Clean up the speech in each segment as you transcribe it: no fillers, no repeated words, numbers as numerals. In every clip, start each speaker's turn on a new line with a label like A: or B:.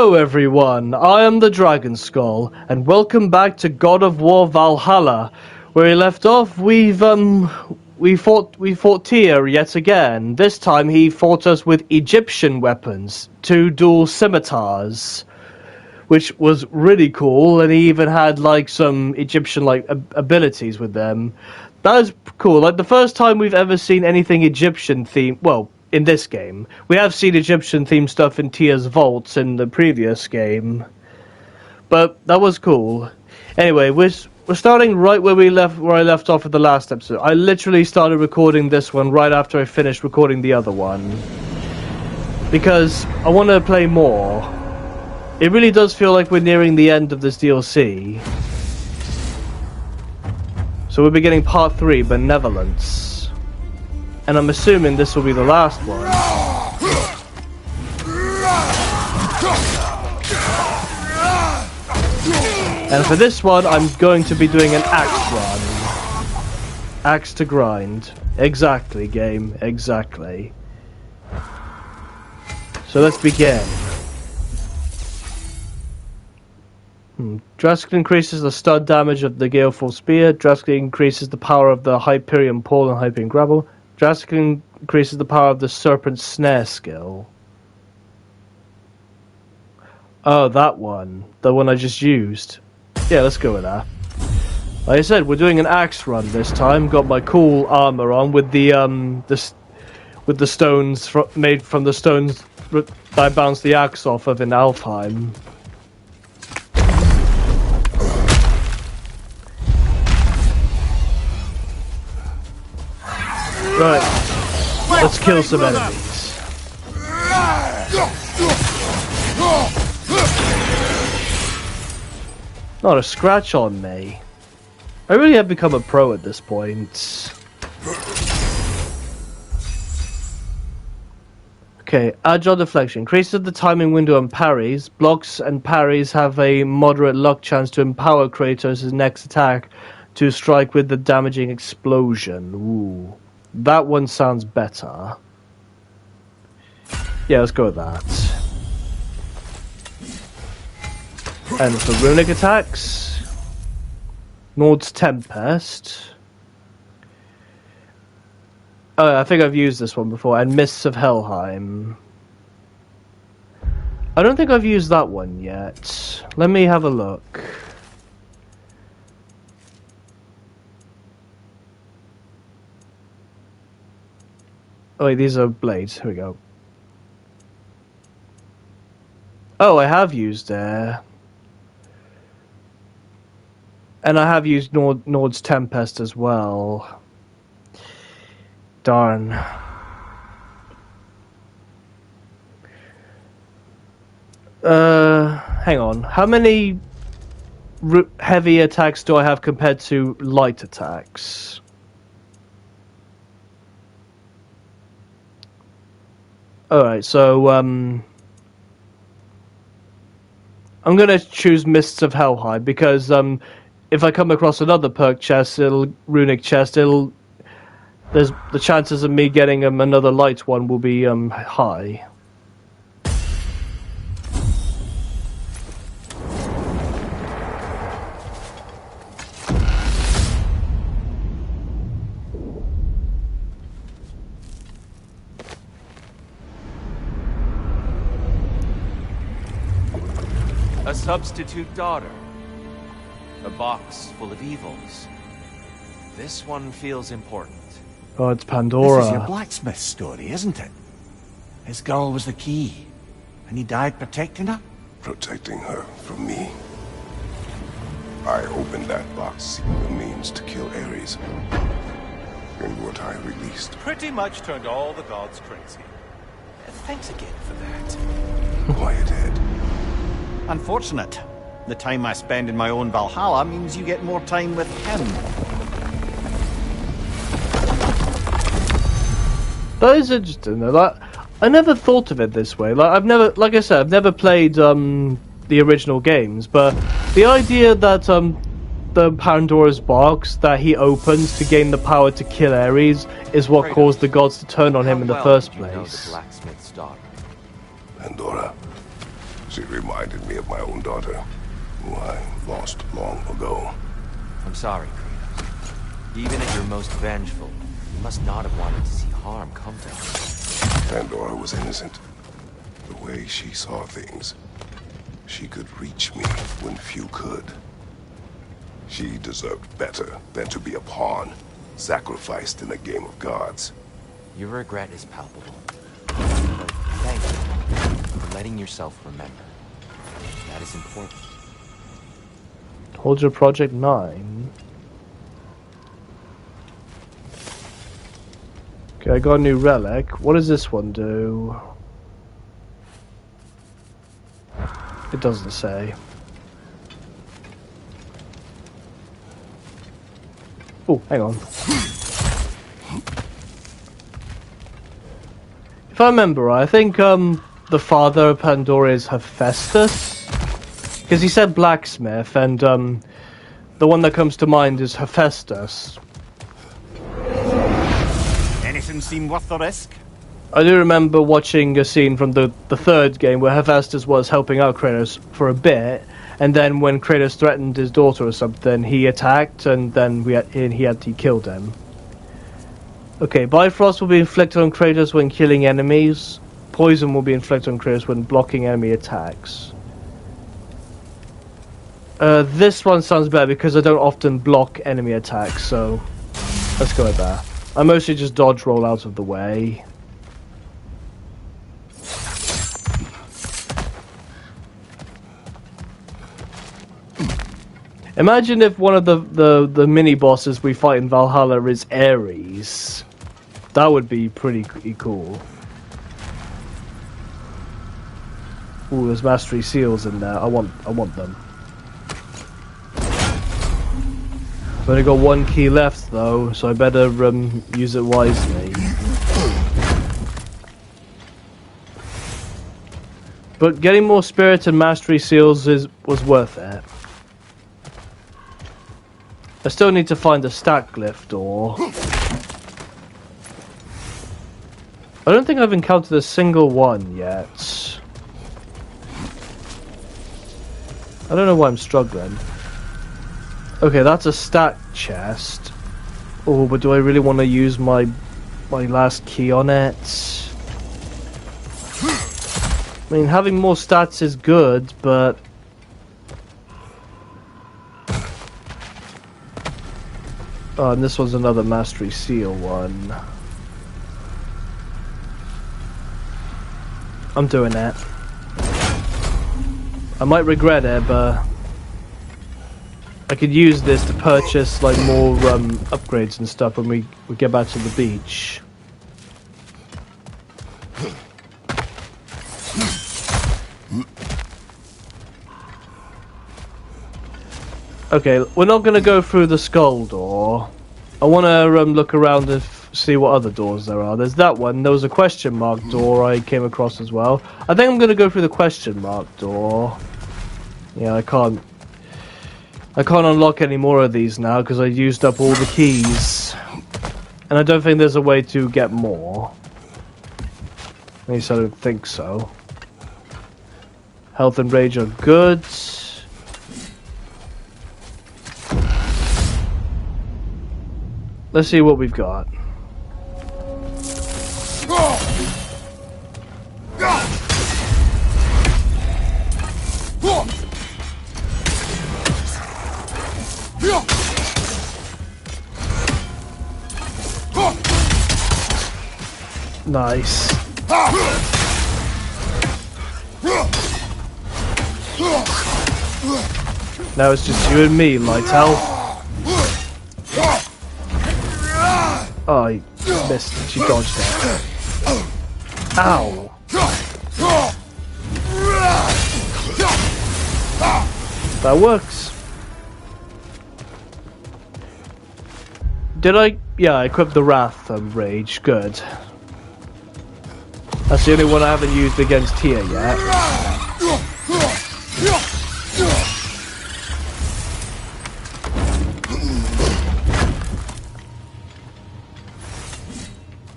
A: Hello everyone, I am the Dragon Skull, and welcome back to God of War Valhalla. Where we left off, we fought Tyr yet again. This time he fought us with Egyptian weapons, 2 dual scimitars, which was really cool, and he even had like some Egyptian abilities with them. That was cool. Like the first time we've ever seen anything Egyptian themed. Well, in this game, we have seen Egyptian themed stuff in Tyr's vaults in the previous game, but that was cool. Anyway, we're starting right where I left off at the last episode. I literally started recording this one right after I finished recording the other one because I want to play more. It really does feel like we're nearing the end of this DLC. So we're beginning part 3, Benevolence. And I'm assuming this will be the last one. And for this one, I'm going to be doing an axe run. Axe to grind. Exactly, game. Exactly. So let's begin. Drastically increases the stud damage of the Galeful Spear. Drastically increases the power of the Hyperion Pole and Hyperion Grapple. Drastically increases the power of the Serpent Snare skill. Oh, that one. The one I just used. Yeah, let's go with that. Like I said, we're doing an axe run this time. Got my cool armor on with the stones made from the stones that I bounced the axe off of in Alfheim. Right, let's kill some enemies. Not a scratch on me. I really have become a pro at this point. Okay, Agile Deflection. Increases the timing window on parries. Blocks and parries have a moderate luck chance to empower Kratos' next attack to strike with the damaging explosion. Ooh. That one sounds better. Yeah, let's go with that. And for runic attacks, Nord's Tempest. Oh, I think I've used this one before. And Mists of Helheim. I don't think I've used that one yet. Let me have a look. Oh wait, these are blades. Here we go. Oh, I have used and I have used Nord's Tempest as well. Darn. Hang on. How many heavy attacks do I have compared to light attacks? Alright, so, I'm gonna choose Mists of Helheim, because, if I come across another perk chest, runic chest, there's the chances of me getting another light one will be, high.
B: A substitute daughter. A box full of evils. This one feels important.
A: Oh, it's Pandora.
C: This is your blacksmith story, isn't it? His girl was the key, and he died protecting her?
D: Protecting her from me. I opened that box seeking the means to kill Ares. And what I released.
B: Pretty much turned all the gods crazy. Thanks again for that.
D: Quiet head.
C: Unfortunate. The time I spend in my own Valhalla means you get more time with him.
A: That is interesting though. Like, I never thought of it this way. Like I said, I've never played the original games, but the idea that the Pandora's box that he opens to gain the power to kill Ares is what caused the gods to turn on him in the first place.
B: The blacksmith's daughter?
D: Pandora. She reminded me of my own daughter, who I lost long ago.
B: I'm sorry, Kratos. Even at your most vengeful, you must not have wanted to see harm come to her.
D: Pandora was innocent. The way she saw things, she could reach me when few could. She deserved better than to be a pawn, sacrificed in a game of gods.
B: Your regret is palpable. But thank you for letting yourself remember. That is important.
A: Hold your Project 9. Okay, I got a new relic. What does this one do? It doesn't say. Oh, hang on. If I remember right, I think the father of Pandora is Hephaestus. Because he said blacksmith, and the one that comes to mind is Hephaestus.
C: Anything seem worth the risk?
A: I do remember watching a scene from the third game where Hephaestus was helping out Kratos for a bit, and then when Kratos threatened his daughter or something, he attacked, and then he killed him. Okay, Bifrost will be inflicted on Kratos when killing enemies. Poison will be inflicted on Kratos when blocking enemy attacks. This one sounds better because I don't often block enemy attacks, so let's go with that. I mostly just dodge roll out of the way. Imagine if one of the mini bosses we fight in Valhalla is Ares. That would be pretty cool. Ooh, there's mastery seals in there. I want them. I've only got one key left though, so I better use it wisely. But getting more spirit and mastery seals was worth it. I still need to find a stack glyph door. I don't think I've encountered a single one yet. I don't know why I'm struggling. Okay, that's a stat chest. Oh, but do I really want to use my last key on it? I mean, having more stats is good, but oh, and this one's another mastery seal one. I'm doing that. I might regret it, but I could use this to purchase like more upgrades and stuff when we get back to the beach. Okay, we're not going to go through the skull door. I want to look around and see what other doors there are. There's that one. There was a question mark door I came across as well. I think I'm going to go through the question mark door. Yeah, I can't unlock any more of these now because I used up all the keys. And I don't think there's a way to get more. At least I don't think so. Health and rage are good. Let's see what we've got. Nice. Now it's just you and me, Lightel. Oh, I missed. She dodged it. Ow. That works. Did I? Yeah, I equipped the Wrath Rage. Good. That's the only one I haven't used against Tia yet.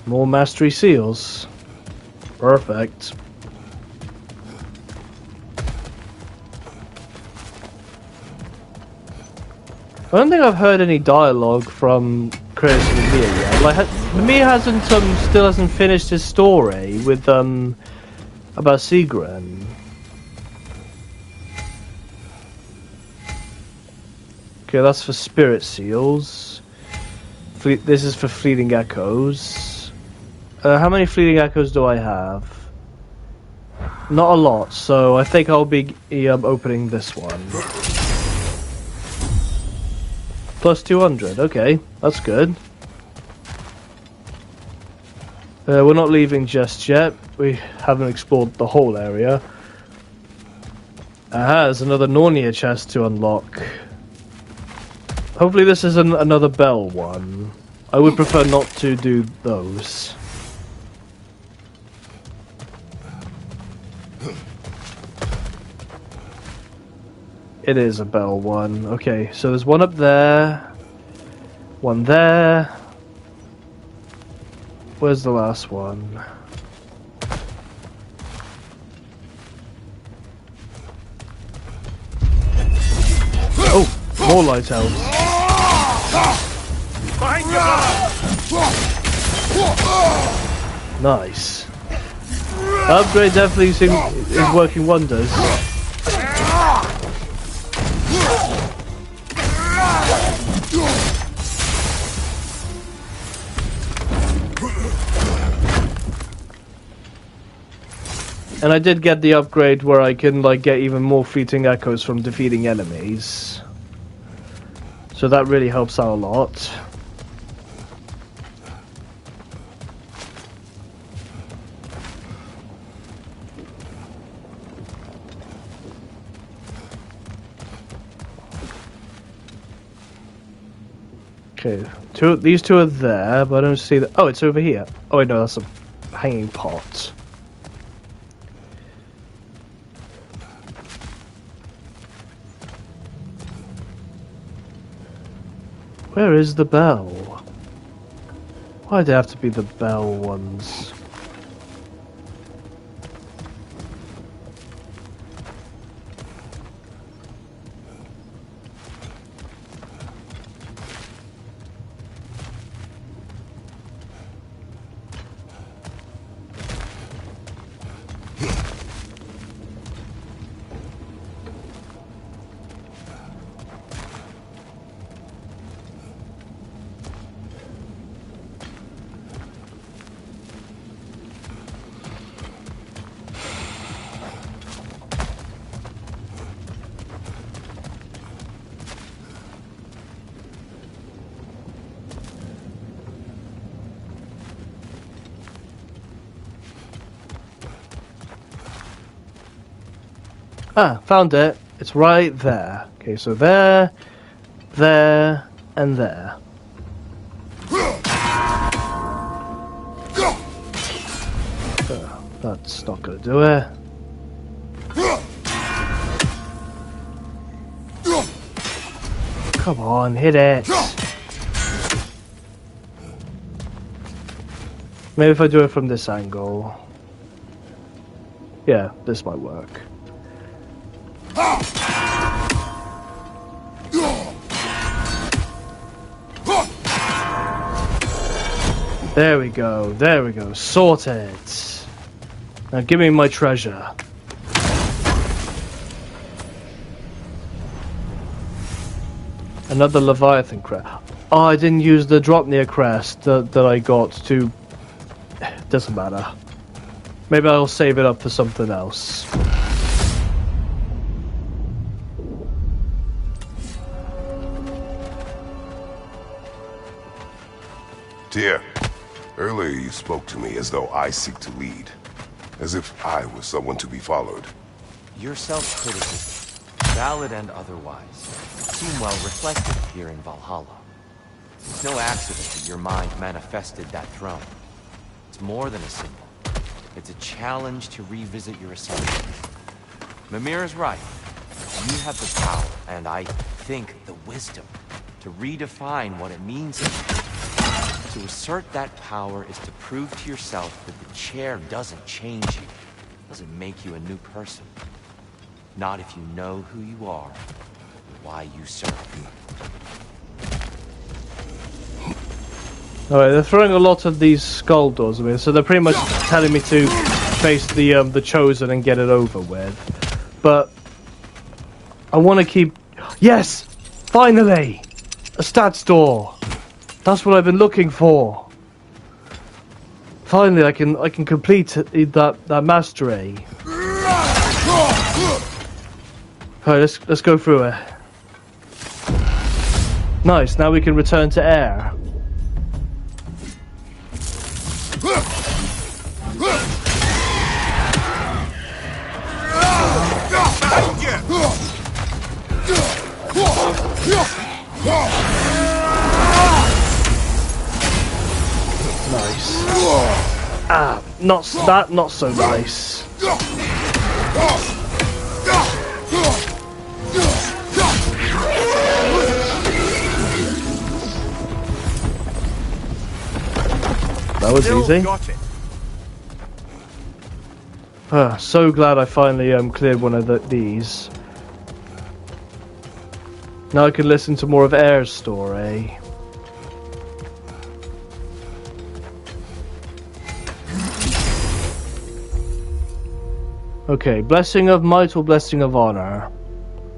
A: More mastery seals. Perfect. I don't think I've heard any dialogue from Chris and Mia yet. Like, Mia still hasn't finished his story with about Sigren. Okay, that's for spirit seals. This is for fleeting echoes. How many fleeting echoes do I have? Not a lot, so I think I'll be opening this one. Plus 200, okay, that's good. We're not leaving just yet. We haven't explored the whole area. There's another Narnia chest to unlock. Hopefully this isn't another bell one. I would prefer not to do those. It is a bell one. Okay, so there's one up there. One there. Where's the last one? Oh, more lighthouses. Nice. The upgrade definitely is working wonders. And I did get the upgrade where I can like get even more fleeting echoes from defeating enemies. So that really helps out a lot. Okay, these two are there, but I don't see the. Oh, it's over here. Oh wait, no, that's a hanging pot. Where is the bell? Why'd they have to be the bell ones? Ah, found it. It's right there. Okay, so there, there, and there. That's not gonna do it. Come on, hit it. Maybe if I do it from this angle. Yeah, this might work. There we go, sorted. Now give me my treasure. Another Leviathan crest. Oh, I didn't use the Dropnir crest that I got to... Doesn't matter. Maybe I'll save it up for something else.
D: Tyr, earlier you spoke to me as though I seek to lead. As if I was someone to be followed.
B: Your self-criticism, valid and otherwise, seem well reflected here in Valhalla. It's no accident that your mind manifested that throne. It's more than a symbol. It's a challenge to revisit your assumptions. Mimir is right. You have the power, and I think the wisdom, to redefine what it means to you. To assert that power is to prove to yourself that the chair doesn't change you, doesn't make you a new person. Not if you know who you are, or why you serve.
A: Alright, they're throwing a lot of these skull doors at me, so they're pretty much telling me to face the Chosen and get it over with. But I want to keep... Yes! Finally! A stats door! That's what I've been looking for. Finally, I can complete that mastery. Alright, let's go through it. Nice, now we can return to air. Nice. Ah, not so nice. That was easy. So glad I finally cleared one of these. Now I can listen to more of Air's story. Okay, Blessing of Might or Blessing of Honor.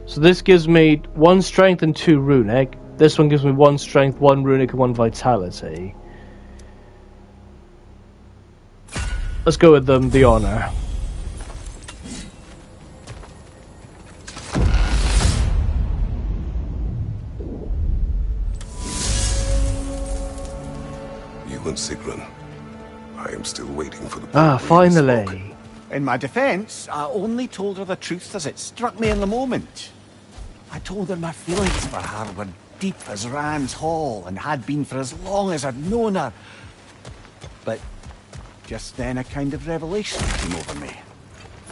A: So this gives me 1 strength and 2 runic. This one gives me 1 strength, 1 runic, and 1 vitality. Let's go with the honor.
D: You and Sigrun. I am still waiting for the...
A: Finally.
C: In my defense, I only told her the truth as it struck me in the moment. I told her my feelings for her were deep as Rand's Hall and had been for as long as I'd known her. But just then a kind of revelation came over me.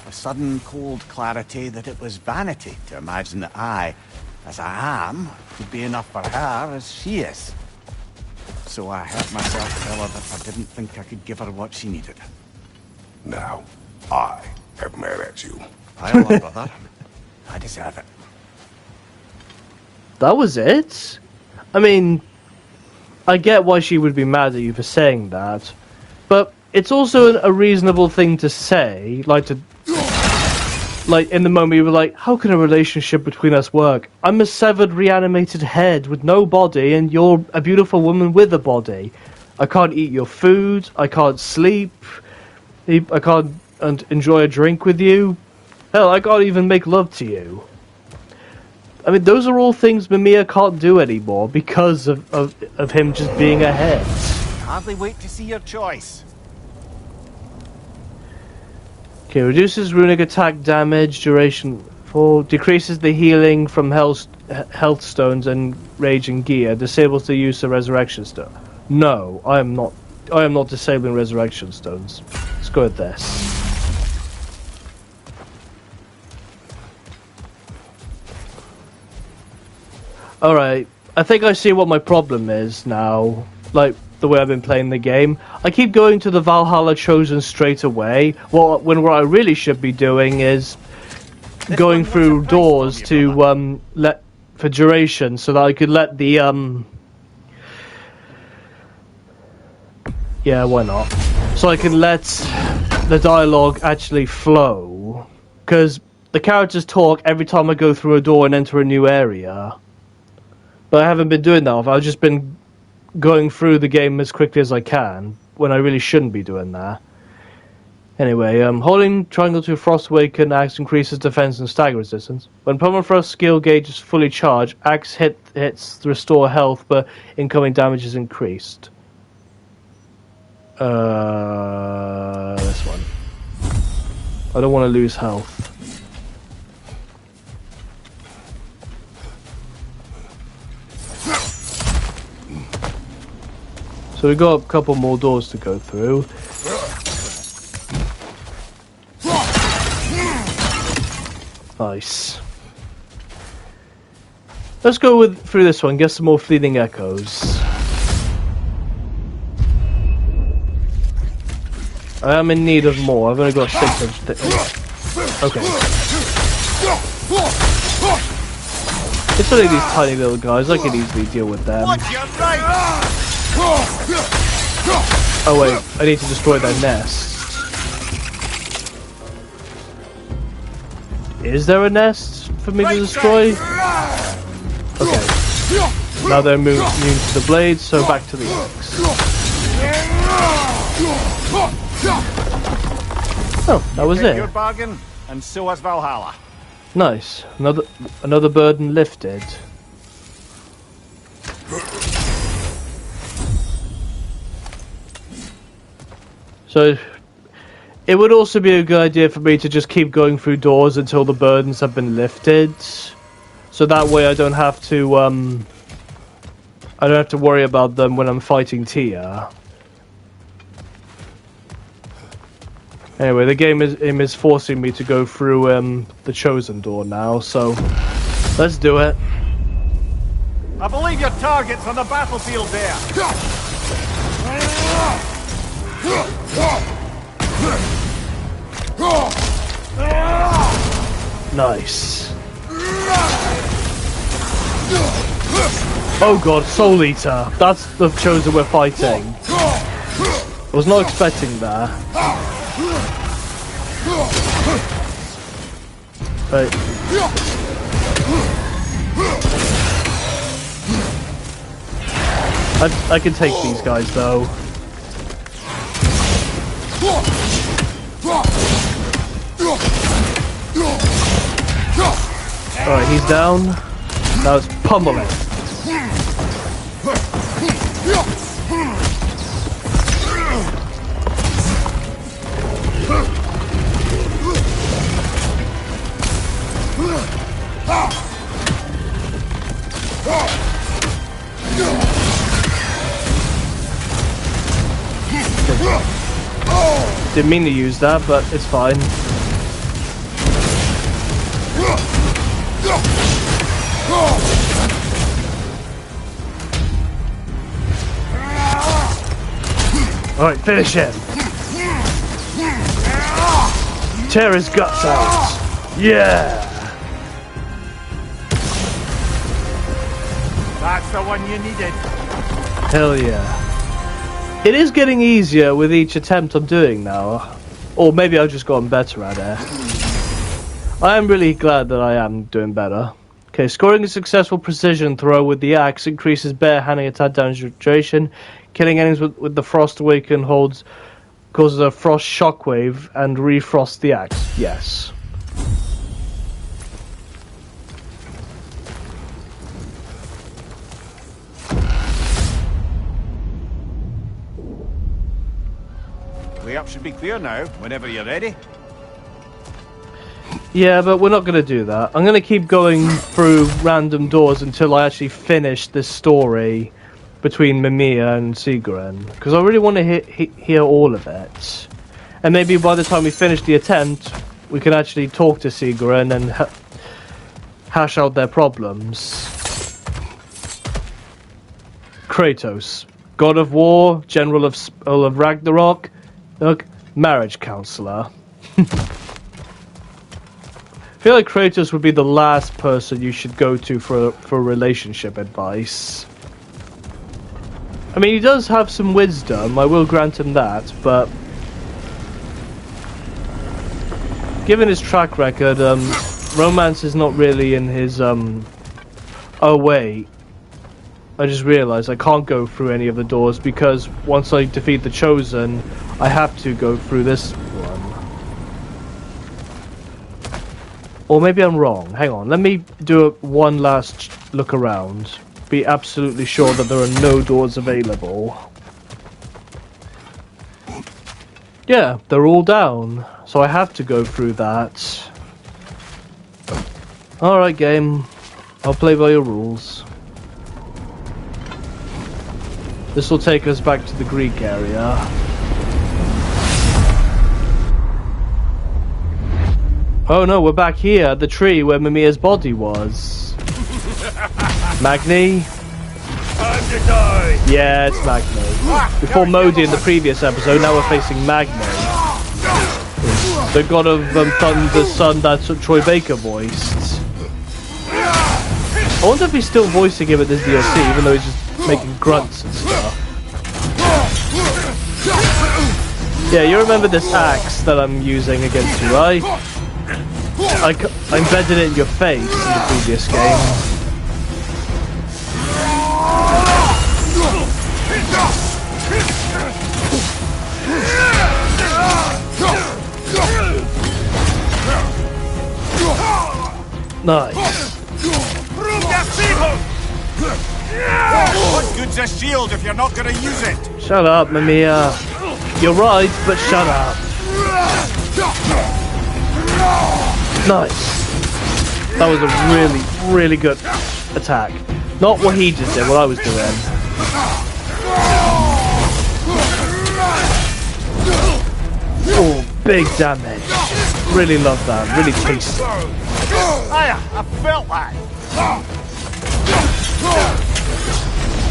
C: A sudden cold clarity that it was vanity to imagine that I, as I am, would be enough for her as she is. So I heard myself tell her that I didn't think I could give her what she needed.
D: Now, I am mad at you.
C: I am, brother. I deserve it.
A: That was it? I mean, I get why she would be mad at you for saying that, but it's also a reasonable thing to say, like in the moment you were like, how can a relationship between us work? I'm a severed, reanimated head with no body, and you're a beautiful woman with a body. I can't eat your food, I can't sleep, I can't enjoy a drink with you. Hell, I can't even make love to you. I mean, those are all things Mimiya can't do anymore because of him just being a head.
C: Hardly wait to see your choice.
A: Okay, reduces runic attack damage, duration 4, decreases the healing from health stones and raging gear, disables the use of resurrection stone. No, I am not disabling resurrection stones. Let's go with this. Alright, I think I see what my problem is now, like the way I've been playing the game. I keep going to the Valhalla Chosen straight away, when what I really should be doing is going through doors to let for duration, so that I could let the yeah, why not? So I can let the dialogue actually flow, because the characters talk every time I go through a door and enter a new area. But I haven't been doing that. I've just been going through the game as quickly as I can, when I really shouldn't be doing that. Anyway, holding triangle to Frostwaken axe increases defense and stagger resistance. When Permafrost skill gauge is fully charged, axe hits restore health, but incoming damage is increased. This one. I don't want to lose health. So we've got a couple more doors to go through. Nice. Let's go through this one, get some more fleeting echoes. I am in need of more. I've only got 6 inch thick. Okay. It's only these tiny little guys. I can easily deal with them. Oh wait, I need to destroy their nest. Is there a nest for me to destroy? Okay. Now they're immune to the blades, so back to the axe. Oh, that was it.
C: Good bargain, and so was Valhalla.
A: Nice. Another burden lifted. So it would also be a good idea for me to just keep going through doors until the burdens have been lifted. So that way I don't have to worry about them when I'm fighting Tia. Anyway, the game is forcing me to go through the chosen door now, so let's do it.
C: I believe your target's on the battlefield there.
A: Nice. Oh god, Soul Eater. That's the chosen we're fighting. I was not expecting that. Right. I can take these guys though. Alright, he's down. Now it's pummeling. Didn't mean to use that, but it's fine. Alright, finish him. Tear his guts out. Yeah.
C: That's the one you needed.
A: Hell yeah. It is getting easier with each attempt I'm doing now. Or maybe I've just gotten better at it. I am really glad that I am doing better. Okay, scoring a successful precision throw with the axe increases bare-handed attack damage duration. Killing enemies with the Frost Awaken causes a frost shockwave and refrost the axe. Yes.
C: Way up should be clear now, whenever you're ready.
A: Yeah, but we're not going to do that. I'm going to keep going through random doors until I actually finish this story between Mimiya and Sigurinn. Because I really want to hear all of it. And maybe by the time we finish the attempt, we can actually talk to Sigurinn and hash out their problems. Kratos, God of War, General of Ragnarok, marriage counselor. I feel like Kratos would be the last person you should go to for relationship advice. I mean, he does have some wisdom, I will grant him that, but given his track record, romance is not really in his, Oh wait, I just realized I can't go through any of the doors because once I defeat the Chosen, I have to go through this one. Or maybe I'm wrong. Hang on, let me do one last look around. Be absolutely sure that there are no doors available. Yeah, they're all down. So I have to go through that. Alright game, I'll play by your rules. This will take us back to the Greek area. Oh no, we're back here at the tree where Mimiya's body was. Magni?
C: Time to die!
A: Yeah, it's Magni. We fought Modi in the previous episode, now we're facing Magni. The god of thunder, son that Troy Baker voiced. I wonder if he's still voicing him at this DLC, even though he's just making grunts and stuff. Yeah, you remember this axe that I'm using against you, right? I embedded it in your face in the previous game. Nice.
C: What good's a shield if you're not gonna use it?
A: Shut up, Mamiya. You're right, but shut up. Nice. That was a really, really good attack. Not what he just did, what I was doing. Oh, big damage. Really love that. Really tasty.
C: I felt that.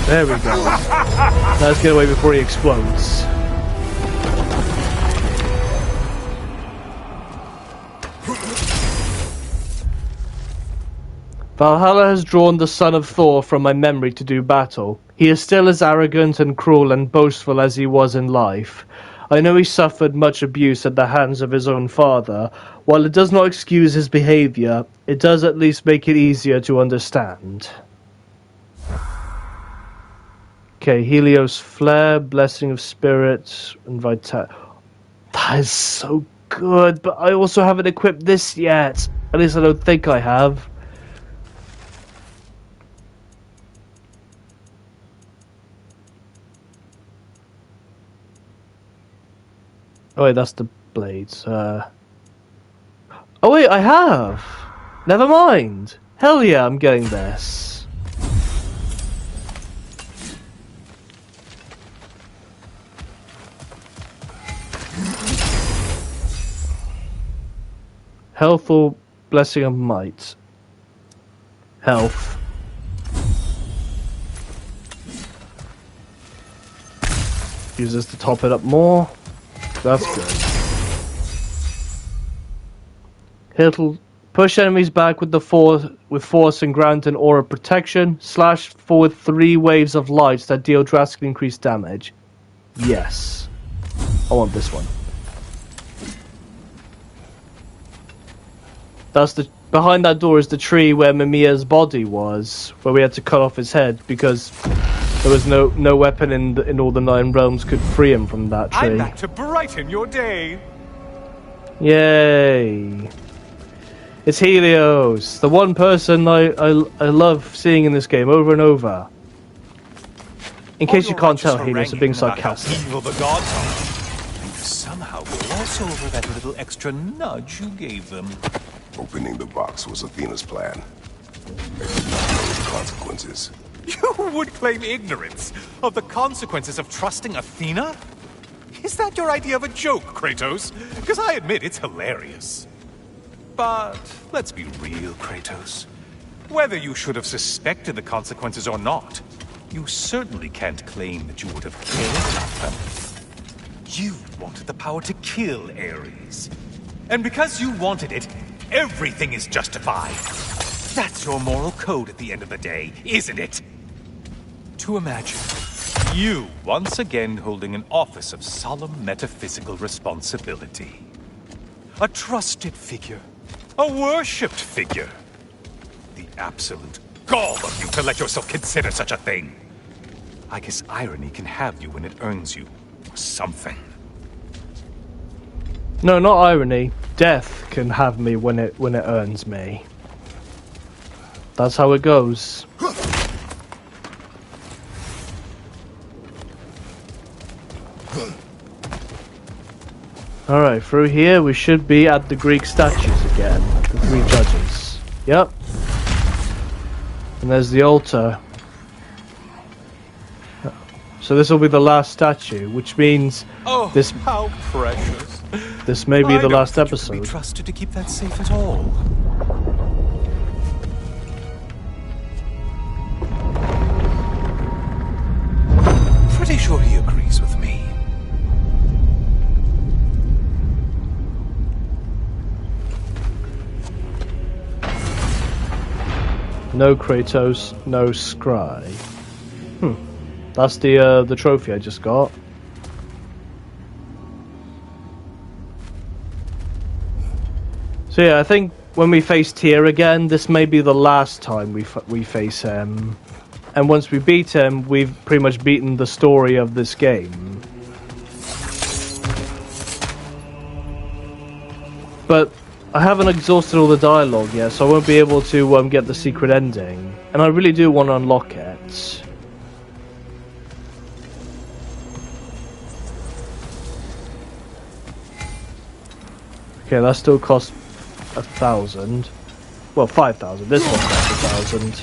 A: There we go. Now let's get away before he explodes. Valhalla has drawn the son of Thor from my memory to do battle. He is still as arrogant and cruel and boastful as he was in life. I know he suffered much abuse at the hands of his own father. While it does not excuse his behavior, it does at least make it easier to understand. Okay, Helios Flare, Blessing of Spirits, and Vitality. That is so good, but I also haven't equipped this yet. At least I don't think I have. Oh wait, that's the blades. Oh wait, I have! Never mind! Hell yeah, I'm getting this. Health or Blessing of Might? Health. Use this to top it up more. That's good. It'll push enemies back with the force and grant an aura protection. Slash forward 3 waves of light that deal drastically increased damage. Yes. I want this one. That's the behind that door is the tree where Mamiya's body was, where we had to cut off his head because there was no weapon in all the 9 realms could free him from that tree.
E: I'm back to brighten your day.
A: Yay! It's Helios, the one person I love seeing in this game over and over. In case you can't tell, Helios are being sarcastic.
E: How evil the gods are. And you somehow gloss over that little extra nudge you gave them.
D: Opening the box was Athena's plan. They did not know the consequences.
E: You would claim ignorance of the consequences of trusting Athena? Is that your idea of a joke, Kratos? Because I admit it's hilarious. But let's be real, Kratos. Whether you should have suspected the consequences or not, you certainly can't claim that you would have cared about them. You wanted the power to kill Ares. And because you wanted it, everything is justified. That's your moral code at the end of the day, isn't it? To imagine you once again holding an office of solemn metaphysical responsibility. A trusted figure. A worshipped figure. The absolute gall of you to let yourself consider such a thing. I guess irony can have you when it earns you, or something.
A: No, not irony. Death can have me when it earns me. That's how it goes. Alright, through here we should be at the Greek statues again. The 3 judges. Yep. And there's the altar. So this will be the last statue, which means this
E: how precious.
A: This may be the last episode.
E: I don't think you can be trusted to keep that safe at all. Pretty sure he agrees with me.
A: No Kratos, no Scry. That's the trophy I just got. So yeah, I think when we face Tyr again, this may be the last time we face him. And once we beat him, we've pretty much beaten the story of this game. But I haven't exhausted all the dialogue yet, so I won't be able to get the secret ending. And I really do want to unlock it. Okay, that still costs 1,000. Well, 5,000. This one costs 1,000.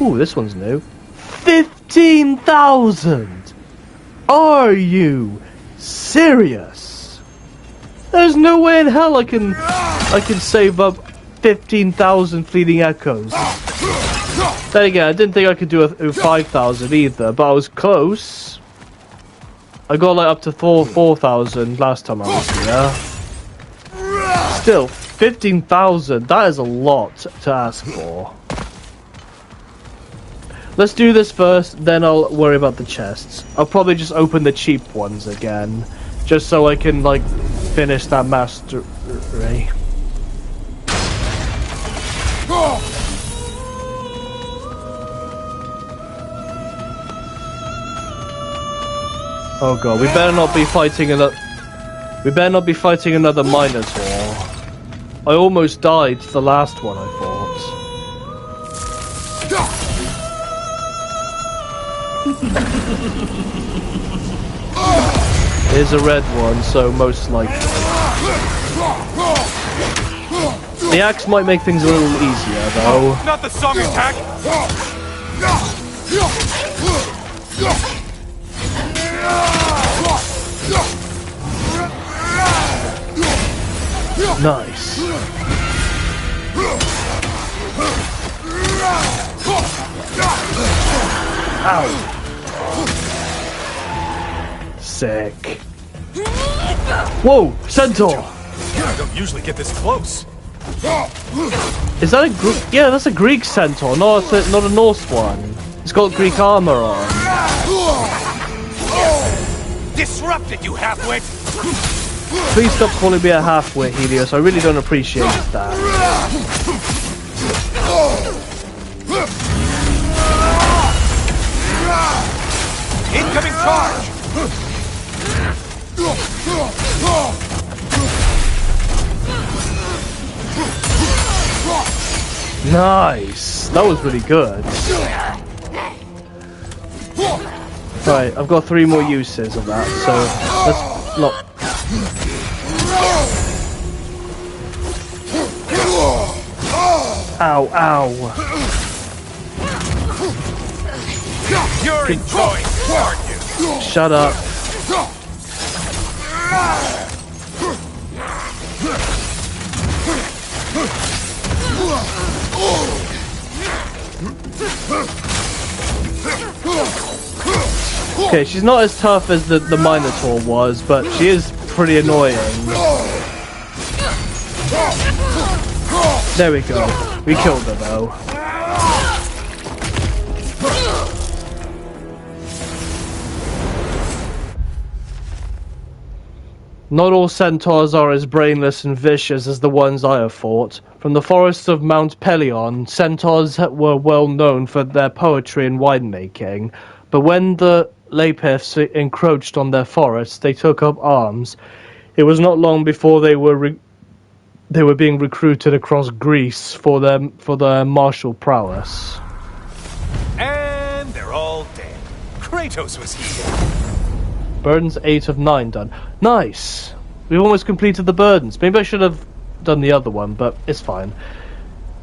A: Ooh, this one's new. 15,000! Are you serious? There's no way in hell I can save up 15,000 fleeting echoes. Then again, I didn't think I could do a 5,000 either, but I was close. I got like up to 4,000 last time I was here. Still, 15,000, that is a lot to ask for. Let's do this first, then I'll worry about the chests. I'll probably just open the cheap ones again, just so I can, like, finish that mastery. Oh god, we better not be fighting another... We better not be fighting another Minotaur. I almost died to the last one, I thought. Here's a red one, so most likely. The axe might make things a little easier, though.
E: Not the song attack!
A: Nice. Ow. Sick. Whoa, centaur!
E: I don't usually get this close.
A: Is that a Greek? Yeah, that's a Greek centaur, not a Norse one. It's got Greek armor on.
E: Disrupted, you halfwit!
A: Please stop calling me a halfwit, Helios. I really don't appreciate that.
E: Incoming charge!
A: Nice. That was really good. Right, I've got 3 more uses of that, so let's not... Ow, ow.
E: You're enjoying this, aren't you?
A: Shut up. Okay, she's not as tough as the Minotaur was, but she is pretty annoying. There we go. We killed her, though. Not all centaurs are as brainless and vicious as the ones I have fought. From the forests of Mount Pelion, centaurs were well known for their poetry and winemaking, but when the Lapiths encroached on their forests, they took up arms. It was not long before they were being recruited across Greece for their martial prowess.
E: And they're all dead. Kratos was here.
A: Burdens 8 of 9 done. Nice! We've almost completed the burdens. Maybe I should have done the other one, but it's fine.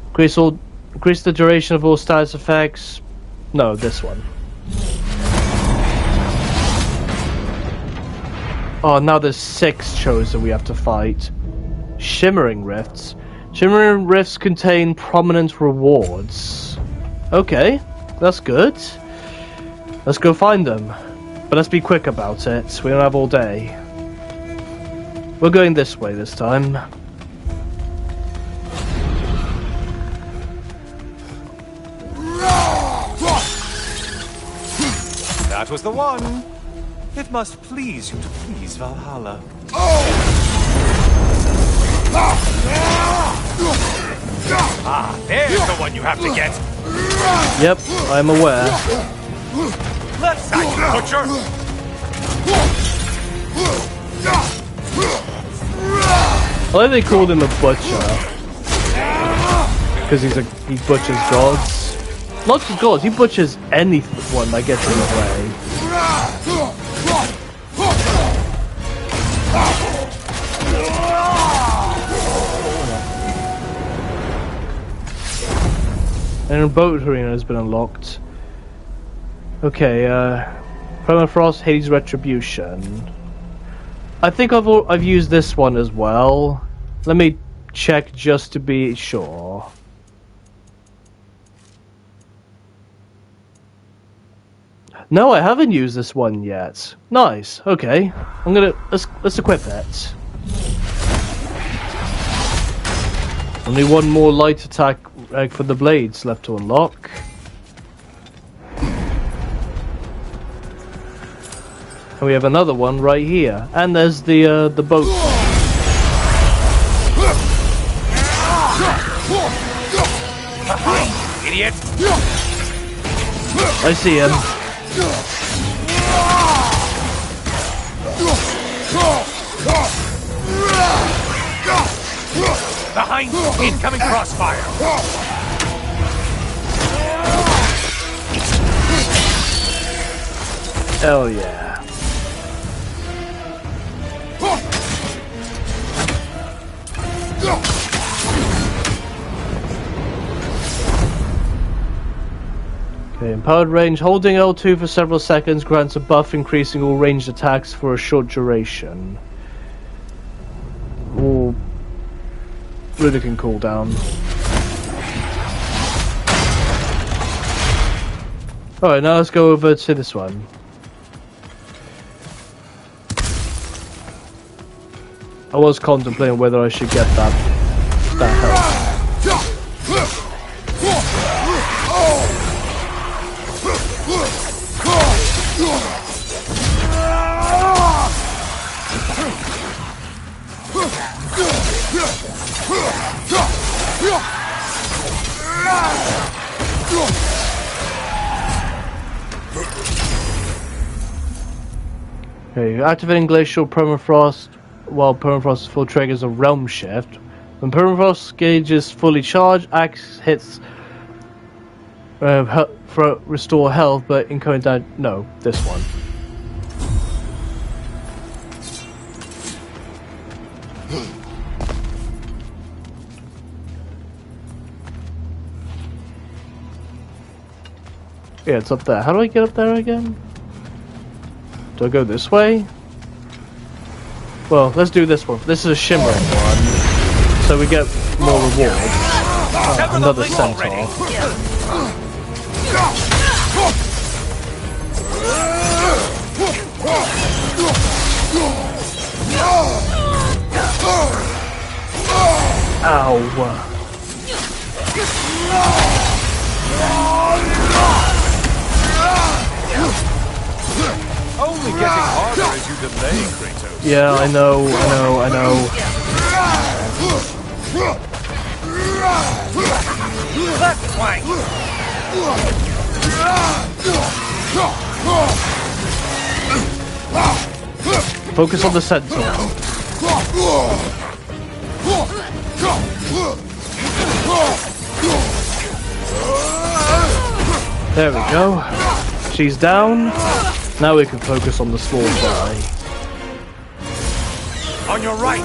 A: Increase the duration of all status effects. No, this one. Oh, now there's 6 chosen we have to fight. Shimmering Rifts. Shimmering Rifts contain prominent rewards. Okay, that's good. Let's go find them. But let's be quick about it. We don't have all day. We're going this way this time.
E: That was the one. It must please you to please Valhalla. Ah, there's the one you have to get.
A: Yep, I'm aware.
E: Let's sack you, butcher.
A: I like they called him a butcher. Because he butchers gods. Not just gods, he butchers anyone that gets in the way. And a boat arena has been unlocked. Okay, Permafrost, Hades Retribution. I think I've used this one as well. Let me check just to be sure. No, I haven't used this one yet. Nice. Okay, let's equip it. Only one more light attack for the blades left to unlock. And we have another one right here. And there's the boat.
E: Idiot!
A: I see him.
E: Behind you! Incoming crossfire!
A: Hell yeah. Okay, empowered range. Holding L2 for several seconds grants a buff increasing all ranged attacks for a short duration. Or really can cool down. Alright, now let's go over to this one. I was contemplating whether I should get that help. Okay, activating glacial permafrost while permafrost full triggers a realm shift. When permafrost gauge is fully charged, axe hits for restore health, but incoming damage. No, this one. Yeah, it's up there. How do I get up there again? Do I go this way? Well, let's do this one. This is a shimmering one, so we get more reward. Another centaur. Ow.
E: Only getting harder as you delay, Kratos.
A: Yeah, I know.
E: Left flank!
A: Focus on the centaur. There we go. She's down. Now we can focus on the small guy.
E: On your right!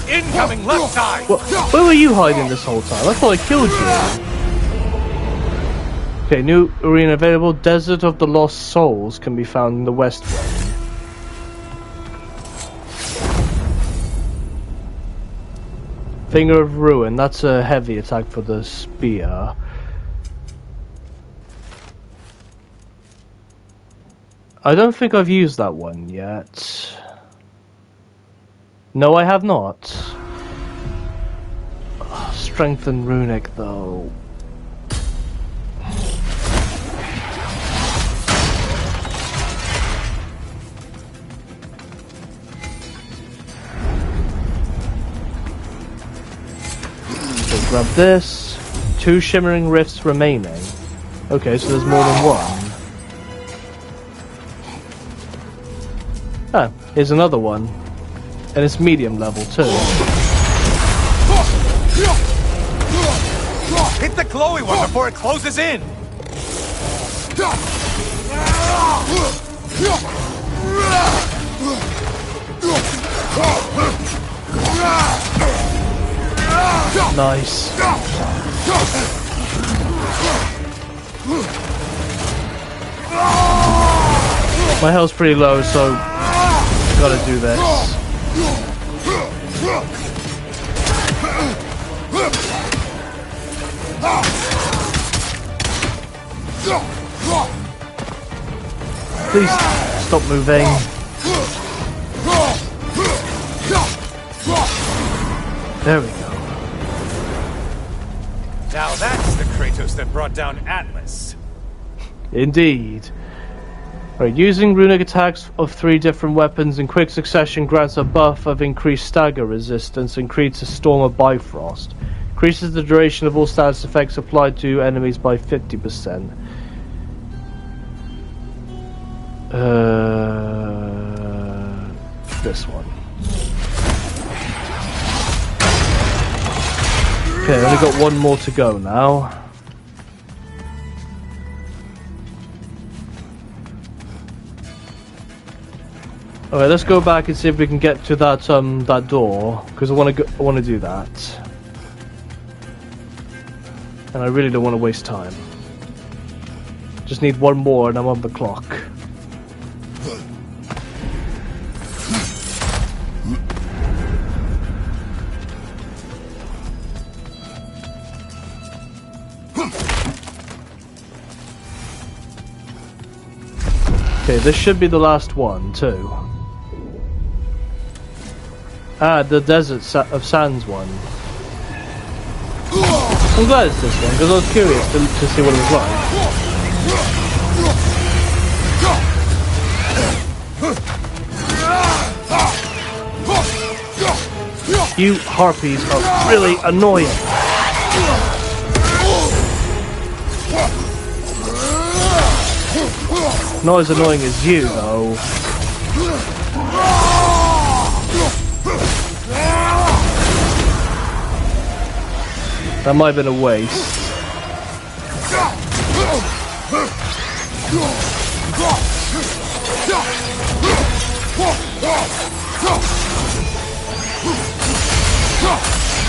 E: Incoming left side!
A: Where were you hiding this whole time? I thought I killed you. Okay, new arena available. Desert of the Lost Souls can be found in the west wing. Finger of Ruin, that's a heavy attack for the spear. I don't think I've used that one yet. No, I have not. Strengthen runic, though. So grab this. 2 shimmering rifts remaining. Okay, so there's more than one. Ah, here's another one. And it's medium level too.
E: Hit the glowy one before it closes in!
A: Nice. My health's pretty low, so gotta do this. Please stop moving. There we go.
E: Now that's the Kratos that brought down Atlas.
A: Indeed. Right, using runic attacks of 3 different weapons in quick succession grants a buff of increased stagger resistance and creates a storm of Bifrost. Increases the duration of all status effects applied to enemies by 50%. This one. Okay, I've only got one more to go now. Alright, let's go back and see if we can get to that that door, because I want to do that. And I really don't want to waste time. Just need one more and I'm on the clock. Okay, this should be the last one too. Ah, the Desert of Sands one. I'm glad it's this one, because I was curious to see what it was like. You harpies are really annoying. Not as annoying as you, though. That might have been a waste.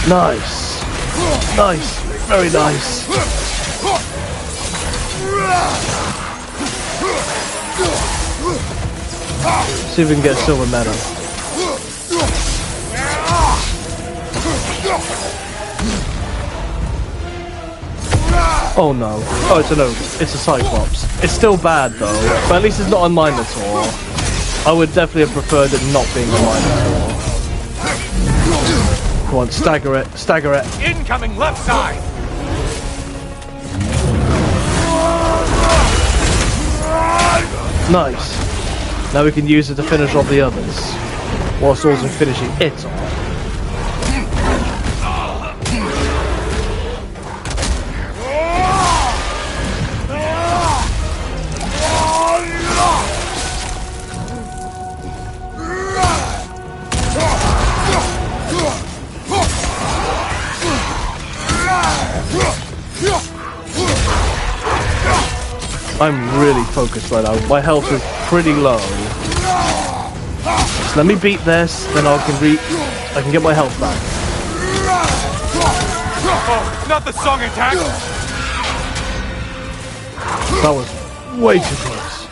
A: Nice. Nice. Very nice. See if we can get silver medal. Oh no. Oh, it's an ogre. It's a Cyclops. It's still bad though, but at least it's not a Minotaur. I would definitely have preferred it not being a Minotaur. Come on, stagger it. Stagger it.
E: Incoming left side!
A: Nice. Now we can use it to finish off the others, whilst also finishing it off. I'm really focused right now. My health is pretty low. So let me beat this, then I can get my health back.
E: Oh, not the song attack!
A: That was way too close.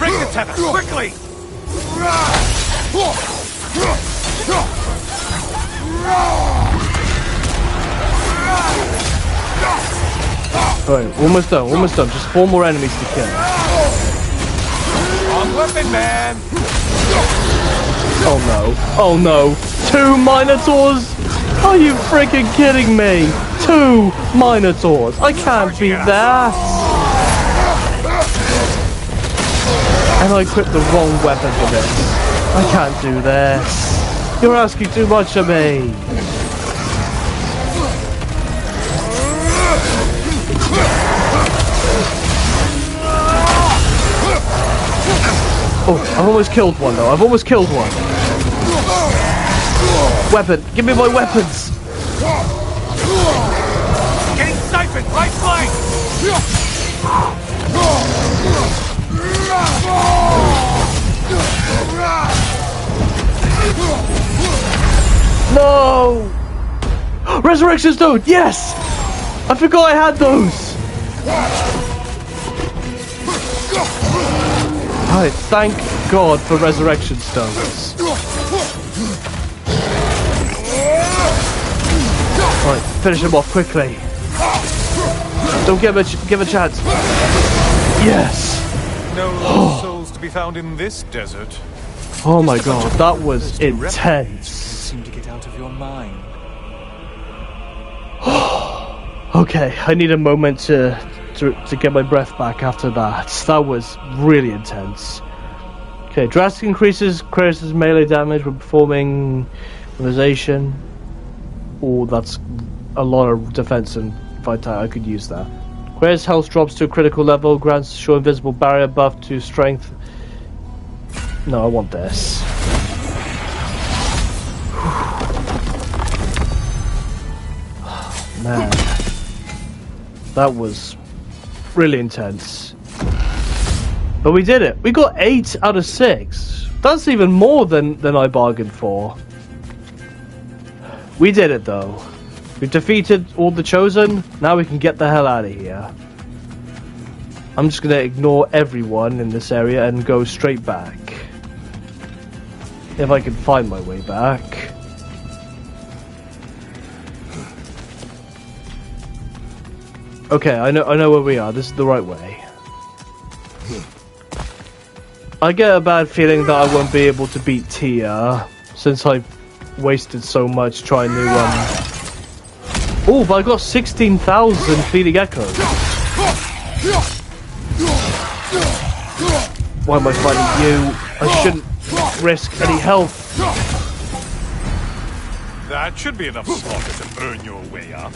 E: Break the tether, quickly!
A: Alright, almost done, almost done. Just 4 more enemies to kill.
E: On weapon, man!
A: Oh no. Oh no. 2 Minotaurs? Are you freaking kidding me? 2 Minotaurs. I can't beat that. And I equipped the wrong weapon for this. I can't do this. You're asking too much of me. Oh, I've almost killed one though. I've almost killed one. Weapon. Give me my weapons.
E: Getting sniped, right flank!
A: No! Resurrection Stone! Yes! I forgot I had those! Alright, thank God for Resurrection Stones. Alright, finish him off quickly. Don't give a chance. Yes!
E: No lost souls to be found in this desert.
A: Oh my God, that was intense.
E: Seem to get out of your mind.
A: Okay, I need a moment to get my breath back after that. That was really intense. Okay, drastic increases Kratos' melee damage when performing immunization. Oh, that's a lot of defense and vitality. I could use that. Kratos' health drops to a critical level, grants show invisible barrier buff to strength. No, I want this. Man, that was really intense. But we did it. We got 8 out of 6. That's even more than I bargained for. We did it though. We defeated all the Chosen. Now we can get the hell out of here. I'm just gonna ignore everyone in this area and go straight back. If I can find my way back. Okay, I know where we are. This is the right way. I get a bad feeling that I won't be able to beat Tia since I wasted so much trying to Oh, but I got 16,000 fleeting echoes. Why am I fighting you? I shouldn't risk any health.
E: That should be enough slaughter to earn your way up.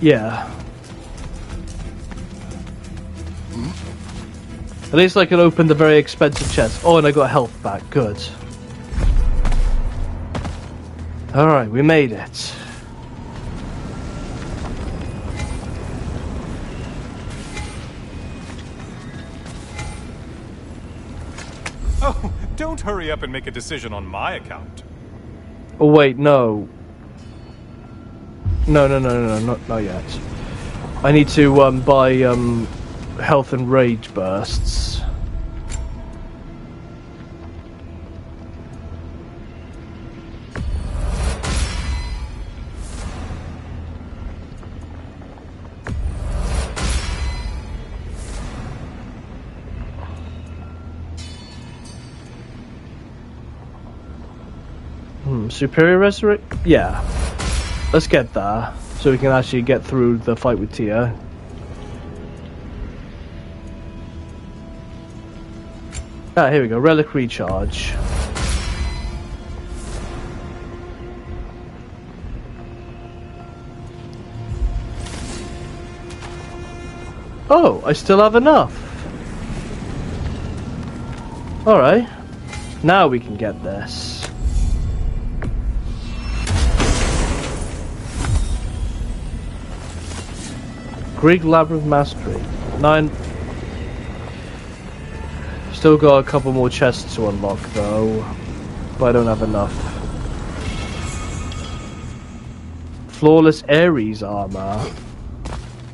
A: Yeah. At least I can open the very expensive chest. Oh, and I got health back. Good. Alright, we made it.
E: Oh, don't hurry up and make a decision on my account.
A: Oh, wait, no. No, not yet. I need to buy health and rage bursts. Superior resurrect? Yeah. Let's get that, so we can actually get through the fight with Tia. Ah, here we go. Relic recharge. Oh, I still have enough. Alright. Now we can get this. Greek Labyrinth Mastery. 9. Still got a couple more chests to unlock though, but I don't have enough. Flawless Ares armor.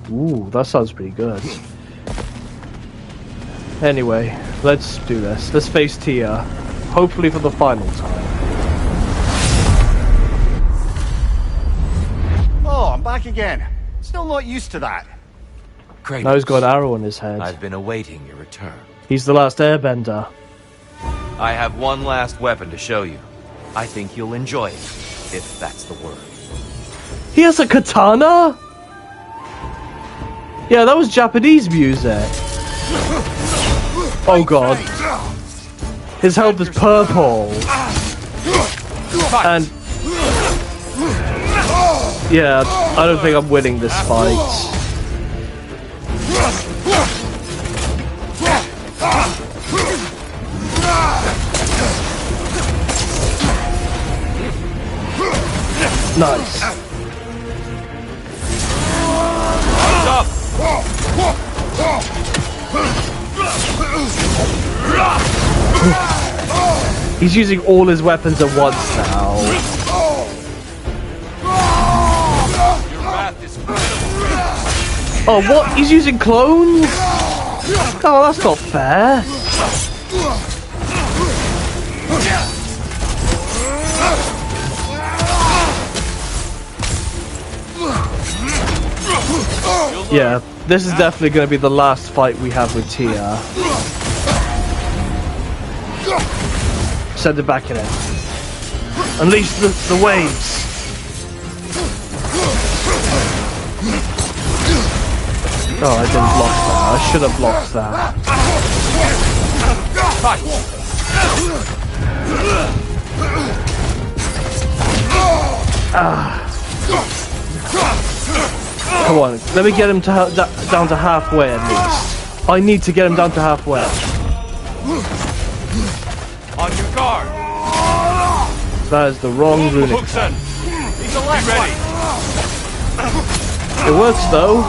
A: Ooh, that sounds pretty good. Anyway, let's do this. Let's face Tia, hopefully for the final time.
C: Oh, I'm back again. Still not used to that.
B: Kratos,
A: Now he's got an arrow in his head.
B: I've been awaiting your return.
A: He's the last airbender.
B: I have one last weapon to show you. I think you'll enjoy it, if that's the word.
A: He has a katana? Yeah, that was Japanese music. Oh god. His health is purple. And... yeah, I don't think I'm winning this fight. Nice.
B: Up.
A: He's using all his weapons at once now.
B: Your wrath is
A: Oh, what? He's using clones? Oh, that's not fair. Yeah, this is definitely going to be the last fight we have with Tia. Send it back in it. Unleash the waves. Oh, I didn't block that. I should have blocked that. Come on, let me get him to down to halfway at least. I need to get him down to halfway.
B: on your guard.
A: That is the wrong runic.
B: Hookson, he's ready.
A: It works though.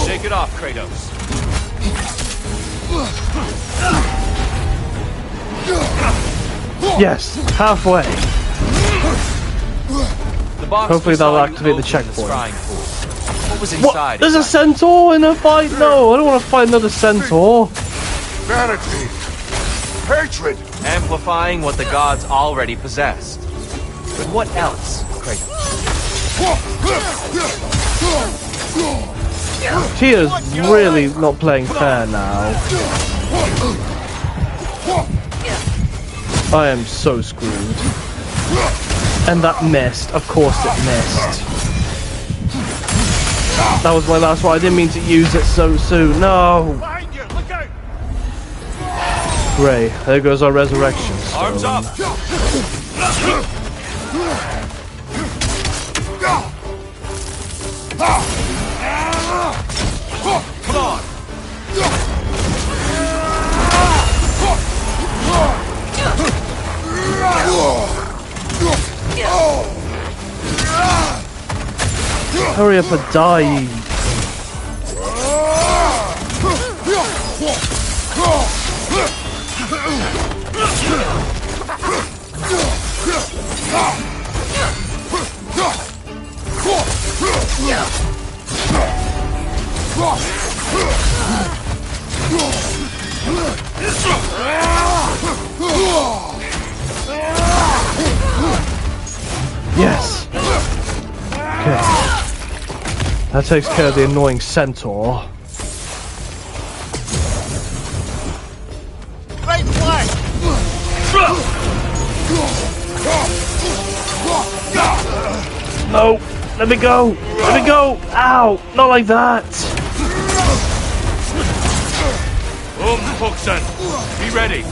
B: Shake it off, Kratos.
A: Yes, halfway.
B: The box
A: Hopefully
B: we saw
A: that'll
B: you
A: activate the
B: open in
A: checkpoint.
B: scrying pool. What was
A: What?
B: inside?
A: There's a
B: exactly?
A: centaur in a fight? No, I don't want to fight another centaur.
D: Vanity. Hatred.
B: Amplifying what the gods already possessed. But what else, Kratos?
A: Tia's really not playing fair now. I am so screwed. And that missed. Of course it missed. That was my last one. I didn't mean to use it so soon. No.
E: Behind you! Look out!
A: Great. There goes our resurrection stone.
B: Arms up! Come on!
A: Hurry up and die. Yes. Okay. That takes care of the annoying centaur.
E: Right flank!
A: No! Let me go! Let me go! Ow! Not like that!
B: Hookson, be ready.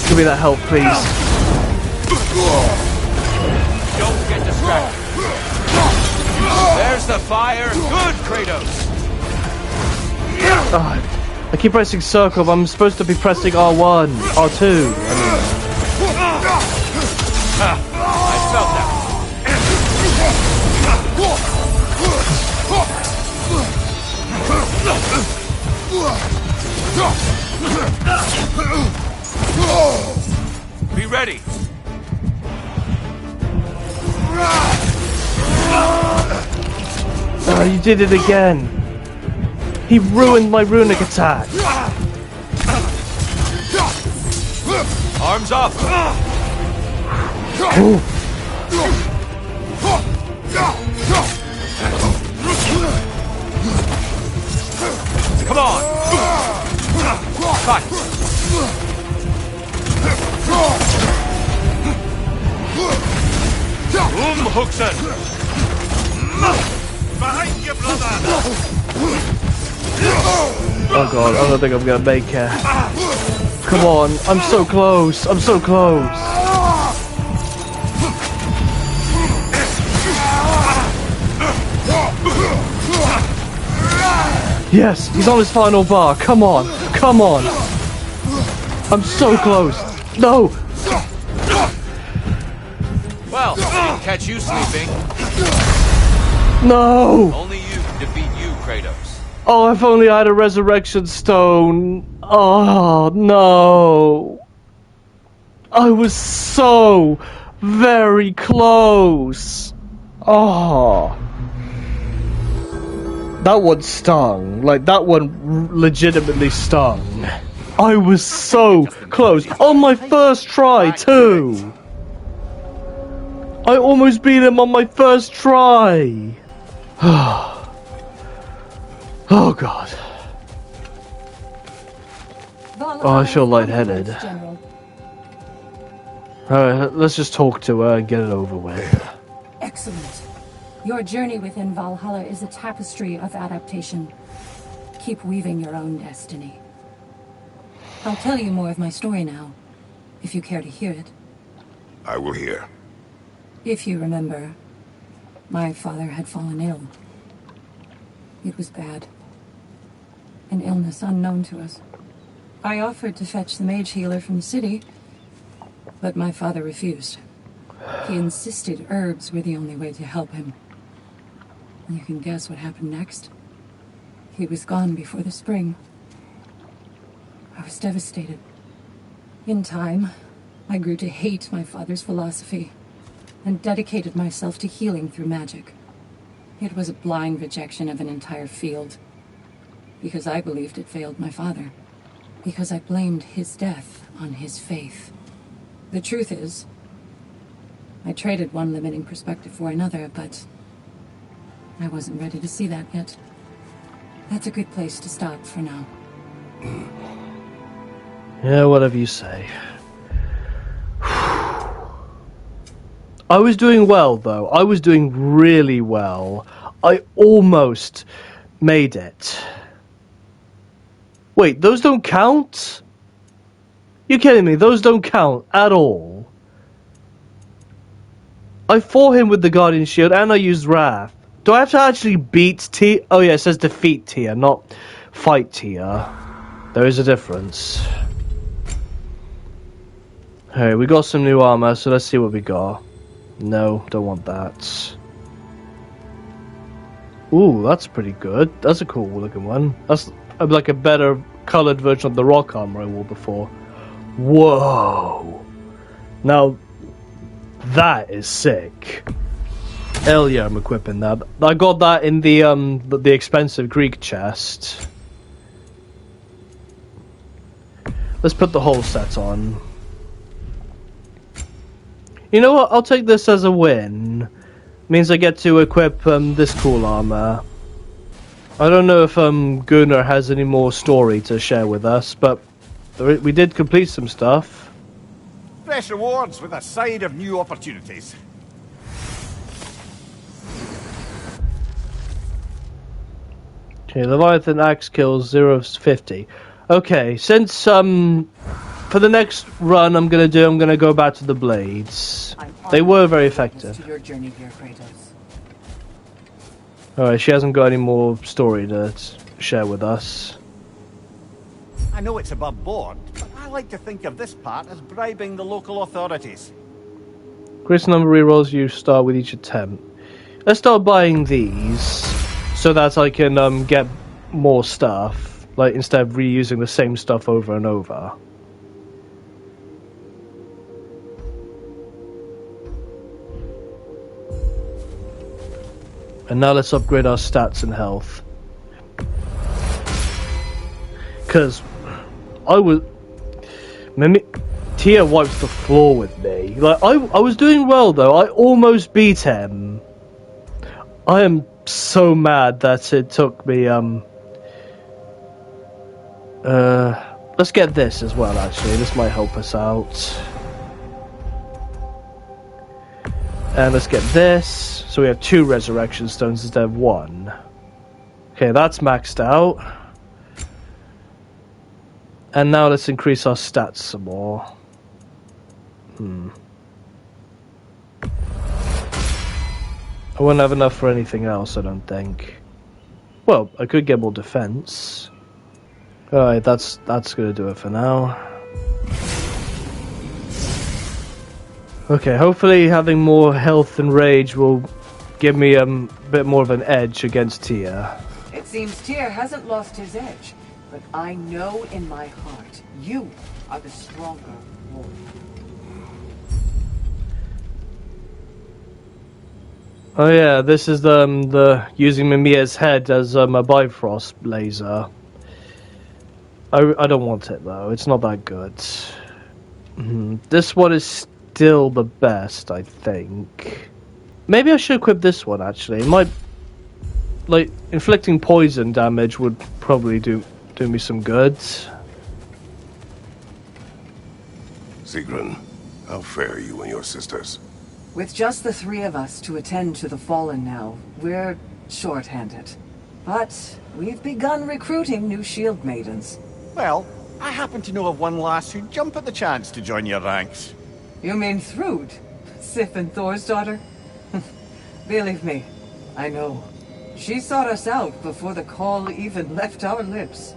A: Give me that help, please.
B: Don't get distracted. There's the fire. Good, Kratos.
A: Oh, I keep pressing circle, but I'm supposed to be pressing R1, R2.
B: I felt that. Be ready.
A: Oh, you did it again. He ruined my runic attack.
B: Arms up!
A: Ooh.
B: Come on! Fight! Huxen! Behind you, brother!
A: Oh god, I don't think I'm gonna make it. Come on, I'm so close. I'm so close. Yes, he's on his final bar. Come on, come on. I'm so close. No.
B: Well, didn't catch you sleeping.
A: No.
B: Only you can defeat you, Kratos.
A: Oh, if only I had a resurrection stone. Oh, no. I was so very close. Oh. That one stung. Like, that one legitimately stung. I was so close. On my first try, too. I almost beat him on my first try. Oh, God. Oh, I feel lightheaded. Alright, let's just talk to her and get it over with.
F: Excellent. Your journey within Valhalla is a tapestry of adaptation. Keep weaving your own destiny. I'll tell you more of my story now, if you care to hear it.
D: I will hear.
F: If you remember, my father had fallen ill. It was bad. An illness unknown to us. I offered to fetch the mage healer from the city, but my father refused. He insisted herbs were the only way to help him. You can guess what happened next. He was gone before the spring. I was devastated. In time, I grew to hate my father's philosophy and dedicated myself to healing through magic. It was a blind rejection of an entire field, because I believed it failed my father, because I blamed his death on his faith. The truth is, I traded one limiting perspective for another, but I wasn't ready to see that yet. That's a good place to stop for now.
A: Yeah, whatever you say. I was doing well, though. I was doing really well. I almost made it. Wait, those don't count? You're kidding me, those don't count at all. I fought him with the Guardian Shield and I used Wrath. Do I have to actually beat Tia? Oh yeah, it says defeat Tia, not fight Tia. There is a difference. Hey, we got some new armor, so let's see what we got. No, don't want that. Ooh, that's pretty good. That's a cool looking one. That's like a better colored version of the rock armor I wore before. Whoa! Now, that is sick. Hell yeah, I'm equipping that. I got that in the expensive Greek chest. Let's put the whole set on. You know what? I'll take this as a win. Means I get to equip this cool armor. I don't know if Gunnar has any more story to share with us, but we did complete some stuff.
C: Fresh rewards with a side of new opportunities.
A: Okay, Leviathan axe kills 0 of 50. Okay, since for the next run I'm gonna go back to the blades. They were very effective.
F: To your journey here, Kratos.
A: Alright, she hasn't got any more story to share with us.
C: I know it's above board, but I like to think of this part as bribing the local authorities.
A: Greatest number of rerolls you start with each attempt. Let's start buying these so that I can get more stuff, like instead of reusing the same stuff over and over. And now let's upgrade our stats and health. Because I was... Tia wipes the floor with me. Like, I was doing well, though. I almost beat him. I am so mad that it took me, let's get this as well, actually. This might help us out. And let's get this. So we have 2 resurrection stones instead of 1. Okay, that's maxed out. And now let's increase our stats some more. I won't have enough for anything else, I don't think. Well, I could get more defense. Alright, that's gonna do it for now. Okay, hopefully having more health and rage will give me a bit more of an edge against Tia.
G: It seems Tyr hasn't lost his edge, but I know in my heart you are the stronger warrior.
A: Oh yeah, this is the using Mimia's head as a Bifrost laser. I don't want it though. It's not that good. This one is still the best, I think. Maybe I should equip this one actually. It might, like, inflicting poison damage would probably do me some good.
D: Sigrun, how fare you and your sisters?
G: With just the 3 of us to attend to the fallen now, we're short-handed. But we've begun recruiting new shield maidens.
C: Well, I happen to know of one lass who'd jump at the chance to join your ranks.
G: You mean Thrud? Sif and Thor's daughter? Believe me, I know. She sought us out before the call even left our lips.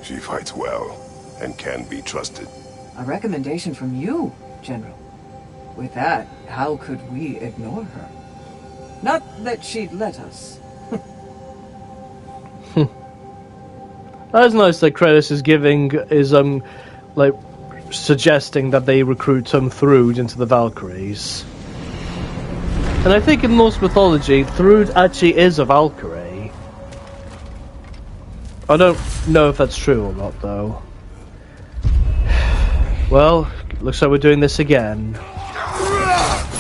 D: She fights well and can be trusted.
G: A recommendation from you, General. With that, how could we ignore her? Not that she'd let us.
A: That's nice that Kratos is like suggesting that they recruit Thrud into the Valkyries. And I think in Norse mythology, Thrud actually is a Valkyrie. I don't know if that's true or not, though. Well, looks like we're doing this again.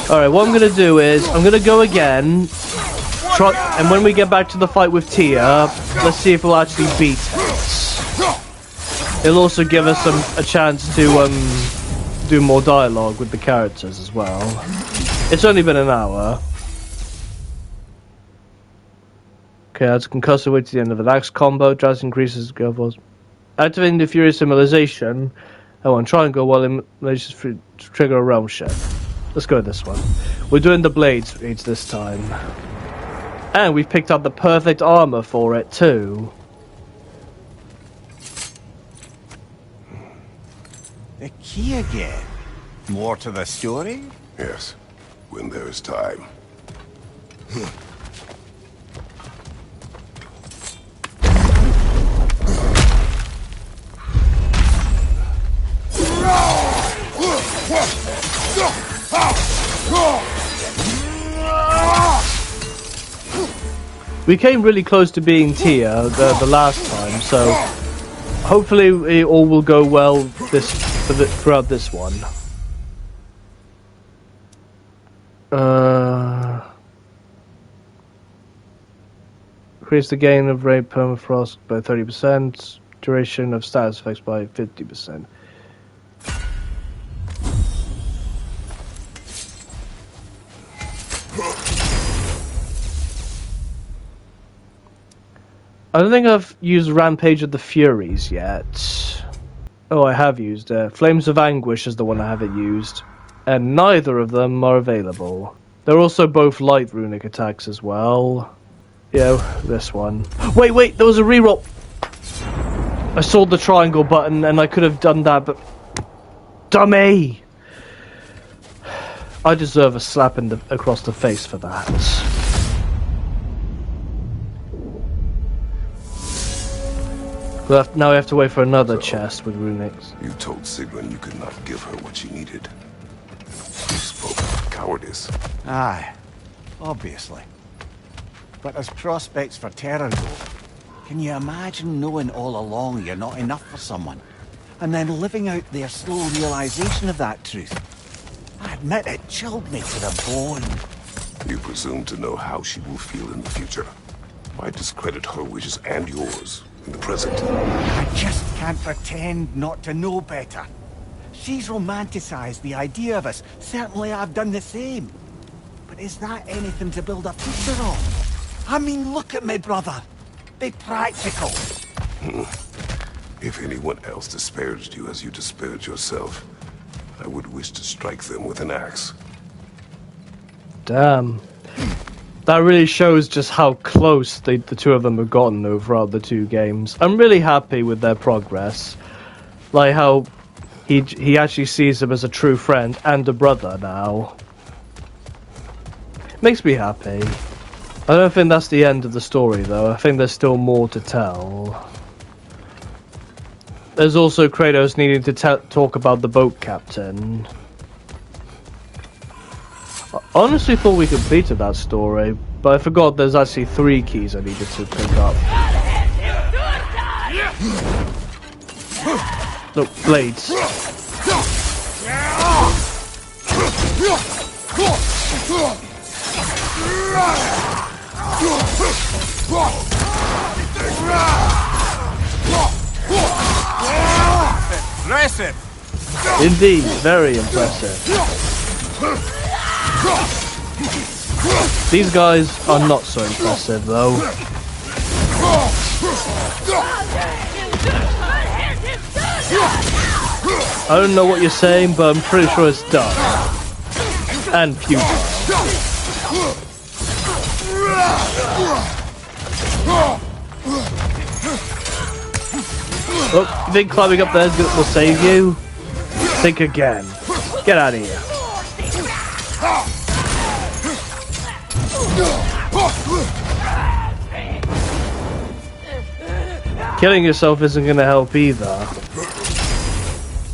A: Alright, what I'm gonna do is, I'm gonna go again, and when we get back to the fight with Tia, let's see if we'll actually beat it. It'll also give us a chance to do more dialogue with the characters as well. It's only been an hour. Okay, that's concussive way to the end of an axe combo. Drastic increases skill force. Activating the Furious Immolation. I want triangle while immolations trigger a realm shift. Let's go this one. We're doing the blades reads this time. And we've picked up the perfect armor for it too.
C: The key again. More to the story?
D: Yes, when there is time.
A: We came really close to being Tia the last time, so hopefully it all will go well throughout this one. Increase the gain of rate permafrost by 30%, duration of status effects by 50%. I don't think I've used Rampage of the Furies yet. Oh, I have used Flames of Anguish is the one I haven't used. And neither of them are available. They're also both light runic attacks as well. Yeah, this one. Wait, there was a reroll! I saw the triangle button and I could have done that, but... Dummy! I deserve a slap across the face for that. Now we have to wait for another chest with runics.
D: You told Sigrun you could not give her what she needed. You spoke of cowardice.
C: Aye, obviously. But as prospects for Terran go, Can you imagine knowing all along you're not enough for someone, and then living out their slow realization of that truth? I admit it chilled me to the bone.
D: You presume to know how she will feel in the future. Why discredit her wishes and yours in the present?
C: I just can't pretend not to know better. She's romanticized the idea of us. Certainly I've done the same. But is that anything to build a future on? I mean, look at me, brother. Be practical.
D: If anyone else disparaged you as you disparaged yourself, I would wish to strike them with an axe.
A: Damn. That really shows just how close the two of them have gotten throughout the two games. I'm really happy with their progress. Like how he actually sees him as a true friend and a brother now. Makes me happy. I don't think that's the end of the story though. I think there's still more to tell. There's also Kratos needing to talk about the boat captain. I honestly thought we completed that story, but I forgot there's actually 3 keys I needed to pick up. Look, blades.
C: Impressive.
A: Indeed, very impressive. These guys are not so impressive, though. I don't know what you're saying, but I'm pretty sure it's dumb. And futile. Oh, you think climbing up there will save you? Think again. Get out of here. Killing yourself isn't going to help either.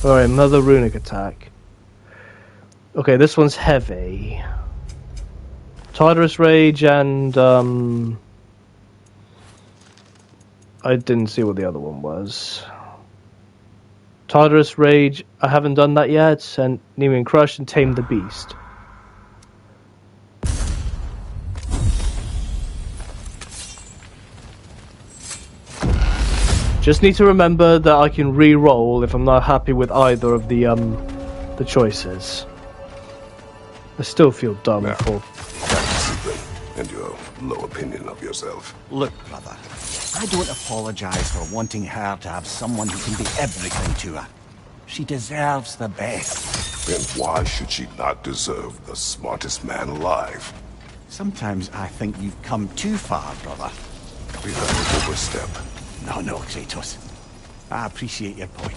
A: Alright, another runic attack. Okay, this one's heavy. Tartarus Rage and I didn't see what the other one was. Tartarus Rage, I haven't done that yet, and Nemean Crush and Tame the Beast. Just need to remember that I can re-roll if I'm not happy with either of the choices. I still feel dumb
D: Now,
A: for...
D: and your low opinion of yourself.
C: Look, brother, I don't apologize for wanting her to have someone who can be everything to her. She deserves the best.
D: Then why should she not deserve the smartest man alive?
C: Sometimes I think you've come too far, brother.
D: We have an overstep.
C: No, Kratos. I appreciate your point.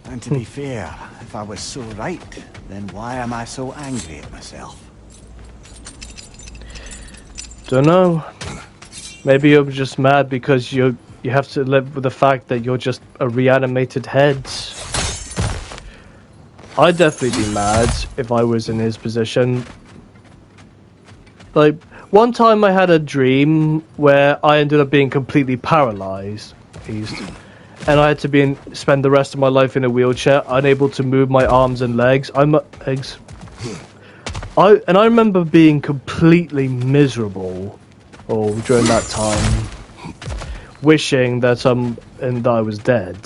C: And to be fair, if I was so right, then why am I so angry at myself?
A: Don't know. Maybe you're just mad because you have to live with the fact that you're just a reanimated head. I'd definitely be mad if I was in his position. Like, one time I had a dream where I ended up being completely paralyzed. And I had to spend the rest of my life in a wheelchair, unable to move my arms and legs. I remember being completely miserable during that time, wishing that I was dead.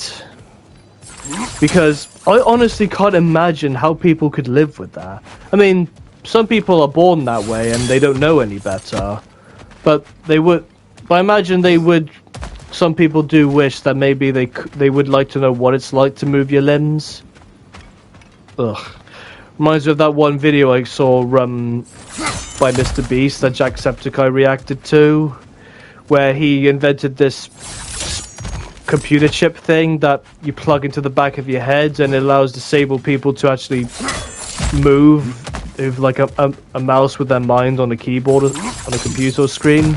A: Because I honestly can't imagine how people could live with that. I mean, some people are born that way and they don't know any better, but I imagine they would. Some people do wish that maybe they would like to know what it's like to move your limbs. Ugh. Reminds me of that one video I saw by Mr. Beast that Jacksepticeye reacted to, where he invented this computer chip thing that you plug into the back of your head and it allows disabled people to actually move with like a mouse with their mind on a keyboard on a computer screen.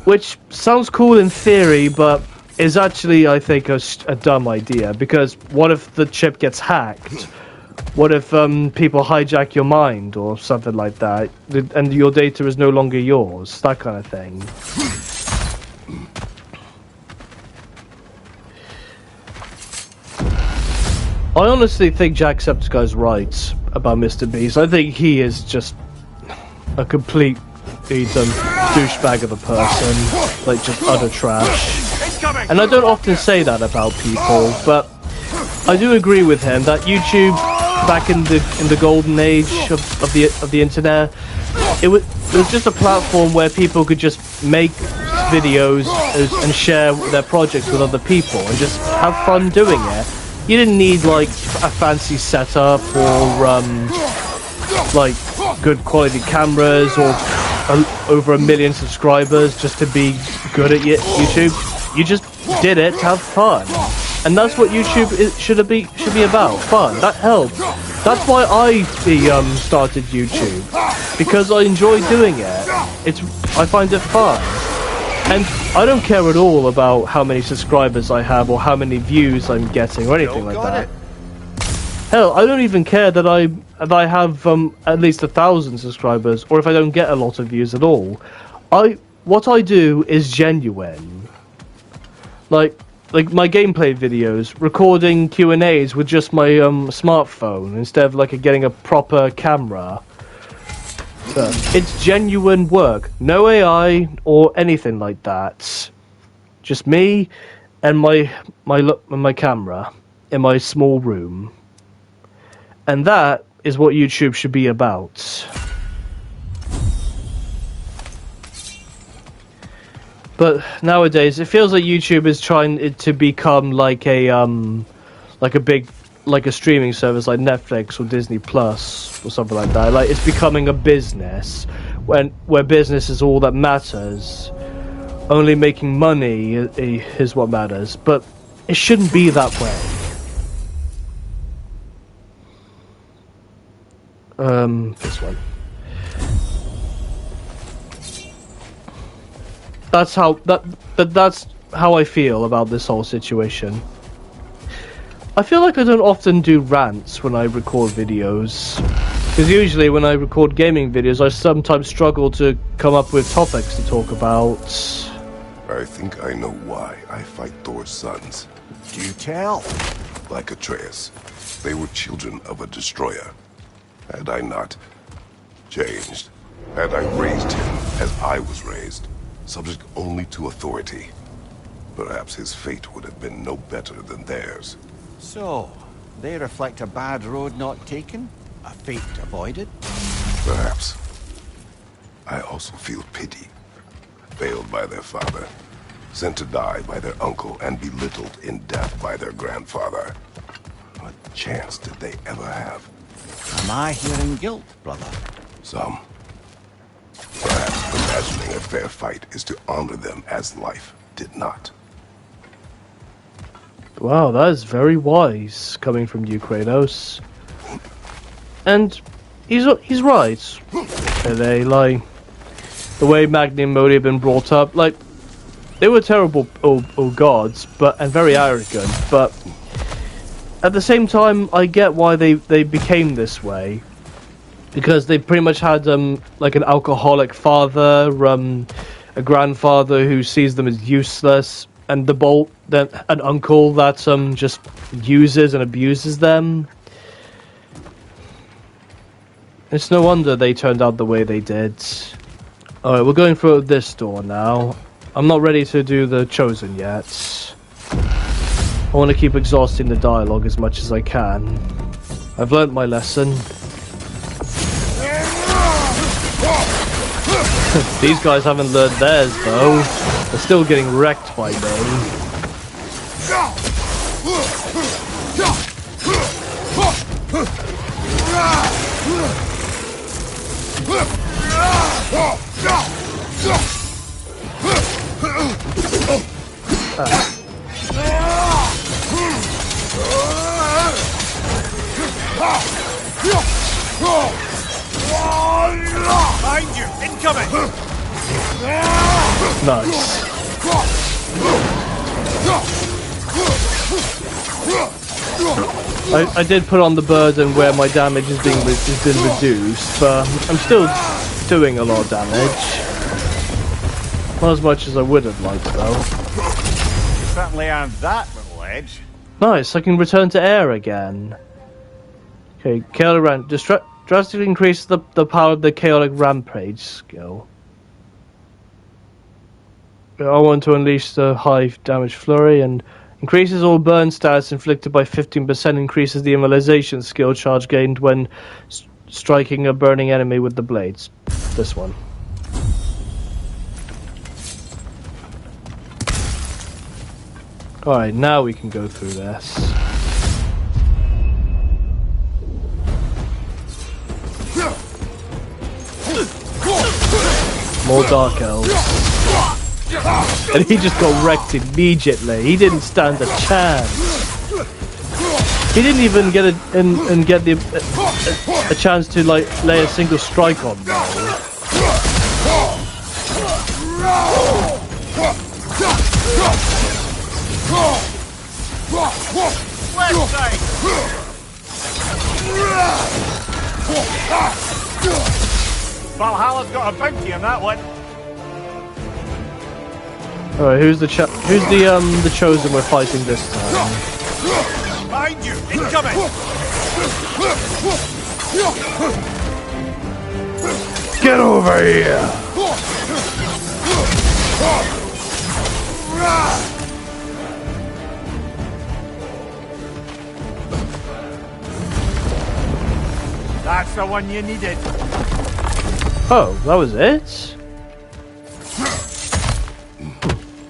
A: Which sounds cool in theory, but is actually, I think, a dumb idea. Because what if the chip gets hacked? What if people hijack your mind or something like that? And your data is no longer yours? That kind of thing. I honestly think Jacksepticeye's right about Mr. Beast. I think he is just a complete douchebag of a person, like just utter trash. And I don't often say that about people, but I do agree with him that YouTube, back in the golden age of the internet, it was just a platform where people could just make videos and share their projects with other people and just have fun doing it. You didn't need like a fancy setup or like good quality cameras or over 1 million subscribers just to be good at YouTube. You just did it to have fun, and that's what YouTube should be about. Fun. That helps. That's why I started YouTube, because I enjoy doing it. I find it fun. And I don't care at all about how many subscribers I have or how many views I'm getting or anything like that. Hell, I don't even care that I have at least 1,000 subscribers, or if I don't get a lot of views at all. What I do is genuine. Like my gameplay videos, recording Q&As with just my smartphone instead of like getting a proper camera. It's genuine work, no AI or anything like that. Just me and my camera in my small room, and that is what YouTube should be about. But nowadays, it feels like YouTube is trying to become like a streaming service like Netflix or Disney Plus or something like that. Like, it's becoming a business where business is all that matters. Only making money is what matters. But it shouldn't be that way. This one. That's how I feel about this whole situation. I feel like I don't often do rants when I record videos, because usually when I record gaming videos I sometimes struggle to come up with topics to talk about.
D: I think I know why I fight Thor's sons.
C: Do tell.
D: Like Atreus, they were children of a destroyer. Had I not changed, had I raised him as I was raised, subject only to authority, perhaps his fate would have been no better than theirs.
C: So, they reflect a bad road not taken? A fate avoided?
D: Perhaps. I also feel pity. Failed by their father, sent to die by their uncle, and belittled in death by their grandfather. What chance did they ever have?
C: Am I hearing guilt, brother?
D: Some. Perhaps imagining a fair fight is to honor them as life did not.
A: Wow, that is very wise coming from you, Kratos. And he's right. They like the way Magni and Modi have been brought up. Like, they were terrible gods, and very arrogant. But at the same time, I get why they became this way. Because they pretty much had like an alcoholic father, a grandfather who sees them as useless, and an uncle that just uses and abuses them. It's no wonder they turned out the way they did. Alright, we're going through this door now. I'm not ready to do the Chosen yet. I want to keep exhausting the dialogue as much as I can. I've learnt my lesson. These guys haven't learned theirs, though. They're still getting wrecked by me.
E: Behind you! Incoming!
A: Nice. I did put on the burden where my damage has been reduced, but I'm still doing a lot of damage. Not as much as I would have liked, though.
C: You certainly earned that little edge.
A: Nice, I can return to air again. Okay, Chaotic Ramp. Drastically increase the power of the Chaotic Rampage skill. I want to unleash the high damage flurry and increases all burn stats inflicted by 15%, increases the immobilization skill charge gained when striking a burning enemy with the blades. This one. Alright, now we can go through this. More Dark Elves. And he just got wrecked immediately. He didn't stand a chance. He didn't even get a chance to like lay a single strike on me.
C: Valhalla's got a bounty on that one.
A: All right, who's the chosen we're fighting this time?
C: Behind you, incoming.
A: Get over here!
C: That's the one you needed.
A: Oh, that was it?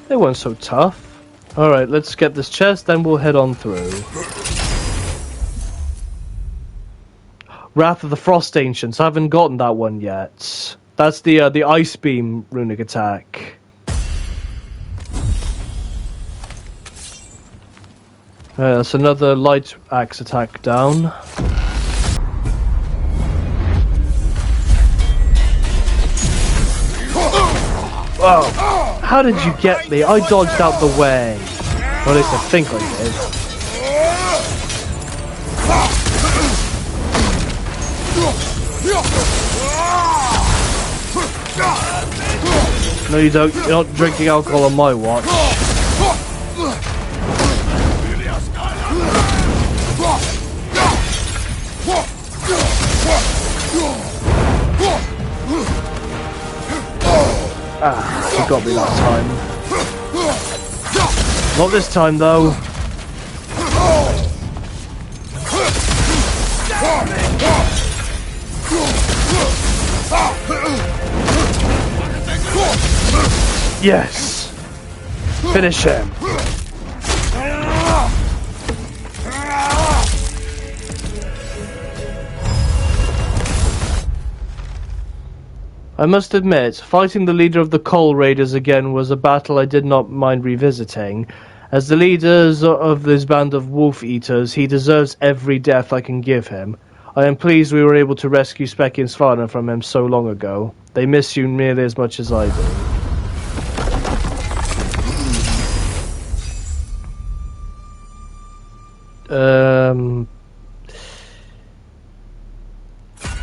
A: They weren't so tough. Alright, let's get this chest, then we'll head on through. Wrath of the Frost Ancients. I haven't gotten that one yet. That's the Ice Beam runic attack. That's another light axe attack down. Whoa! How did you get me? I dodged out the way. Or at least I think I did. No, you don't. You're not drinking alcohol on my watch. Ah, you got me that time. Not this time, though. Yes! Finish him! I must admit, fighting the leader of the Coal Raiders again was a battle I did not mind revisiting. As the leaders of this band of wolf eaters, he deserves every death I can give him. I am pleased we were able to rescue Specky and Svarna from him so long ago. They miss you nearly as much as I do.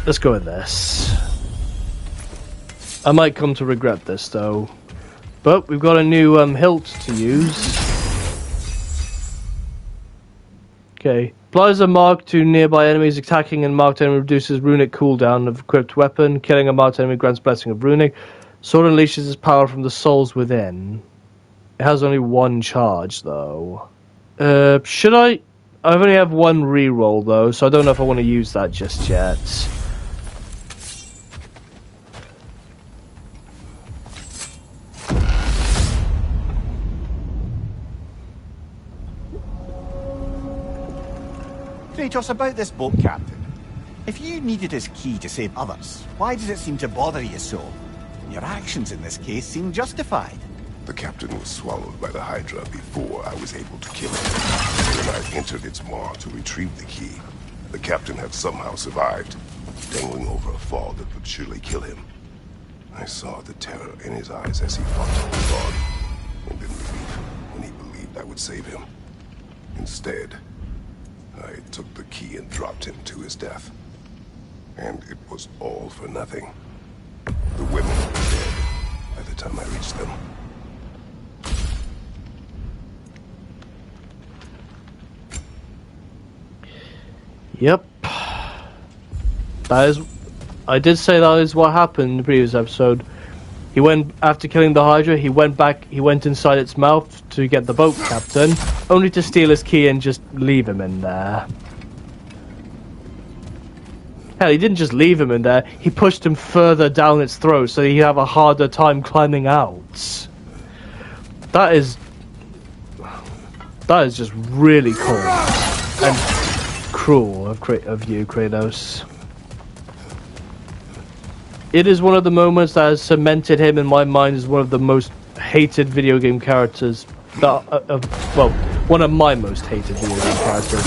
A: Let's go with this. I might come to regret this, though. But we've got a new hilt to use. Okay. Applies a mark to nearby enemies. Attacking and marked enemy reduces runic cooldown of equipped weapon. Killing a marked enemy grants blessing of runic. Sword unleashes its power from the souls within. It has only one charge, though. Should I... I only have one reroll, though, so I don't know if I want to use that just yet.
C: Kratos, about this boat captain. If you needed his key to save others, why does it seem to bother you so? Your actions in this case seem justified.
D: The captain was swallowed by the Hydra before I was able to kill him. When I entered its maw to retrieve the key, the captain had somehow survived, dangling over a fall that would surely kill him. I saw the terror in his eyes as he fought to the god, and in relief when he believed I would save him. Instead, I took the key and dropped him to his death. And it was all for nothing. The women were dead by the time I reach them.
A: Yep. That is... I did say that is what happened in the previous episode. He went, after killing the Hydra, he went inside its mouth to get the boat captain, only to steal his key and just leave him in there. Hell, he didn't just leave him in there, he pushed him further down its throat so he'd have a harder time climbing out. That is just really cool. And cruel of you, Kratos. It is one of the moments that has cemented him in my mind as one of the most hated video game characters. Well, one of my most hated video game characters.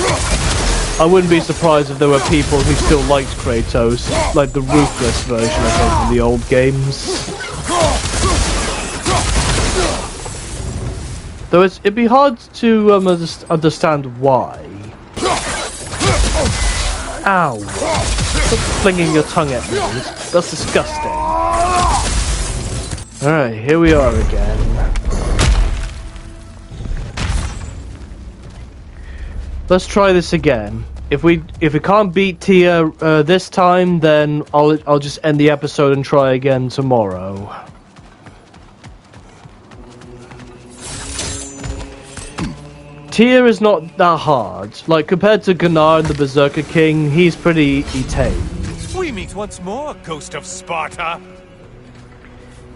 A: I wouldn't be surprised if there were people who still liked Kratos, like the ruthless version of him from the old games. Though it'd be hard to understand why. Ow! Stop flinging your tongue at me. That's disgusting. Alright, here we are again. Let's try this again. If we can't beat Tia this time, then I'll just end the episode and try again tomorrow. Tia is not that hard. Like, compared to Gunnar and the Berserker King, he's pretty tame.
E: We meet once more, Ghost of Sparta.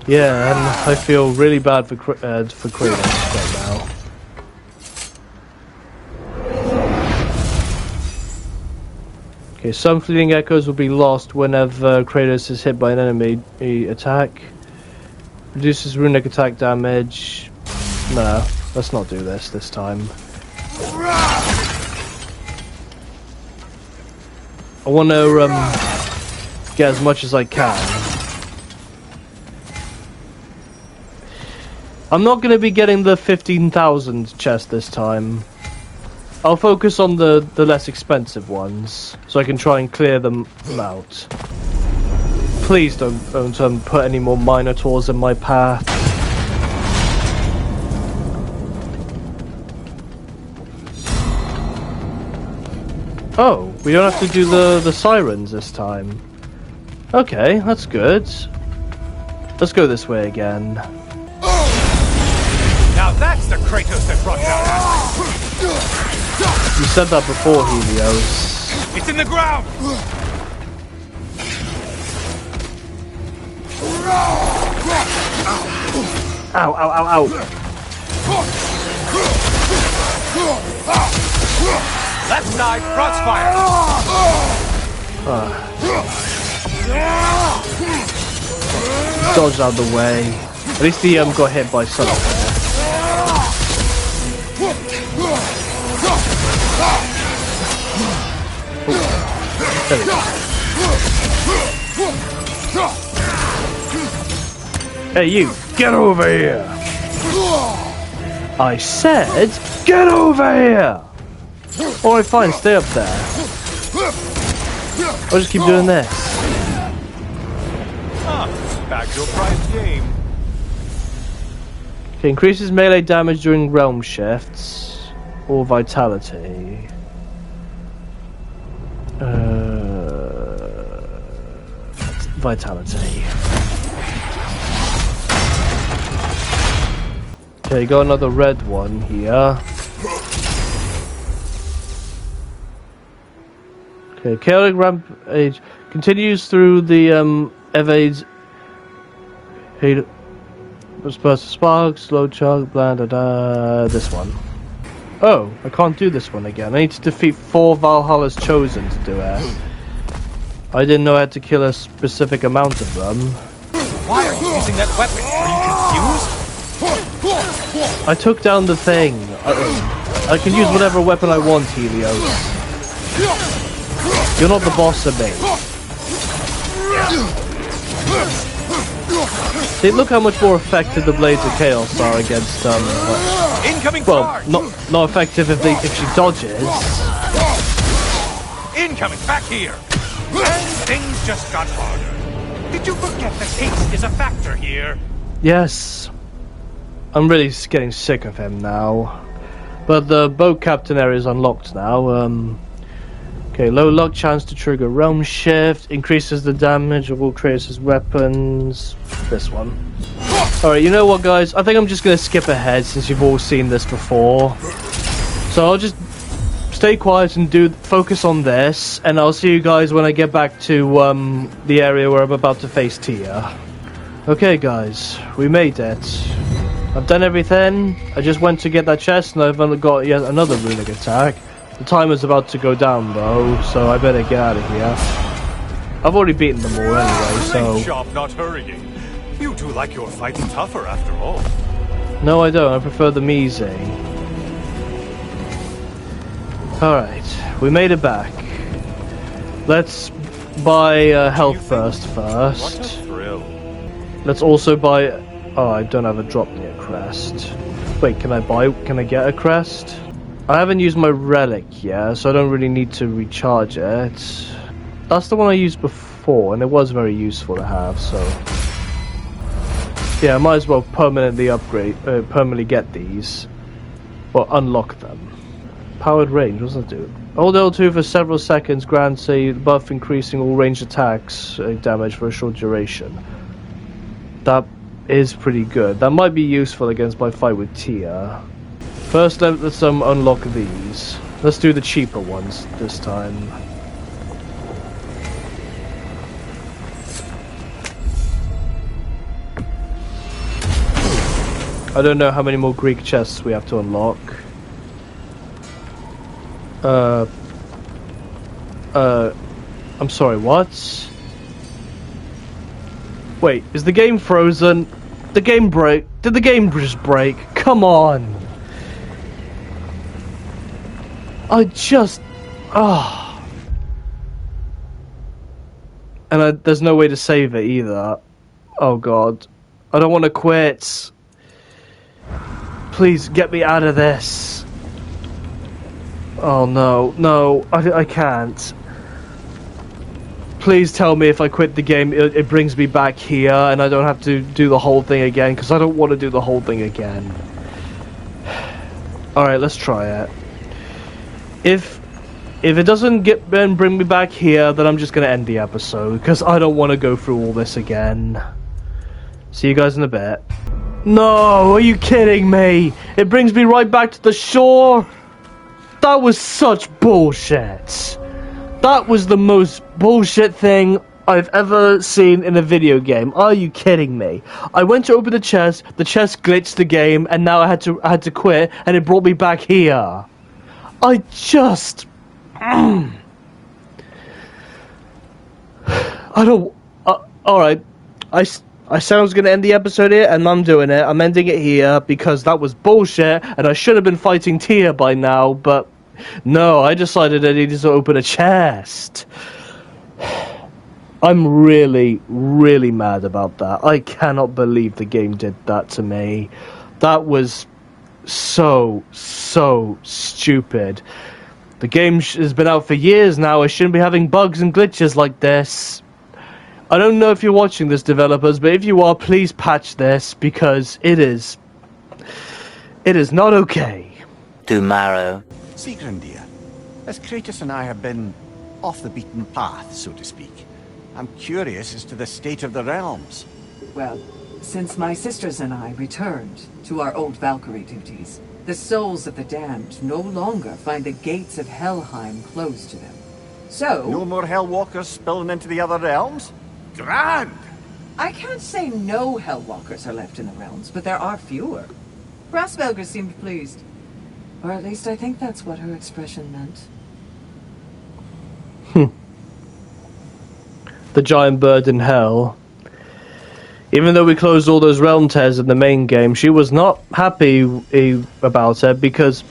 A: Yeah, and I feel really bad for Kratos right now. Okay, some fleeting echoes will be lost whenever Kratos is hit by an enemy attack. Reduces runic attack damage. No, let's not do this time. I want to get as much as I can. I'm not going to be getting the 15,000 chest this time. I'll focus on the less expensive ones, so I can try and clear them out. Please don't put any more Minotaurs in my path. Oh, we don't have to do the sirens this time. Okay, that's good. Let's go this way again.
E: Now that's the Kratos that brought down Atlas.
A: You said that before, Helios.
E: It's in the ground!
A: Ow, ow, ow, ow.
E: Left side, crossfire!
A: Dodge out of the way. At least he got hit by something. There we go. Hey you, get over here! I said, get over here! Alright, fine, stay up there. I'll just keep doing this.
E: Back to a prize game.
A: Okay, increases melee damage during realm shifts. Or vitality. Vitality. Okay, got another red one here. Okay, chaotic rampage continues through the evades. Burst sparks, slow chug, blah da da. This one. Oh, I can't do this one again. I need to defeat 4 Valhalla's Chosen to do it. I didn't know I had to kill a specific amount of them.
E: Why are you using that weapon? Are you confused?
A: I took down the thing. I can use whatever weapon I want, Helios. You're not the boss of me. See, look how much more effective the Blades of Chaos are against
E: Incoming
A: well,
E: charge!
A: not effective if she dodges.
E: Incoming, back here! And things just got harder. Did you forget that haste is a factor here?
A: Yes. I'm really getting sick of him now. But the boat captain area is unlocked now. Okay, low luck chance to trigger realm shift. Increases the damage of all Kratos' weapons. This one. Alright, you know what, guys? I think I'm just going to skip ahead since you've all seen this before. So I'll just stay quiet and focus on this. And I'll see you guys when I get back to the area where I'm about to face Tia. Okay, guys. We made it. I've done everything. I just went to get that chest and I've only got yet another runic attack. The timer's about to go down though, so I better get out of here. I've already beaten them all anyway, so...
E: Great job not hurrying. You do like your fights tougher after all.
A: No, I don't. I prefer them easy. Alright, we made it back. Let's buy health first.
E: What a thrill.
A: Let's also buy... Oh, I don't have a drop near crest. Wait, can I get a crest? I haven't used my relic yet, so I don't really need to recharge it. That's the one I used before, and it was very useful to have, so... Yeah, I might as well permanently get these. Or unlock them. Powered range, what does that do? Hold L2 for several seconds grants a buff increasing all ranged attacks damage for a short duration. That is pretty good. That might be useful against my fight with Tia. First, let's unlock these. Let's do the cheaper ones this time. I don't know how many more Greek chests we have to unlock. I'm sorry, what? Wait, is the game frozen? The game break? Did the game just break? Come on! And there's no way to save it either. Oh god. I don't want to quit. Please get me out of this. Oh no, I can't. Please tell me if I quit the game, it brings me back here and I don't have to do the whole thing again, because I don't want to do the whole thing again. Alright, let's try it. If it doesn't bring me back here, then I'm just going to end the episode, because I don't want to go through all this again. See you guys in a bit. No, are you kidding me? It brings me right back to the shore? That was such bullshit. That was the most bullshit thing I've ever seen in a video game. Are you kidding me? I went to open the chest glitched the game, and now I had to quit, and it brought me back here. I just... I don't... Alright. I said I was going to end the episode here, and I'm doing it. I'm ending it here, because that was bullshit, and I should have been fighting Tia by now, but... No, I decided I needed to open a chest. I'm really, really mad about that. I cannot believe the game did that to me. That was so stupid. The game has been out for years now. I shouldn't be having bugs and glitches like this. I don't know if you're watching this, developers, but if you are, please patch this, because it is not okay.
H: Tomorrow.
C: Sigrun, dear, as Kratos and I have been off the beaten path, so to speak, I'm curious as to the state of the realms.
G: Well, since my sisters and I returned to our old Valkyrie duties, the souls of the damned no longer find the gates of Helheim closed to them. So...
C: No more Hellwalkers spilling into the other realms? Grand!
G: I can't say no Hellwalkers are left in the realms, but there are fewer. Brassbelger seemed pleased. Or at least I think that's what her expression meant.
A: The giant bird in hell. Even though we closed all those realm tears in the main game, she was not happy about it because,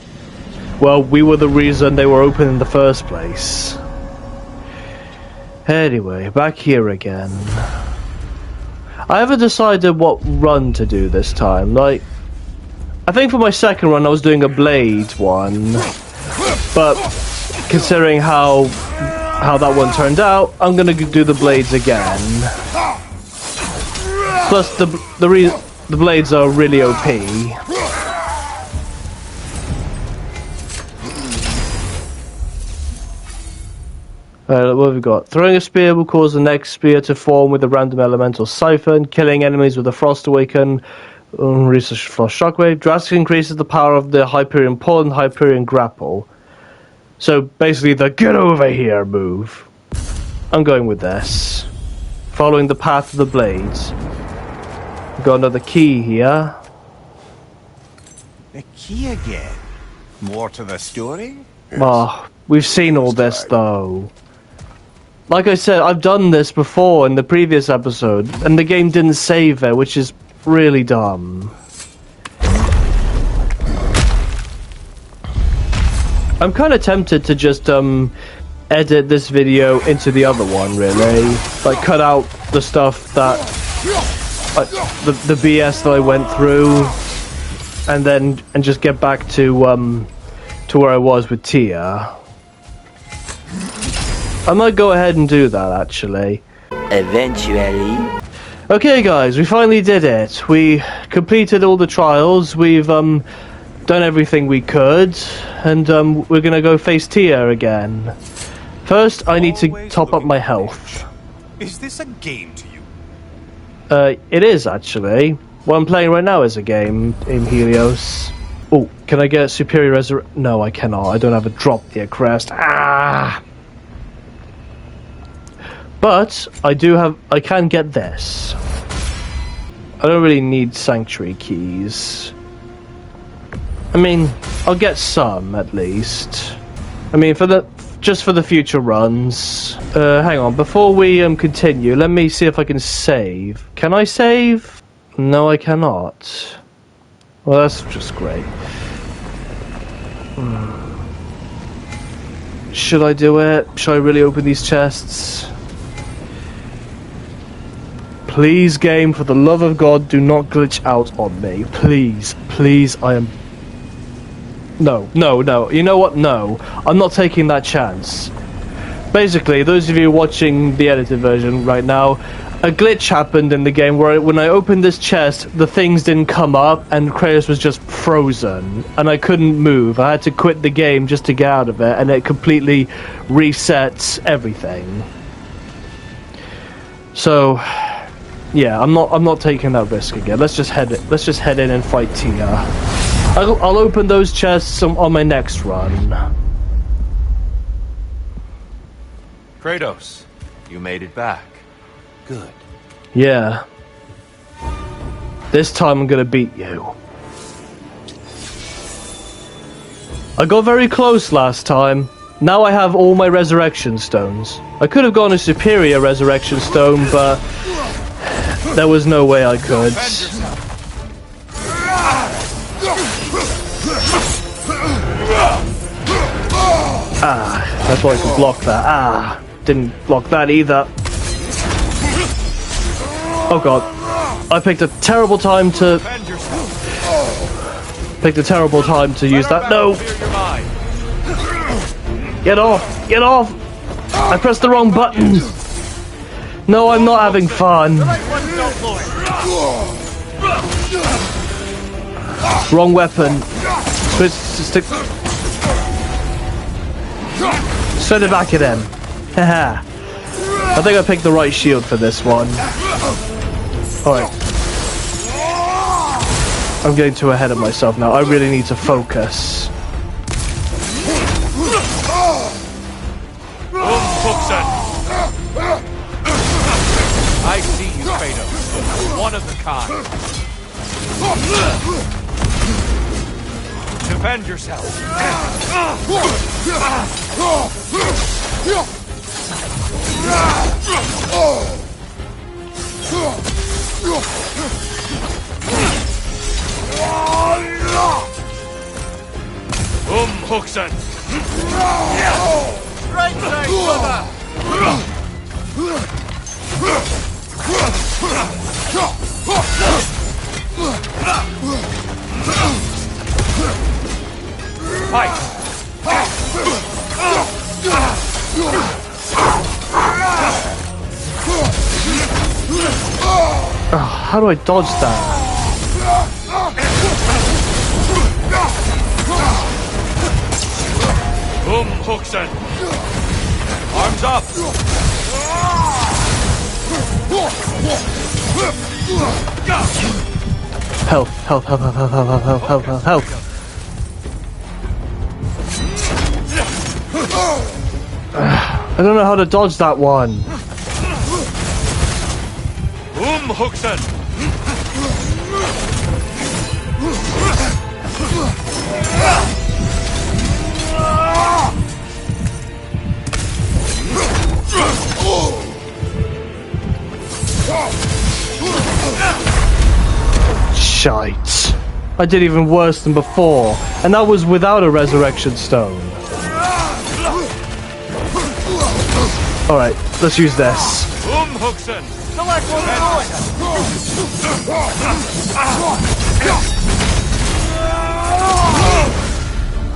A: well, we were the reason they were open in the first place. Anyway, back here again. I haven't decided what run to do this time. Like, I think for my second run I was doing a blade one, but considering how that one turned out, I'm gonna do the blades again. Plus the the blades are really OP. What have we got? Throwing a spear will cause the next spear to form with a random elemental siphon. Killing enemies with a Frost Awaken. Research Frost Shockwave. Drastically increases the power of the Hyperion Pull and Hyperion Grapple. So basically the get over here move. I'm going with this. Following the path of the blades. We've got another key here.
C: The key again. More to the story?
A: Oh, we've seen all this though. Like I said, I've done this before in the previous episode, and the game didn't save it, which is really dumb. I'm kind of tempted to just edit this video into the other one, really. Like cut out the stuff that, like the BS that I went through, and just get back to where I was with Tia. I might go ahead and do that, actually.
H: Eventually.
A: Okay, guys, we finally did it. We completed all the trials. We've done everything we could, and we're gonna go face Tia again. First, I need to
E: Always
A: top up
E: looking
A: my
E: for
A: health.
E: danger. Is this a game to you?
A: It is, actually. What I'm playing right now is a game in Helios. Oh, can I get superior resurrection? No, I cannot. I don't have a drop near crest. Ah! But I can get this. I don't really need sanctuary keys. I mean, I'll get some at least. I mean, just for the future runs. Hang on, before we continue, let me see if I can save. Can I save? No, I cannot. Well, that's just great. Should I do it? Should I really open these chests? Please, game, for the love of God, do not glitch out on me. Please, please, I am... No. You know what? No. I'm not taking that chance. Basically, those of you watching the edited version right now, a glitch happened in the game where when I opened this chest, the things didn't come up and Kratos was just frozen. And I couldn't move. I had to quit the game just to get out of it, and it completely resets everything. So... yeah, I'm not taking that risk again. Let's just head in and fight Tia. I'll open those chests on my next run.
B: Kratos, you made it back. Good.
A: Yeah. This time I'm gonna beat you. I got very close last time. Now I have all my resurrection stones. I could have gone a superior resurrection stone, but there was no way I could. Ah, that's why I could block that. Ah, didn't block that either. Oh god. I picked a terrible time to... use that. No! Get off! Get off! I pressed the wrong button! No, I'm not having fun. Wrong weapon. Stick. Send it back at him. Haha. I think I picked the right shield for this one. Alright. I'm getting too ahead of myself now. I really need to focus.
E: I see you, Kratos. One of the kind. Defend yourself. Huxen. Right side, brother. Fight!
A: Oh, how do I dodge that?
E: Huxen! Arms up!
A: Health, health, health, health, health, health, health, health, health. I don't know how to dodge that one.
E: Huxen!
A: Shite. I did even worse than before, and that was without a resurrection stone. Alright, let's use this.
E: Huxen! Select one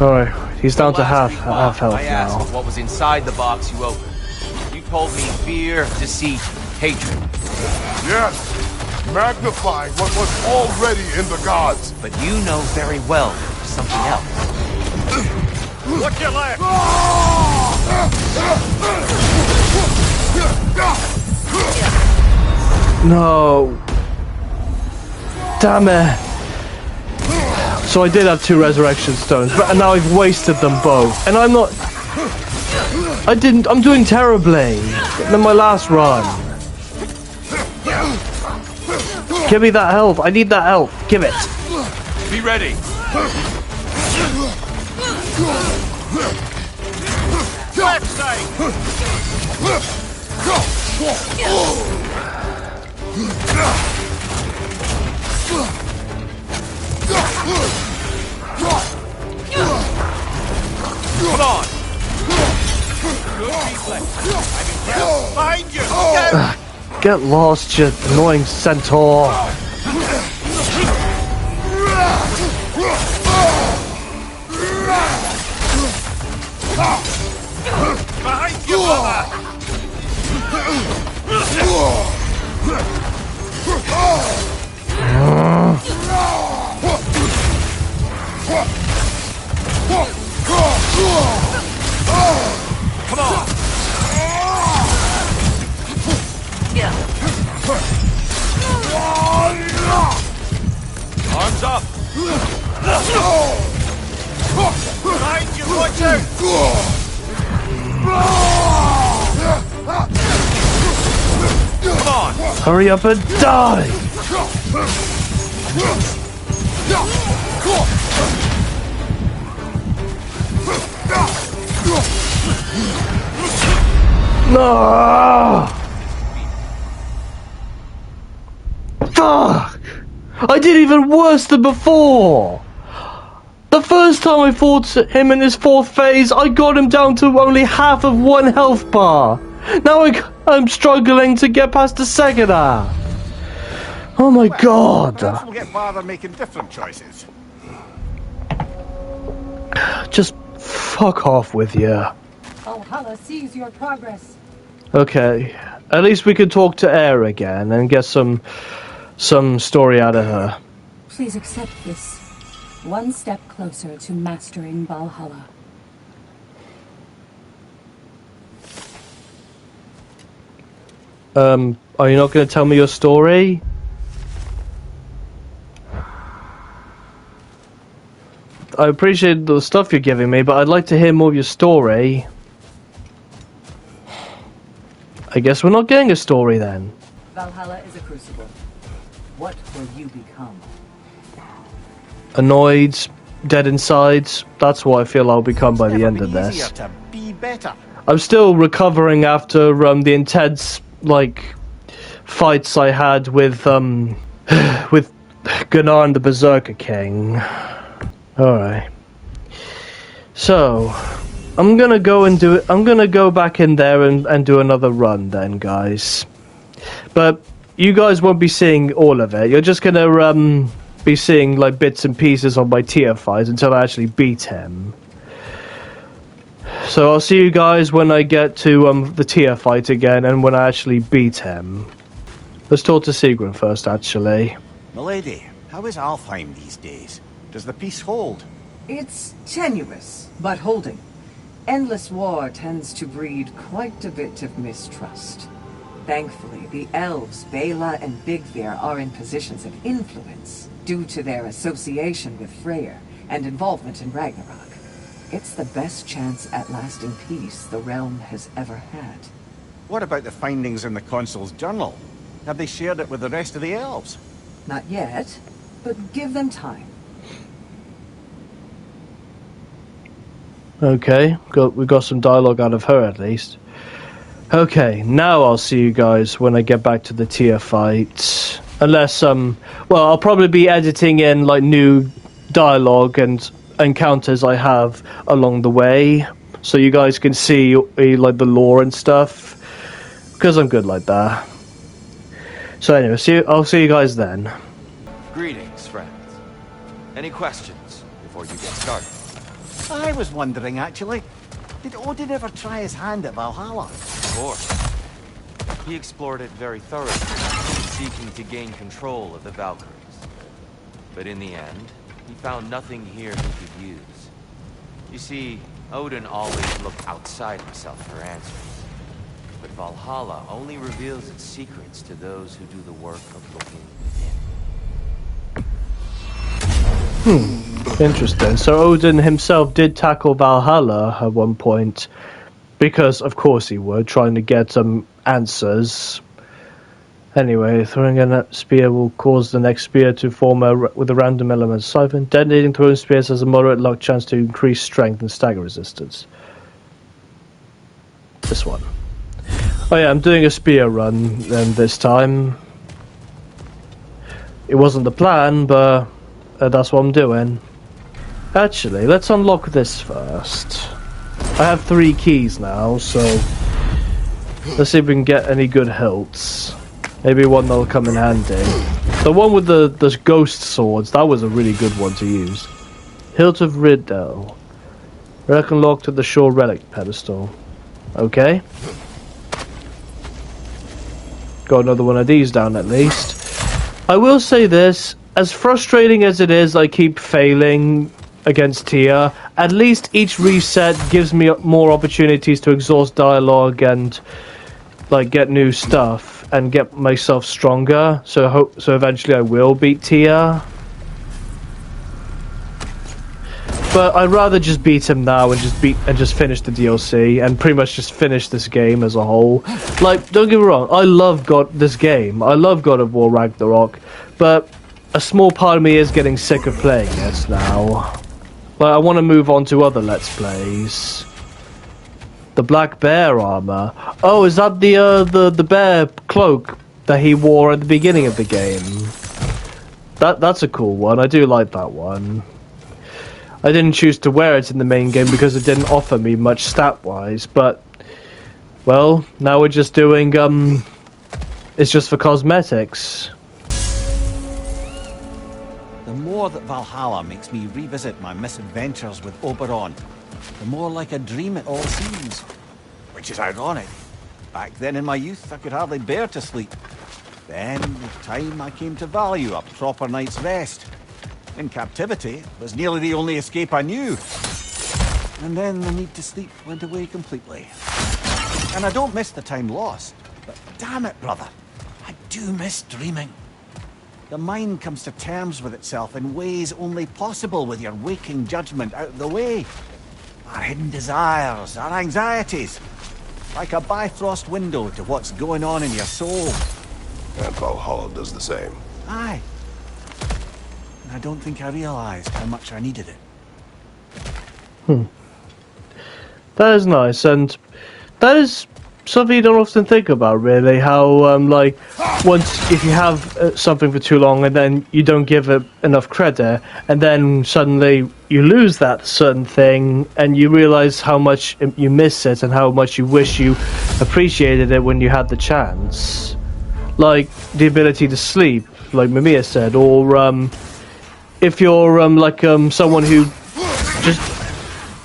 A: Alright, he's down to half health
B: I asked
A: now.
B: what was inside the box you opened. You told me fear, deceit, hatred.
D: Yes, magnifying what was already in the gods.
B: But you know very well there's something else.
E: Look your left!
A: No. Damn it. So I did have 2 resurrection stones, but now I've wasted them both. And I'm not... I'm doing terribly. In my last run. Give me that health. I need that health. Give it.
E: Be ready! Left side! Come on! Good reflex. Behind you!
A: Get lost, you annoying centaur.
E: Behind you, brother! Come on! Arms up! Behind you, watch out! Come on!
A: Hurry up and die! No! Fuck! I did even worse than before! The first time I fought him in his 4th phase, I got him down to only half of 1 health bar. Now I'm struggling to get past the 2nd half. Oh my god!
C: Perhaps we'll get farther making different choices.
A: Just fuck off with you.
F: Valhalla sees your progress.
A: Okay, at least we could talk to Air again and get some story out of her.
F: Please accept this. One step closer to mastering Valhalla.
A: Are you not going to tell me your story? I appreciate the stuff you're giving me, but I'd like to hear more of your story. I guess we're not getting a story then.
G: Valhalla is a crucible. What will you become?
A: Annoyed, dead inside. That's what I feel I'll become by the end of this.
C: Easier to be better.
A: I'm still recovering after the intense fights I had with Gunnar the Berserker King. Alright. So I'm gonna go and do it. I'm gonna go back in there and do another run then, guys. But you guys won't be seeing all of it. You're just gonna be seeing like bits and pieces on my tier fights until I actually beat him. So I'll see you guys when I get to the tier fight again and when I actually beat him. Let's talk to Sigrun first, actually.
C: Milady, how is Alfheim these days? Does the peace hold?
G: It's tenuous, but holding. Endless war tends to breed quite a bit of mistrust. Thankfully, the elves, Bela and Bigvir, are in positions of influence due to their association with Freyr and involvement in Ragnarok. It's the best chance at lasting peace the realm has ever had.
C: What about the findings in the Consul's journal? Have they shared it with the rest of the elves?
G: Not yet, but give them time.
A: Okay, we got some dialogue out of her at least. Okay, now I'll see you guys when I get back to the tier fight. Unless, well, I'll probably be editing in, like, new dialogue and encounters I have along the way. So you guys can see, like, the lore and stuff. Because I'm good like that. So anyway, I'll see you guys then.
B: Greetings, friends. Any questions before you get started?
C: I was wondering, actually. Did Odin ever try his hand at Valhalla?
B: Of course. He explored it very thoroughly, seeking to gain control of the Valkyries. But in the end, he found nothing here he could use. You see, Odin always looked outside himself for answers. But Valhalla only reveals its secrets to those who do the work of looking within.
A: Interesting. So Odin himself did tackle Valhalla at one point, because of course he would, trying to get some answers. Anyway, throwing a spear will cause the next spear to form with a random element siphon. Detonating thrown spears has a moderate luck chance to increase strength and stagger resistance. This one. Oh yeah, I'm doing a spear run then this time. It wasn't the plan, but that's what I'm doing. Actually, let's unlock this first. I have 3 keys now, so let's see if we can get any good hilts. Maybe one that'll come in handy. The one with the ghost swords, that was a really good one to use. Hilt of Riddell. Relic unlocked at the Shore Relic pedestal. Okay. Got another one of these down at least. I will say this, as frustrating as it is, I keep failing against Tia. At least each reset gives me more opportunities to exhaust dialogue and like get new stuff and get myself stronger. So eventually I will beat Tia. But I'd rather just beat him now and just finish the DLC and pretty much just finish this game as a whole. Like, don't get me wrong, I love this game. I love God of War Ragnarok, but a small part of me is getting sick of playing it now. Like, I want to move on to other Let's Plays. The Black Bear armor. Oh, is that the bear cloak that he wore at the beginning of the game? That's a cool one. I do like that one. I didn't choose to wear it in the main game because it didn't offer me much stat-wise, but, well, now we're just doing, it's just for cosmetics.
C: The more that Valhalla makes me revisit my misadventures with Oberon, the more like a dream it all seems. Which is ironic. Back then in my youth, I could hardly bear to sleep. Then, with time, I came to value a proper night's rest. In captivity, it was nearly the only escape I knew. And then the need to sleep went away completely. And I don't miss the time lost, but damn it, brother, I do miss dreaming. The mind comes to terms with itself in ways only possible with your waking judgment out of the way. Our hidden desires, our anxieties, like a Bifrost window to what's going on in your soul.
D: And Valhalla does the same.
C: Aye. And I don't think I realized how much I needed it.
A: That is nice, and that is something you don't often think about, really. How, like, if you have something for too long and then you don't give it enough credit, and then suddenly you lose that certain thing, and you realize how much you miss it and how much you wish you appreciated it when you had the chance. Like, the ability to sleep, like Mamiya said, or, if you're like someone who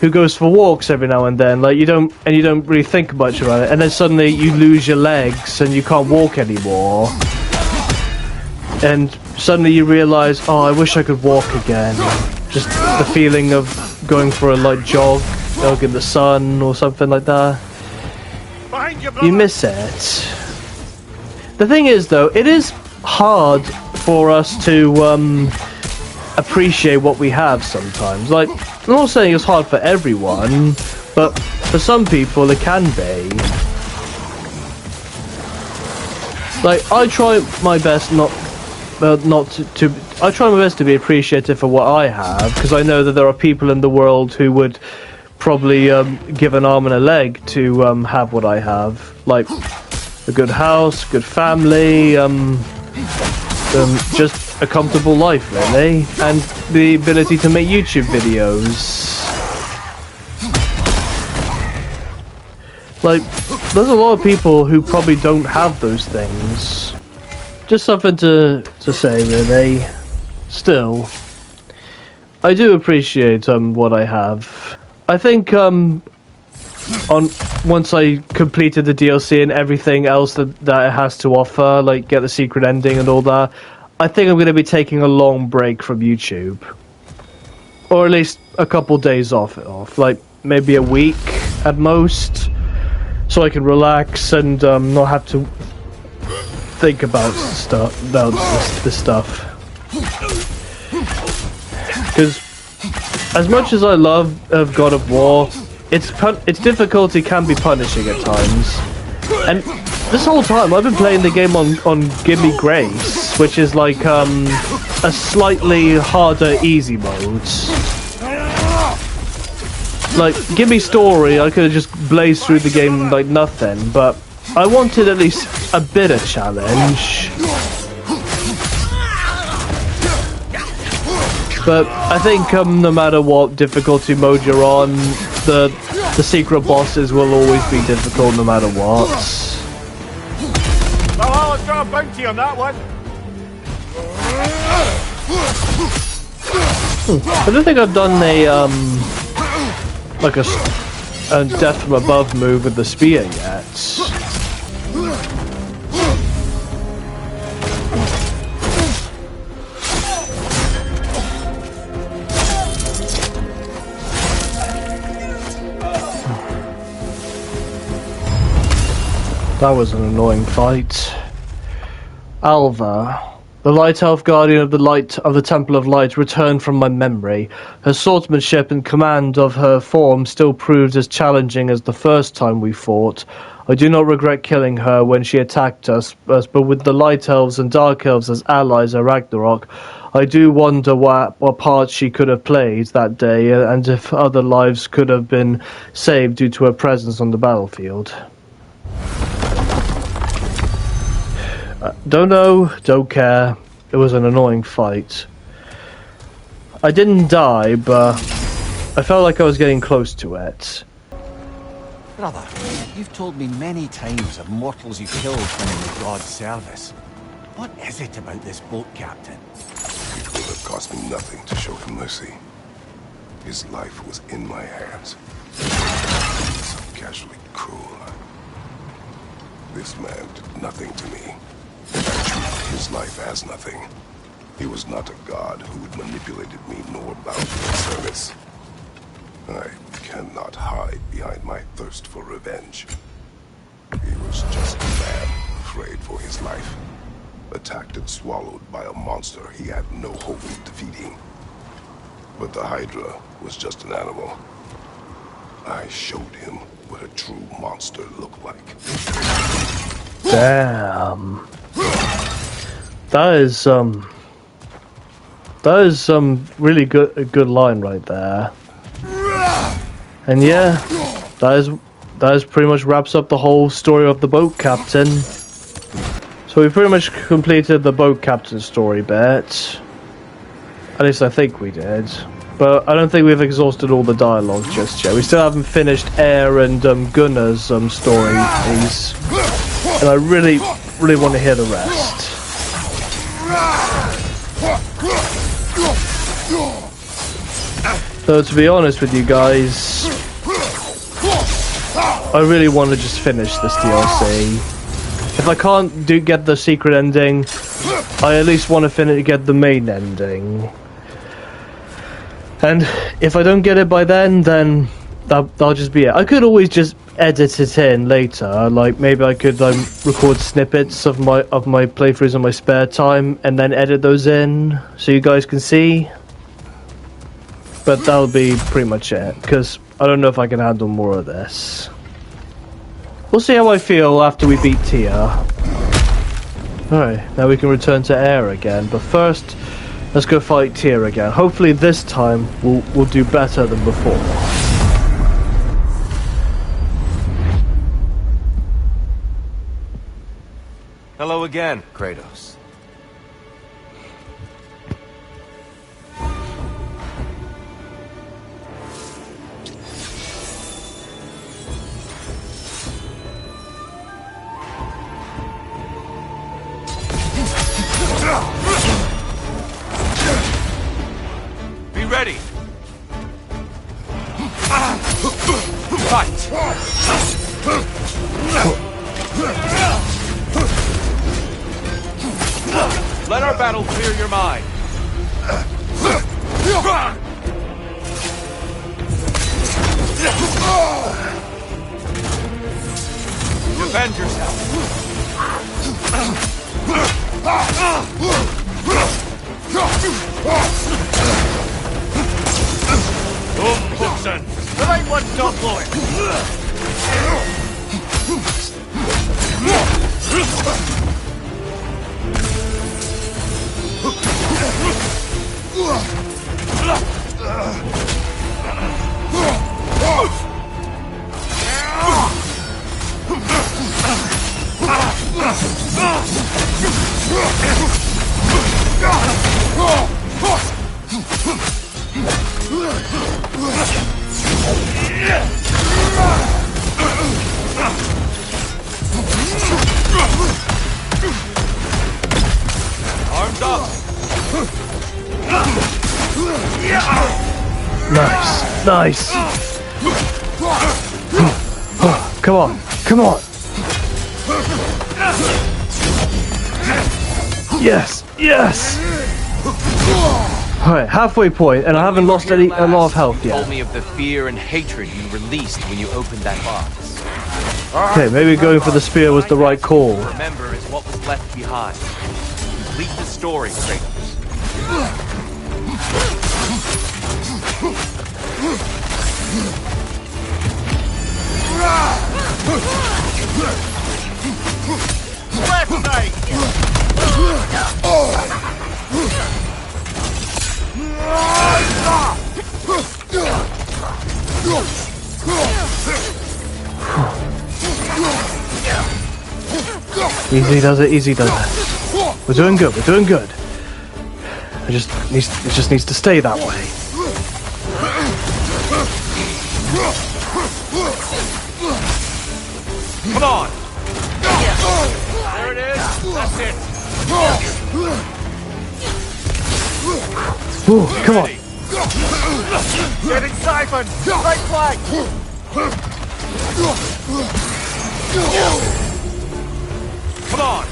A: goes for walks every now and then, like you don't really think much about it, and then suddenly you lose your legs and you can't walk anymore, and suddenly you realize, oh, I wish I could walk again. Just the feeling of going for a light jog milk in the sun or something like that. You miss it. The thing is, though, it is hard for us to appreciate what we have sometimes. Like, I'm not saying it's hard for everyone, but for some people it can be. Like, I try my best I try my best to be appreciative for what I have, because I know that there are people in the world who would probably give an arm and a leg to have what I have. Like, a good house, good family, just a comfortable life, really, and the ability to make YouTube videos. Like, there's a lot of people who probably don't have those things. Just something to say, really. Still, I do appreciate what I have. I think once I completed the DLC and everything else that it has to offer, like get the secret ending and all that, I think I'm going to be taking a long break from YouTube, or at least a couple days off, like maybe a week at most, so I can relax and not have to think about this stuff. Because as much as I love God of War, its difficulty can be punishing at times. And this whole time I've been playing the game on Gimme Grace, which is like a slightly harder easy mode. Like, Gimme Story, I could have just blazed through the game like nothing, but I wanted at least a bit of challenge. But I think no matter what difficulty mode you're on, the secret bosses will always be difficult no matter what.
C: Valhalla's got a bounty on that one.
A: I don't think I've done a like a death from above move with the spear yet. That was an annoying fight. Alva, the Light Elf Guardian of the Temple of Light, returned from my memory. Her swordsmanship and command of her form still proved as challenging as the first time we fought. I do not regret killing her when she attacked us, but with the Light Elves and Dark Elves as allies at Ragnarok, I do wonder what part she could have played that day, and if other lives could have been saved due to her presence on the battlefield. Don't know, don't care. It was an annoying fight. I didn't die, but I felt like I was getting close to it.
C: Brother, you've told me many times of mortals you killed when in the God's service. What is it about this boat captain?
D: It would have cost me nothing to show him mercy. His life was in my hands. So casually cruel. This man did nothing to me. I treated his life as nothing. He was not a god who had manipulated me nor bound me in service. I cannot hide behind my thirst for revenge. He was just a man, afraid for his life. Attacked and swallowed by a monster he had no hope of defeating. But the Hydra was just an animal. I showed him what a true monster looked like.
A: Damn. That is some really good line right there. And yeah, that is pretty much wraps up the whole story of the boat captain. So we pretty much completed the boat captain story bit. At least I think we did. But I don't think we've exhausted all the dialogue just yet. We still haven't finished Air and Gunnar's stories. And I really want to hear the rest. So to be honest with you guys, I really want to just finish this DLC. If I can't get the secret ending, I at least want to get the main ending. And if I don't get it by then that'll just be it. I could always just edit it in later. Like maybe I could record snippets of my playthroughs in my spare time and then edit those in so you guys can see. But that'll be pretty much it, because I don't know if I can handle more of this. We'll see how I feel after we beat Tia. Alright, now we can return to air again, but first, let's go fight Tia again. Hopefully this time we'll do better than before.
B: Hello again, Kratos. Be ready. Fight. Let our battle clear your mind. Defend yourself. The right one, don't blow it. Arms up.
A: Nice, nice. Come on, come on. Yes, yes. Alright, halfway point, and I haven't lost a lot of health yet.
B: Told me of the fear and hatred you released when you opened that box.
A: Okay, maybe going for the spear was the right call.
B: Remember is what was left behind. Complete the story, Kratos. Left side.
A: Easy does it, easy does it. We're doing good, we're doing good. It just needs to stay that way.
B: Come on! There it is! That's it!
A: Ooh, come on.
B: Getting siphoned! Right flank! Come on!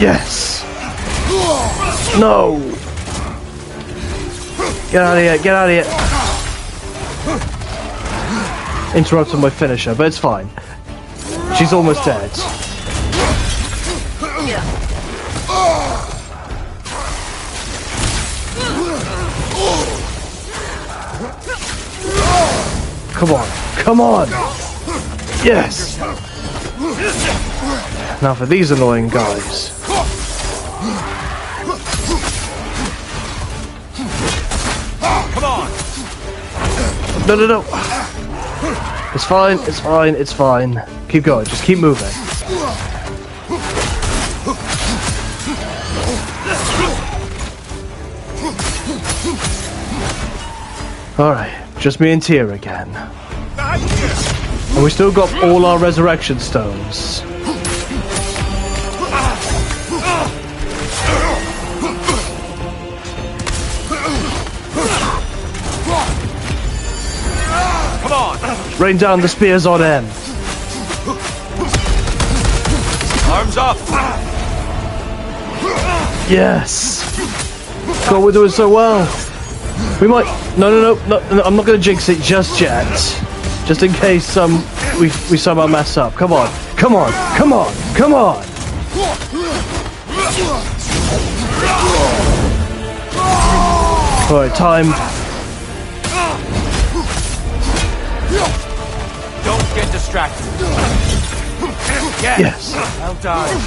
A: Yes! No! Get out of here, get out of here! Interrupted my finisher, but it's fine. She's almost dead. Come on, come on! Yes! Now for these annoying guys.
B: Come on!
A: No, no, no! It's fine, it's fine, it's fine. Keep going, just keep moving. Alright, just me and Tia again. And we still got all our resurrection stones.
B: Come on!
A: Rain down the spears on him.
B: Arms up!
A: Yes! God, we're doing so well. We might... No, I'm not going to jinx it just yet. Just in case we somehow mess up. Come on. Come on. Come on. Come on. Alright, time.
B: Don't get distracted.
A: Yes.
B: Well done.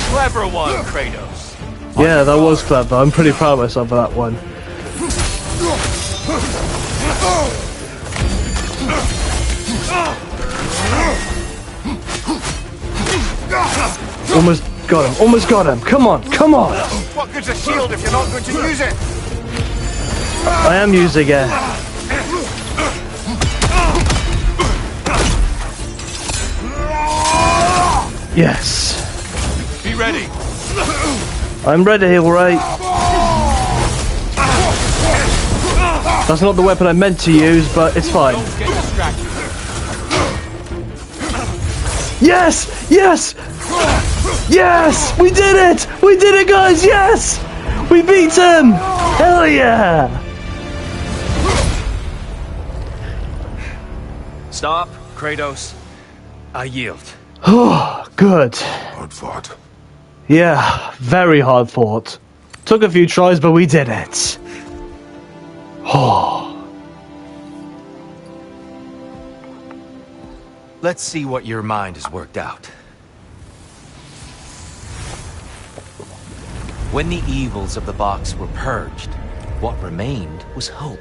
B: Clever one, Kratos.
A: Yeah, that was clever. I'm pretty proud of myself for that one. Almost got him. Almost got him. Come on. Come on.
C: What good's a shield if you're not going to use it?
A: I am using it. Yes.
B: Be ready.
A: I'm ready, alright. That's not the weapon I meant to use, but it's fine.
B: Don't get distracted.
A: Yes! Yes! Yes! We did it! We did it, guys! Yes! We beat him! Hell yeah!
B: Stop, Kratos. I yield.
A: Oh, good.
D: Hard fought.
A: Yeah, very hard fought. Took a few tries, but we did it. Oh.
B: Let's see what your mind has worked out. When the evils of the box were purged, what remained was hope,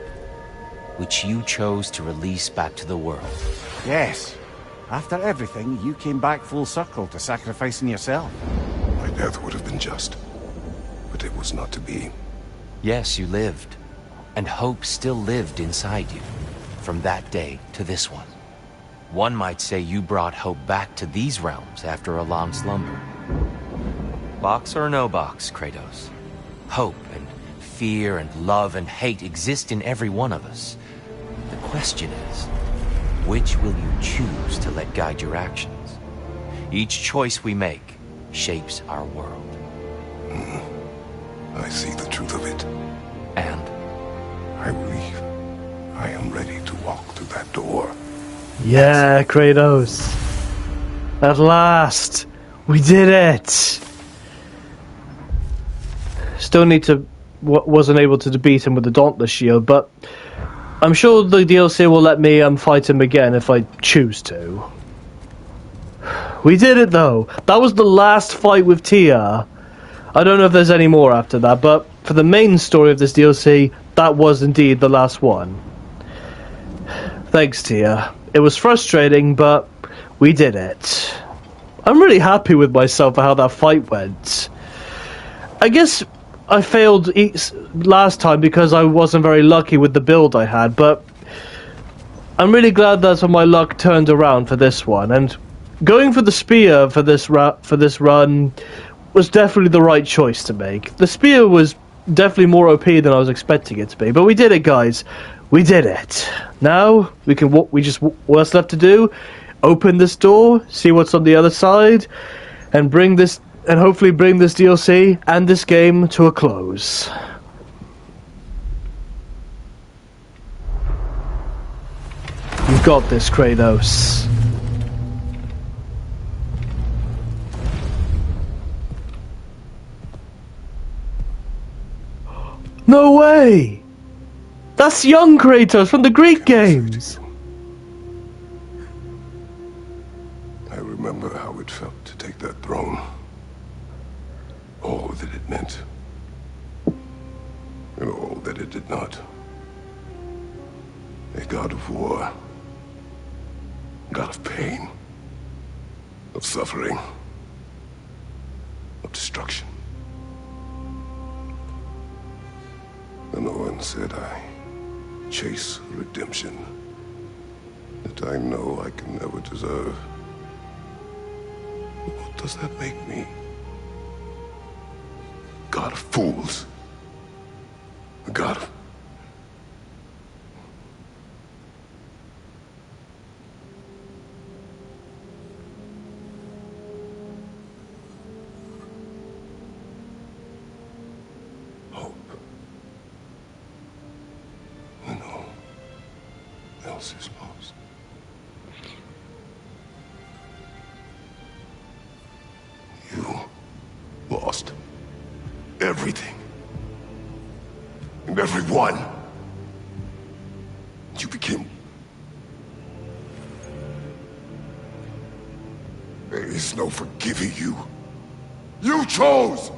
B: which you chose to release back to the world.
C: Yes. After everything, you came back full circle to sacrificing yourself.
D: My death would have been just, but it was not to be.
B: Yes, you lived, and hope still lived inside you, from that day to this one. One might say you brought hope back to these realms after a long slumber. Box or no box, Kratos. Hope and fear and love and hate exist in every one of us. The question is, which will you choose to let guide your actions? Each choice we make shapes our world.
D: I see the truth of it.
B: And
D: I believe I am ready to walk through that door.
A: Yeah, Kratos. At last. We did it. Still need to... wasn't able to beat him with the Dauntless Shield, but... I'm sure the DLC will let me fight him again if I choose to. We did it though. That was the last fight with Tia. I don't know if there's any more after that, but for the main story of this DLC, that was indeed the last one. Thanks, Tia. It was frustrating, but we did it. I'm really happy with myself for how that fight went. I guess I failed last time because I wasn't very lucky with the build I had, but I'm really glad that my luck turned around for this one, and going for the spear for this run was definitely the right choice to make. The spear was definitely more OP than I was expecting it to be, but we did it, guys. We did it. Now we can what's left to do? Open this door, see what's on the other side, and hopefully bring this DLC and this game to a close. You've got this, Kratos. No way! That's young Kratos from the Greek games!
D: I remember how it felt to take that throne. All that it meant. And all that it did not. A god of war. God of pain. Of suffering. Of destruction. And the one said I chase redemption that I know I can never deserve. What does that make me? God of fools. A god of... else is lost. You lost everything. And everyone. You became... There is no forgiving you. You chose!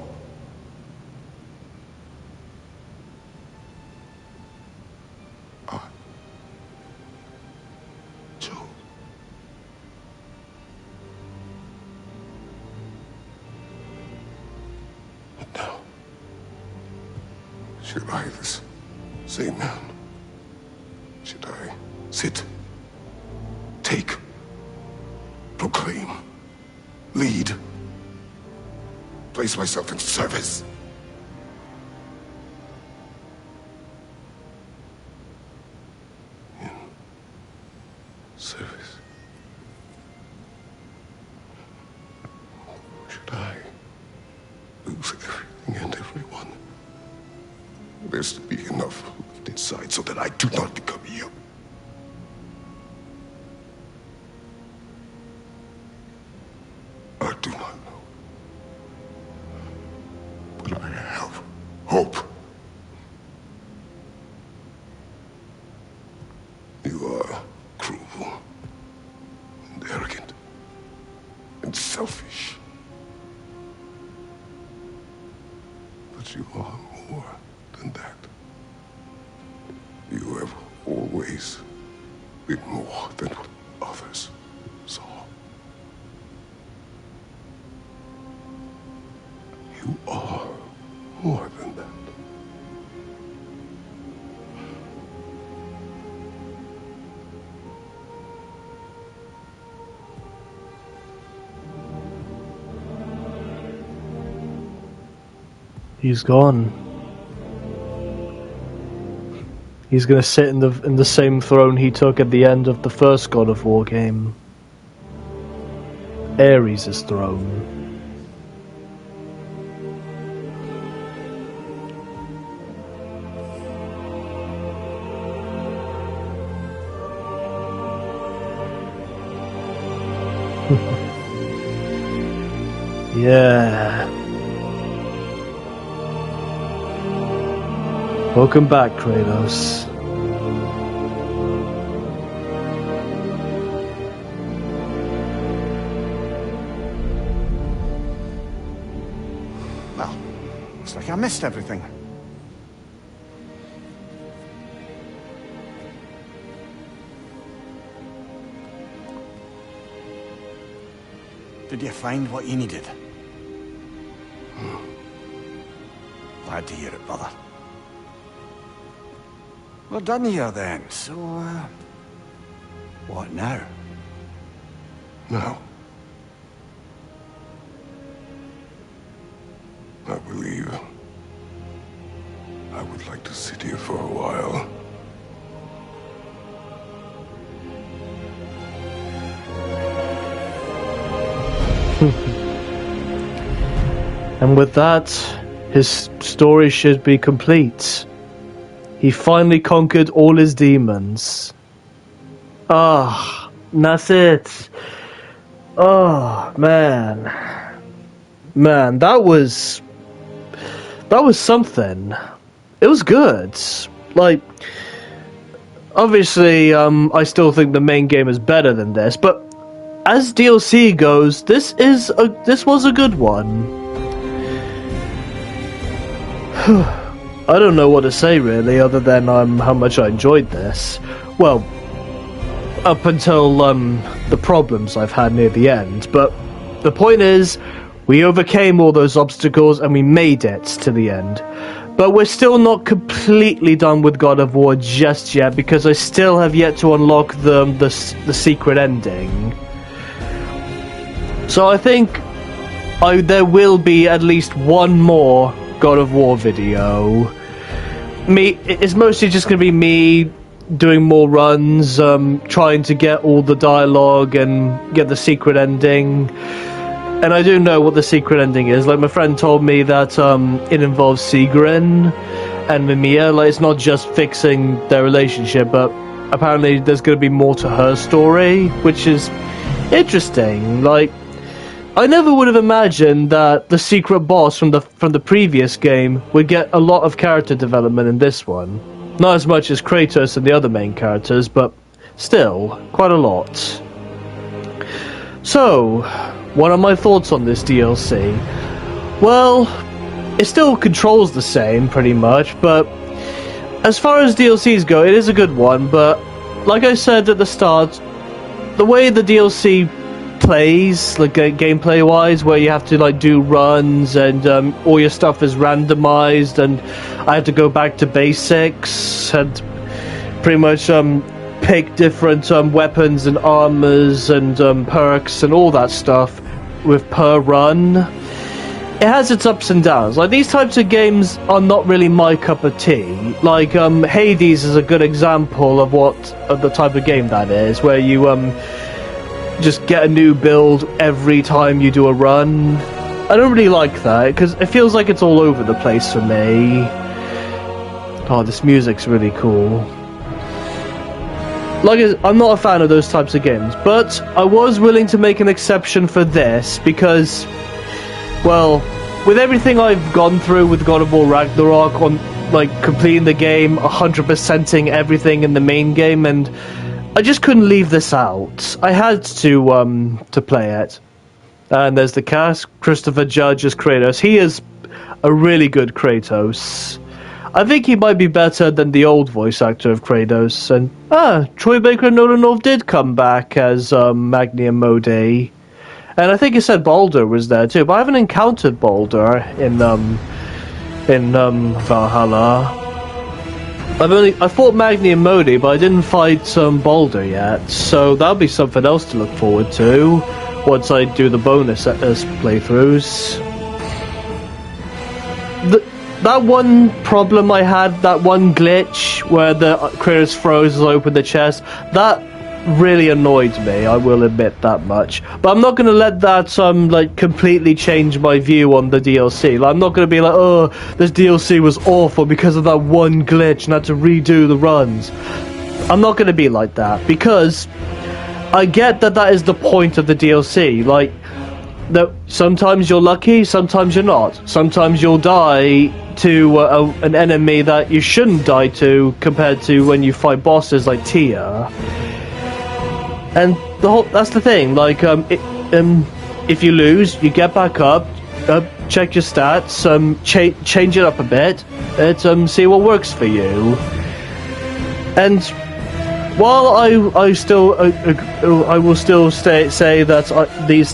D: I chose. But now, should I this same man? Should I sit, take, proclaim, lead, place myself in service? In service? Should I lose everything and everyone? There's to be enough left inside so that I do not become you. I do not know. But I have hope. You are cruel and arrogant and selfish. But you are more than that. You have always been more than what others saw. You are more than that.
A: He's gone. He's gonna sit in the same throne he took at the end of the first God of War game. Ares' throne. Yeah. Welcome back, Kratos.
C: Well, looks like I missed everything. Did you find what you needed? Glad to hear it, brother. We're done here then, so, what now?
D: Now, I believe I would like to sit here for a while.
A: And with that, his story should be complete. He finally conquered all his demons. Ah, that's it. Oh, man. Man, that was something. It was good. Like, obviously, I still think the main game is better than this, but as DLC goes, this was a good one. I don't know what to say really, other than how much I enjoyed this. Well, up until the problems I've had near the end. But the point is, we overcame all those obstacles and we made it to the end. But we're still not completely done with God of War just yet, because I still have yet to unlock the secret ending. So I think there will be at least one more God of War video. It's mostly just going to be me doing more runs, trying to get all the dialogue and get the secret ending. And I do know what the secret ending is. Like, my friend told me that it involves Sigrid and Mimiya. Like, it's not just fixing their relationship, but apparently there's going to be more to her story, which is interesting. Like, I never would have imagined that the secret boss from the previous game would get a lot of character development in this one. Not as much as Kratos and the other main characters, but still, quite a lot. So, what are my thoughts on this DLC? Well, it still controls the same, pretty much, but as far as DLCs go, it is a good one, but like I said at the start, the way the DLC plays, like gameplay-wise, where you have to like do runs and all your stuff is randomized, and I had to go back to basics and pretty much pick different weapons and armors and perks and all that stuff with per run. It has its ups and downs. Like, these types of games are not really my cup of tea. Like, Hades is a good example of the type of game that is, where you just get a new build every time you do a run. I don't really like that, because it feels like it's all over the place for me. Oh, this music's really cool. Like, I'm not a fan of those types of games, but I was willing to make an exception for this, because, well, with everything I've gone through with God of War Ragnarok, on like completing the game, 100%ing everything in the main game, and I just couldn't leave this out. I had to play it. And there's the cast. Christopher Judge as Kratos. He is a really good Kratos. I think he might be better than the old voice actor of Kratos. And Troy Baker and Nolan North did come back as Magni and Modi. And I think he said Baldur was there too, but I haven't encountered Baldur in Valhalla. I fought Magni and Modi, but I didn't fight Baldur yet, so that'll be something else to look forward to once I do the bonus playthroughs. That one problem I had, that one glitch where the Kratos throws open the chest, that really annoyed me, I will admit that much. But I'm not going to let that like completely change my view on the DLC. Like, I'm not going to be like, oh, this DLC was awful because of that one glitch and I had to redo the runs. I'm not going to be like that, because I get that is the point of the DLC. Like, that sometimes you're lucky, sometimes you're not. Sometimes you'll die to an enemy that you shouldn't die to, compared to when you fight bosses like Tia. And that's the thing, like, if you lose, you get back up, check your stats, change it up a bit, and see what works for you. And while I will still say that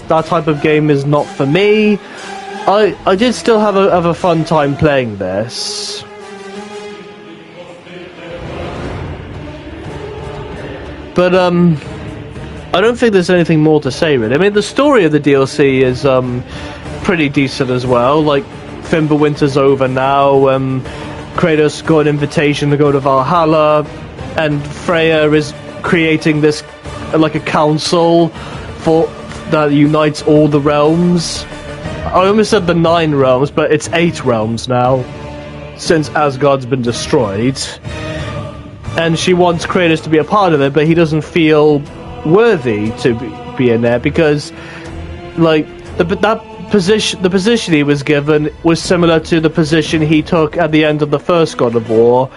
A: that type of game is not for me, I did still have a fun time playing this. But I don't think there's anything more to say, really. I mean, the story of the DLC is pretty decent as well. Like, Fimbulwinter's over now. Kratos got an invitation to go to Valhalla, and Freya is creating this like a council that unites all the realms. I almost said the 9 realms, but it's 8 realms now, since Asgard's been destroyed. And she wants Kratos to be a part of it, but he doesn't feel worthy to be in there, because like the position he was given was similar to the position he took at the end of the first God of War,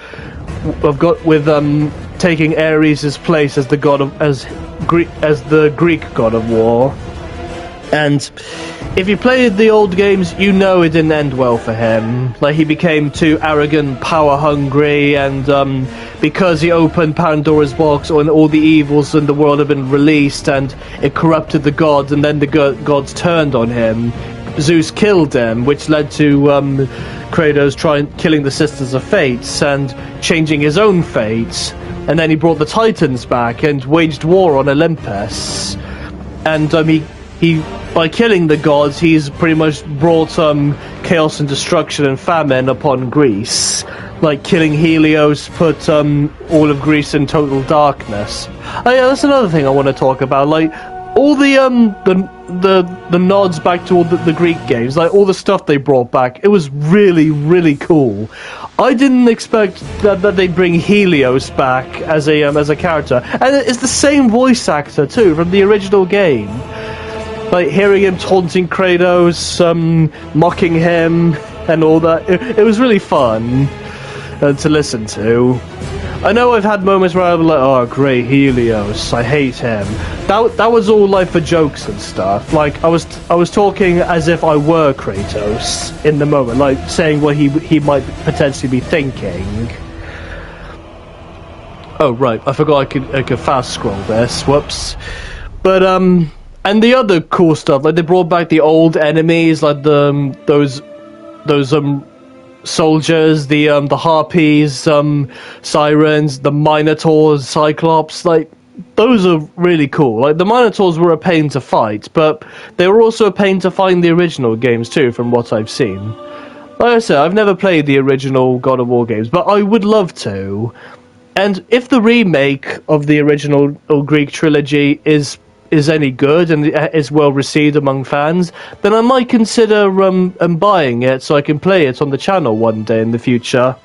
A: taking Ares' place as the Greek God of War. And if you played the old games, you know it didn't end well for him. Like, he became too arrogant, power hungry, and because he opened Pandora's box, and all the evils in the world have been released, and it corrupted the gods, and then the gods turned on him, Zeus killed him, which led to Kratos killing the Sisters of Fates and changing his own fate. And then he brought the Titans back and waged war on Olympus. And he by killing the gods, he's pretty much brought chaos and destruction and famine upon Greece. Like, killing Helios put all of Greece in total darkness. Oh yeah, that's another thing I want to talk about. Like, all the nods back to all the Greek games, like all the stuff they brought back, it was really, really cool. I didn't expect that they'd bring Helios back as a character, and it's the same voice actor too from the original game. Like hearing him taunting Kratos, mocking him, and all that. It was really fun to listen to. I know I've had moments where I'm like, oh great, Helios, I hate him. That was all like for jokes and stuff. Like I was talking as if I were Kratos in the moment, like saying what he might potentially be thinking. Oh right, I forgot I could fast scroll this. Whoops. But and the other cool stuff, like they brought back the old enemies, like those soldiers, the harpies, sirens, the minotaurs, cyclops, like those are really cool. Like the minotaurs were a pain to fight, but they were also a pain to find the original games too, from what I've seen. Like I said, I've never played the original God of War games, but I would love to. And if the remake of the original Greek trilogy is any good and is well received among fans, then I might consider buying it so I can play it on the channel one day in the future.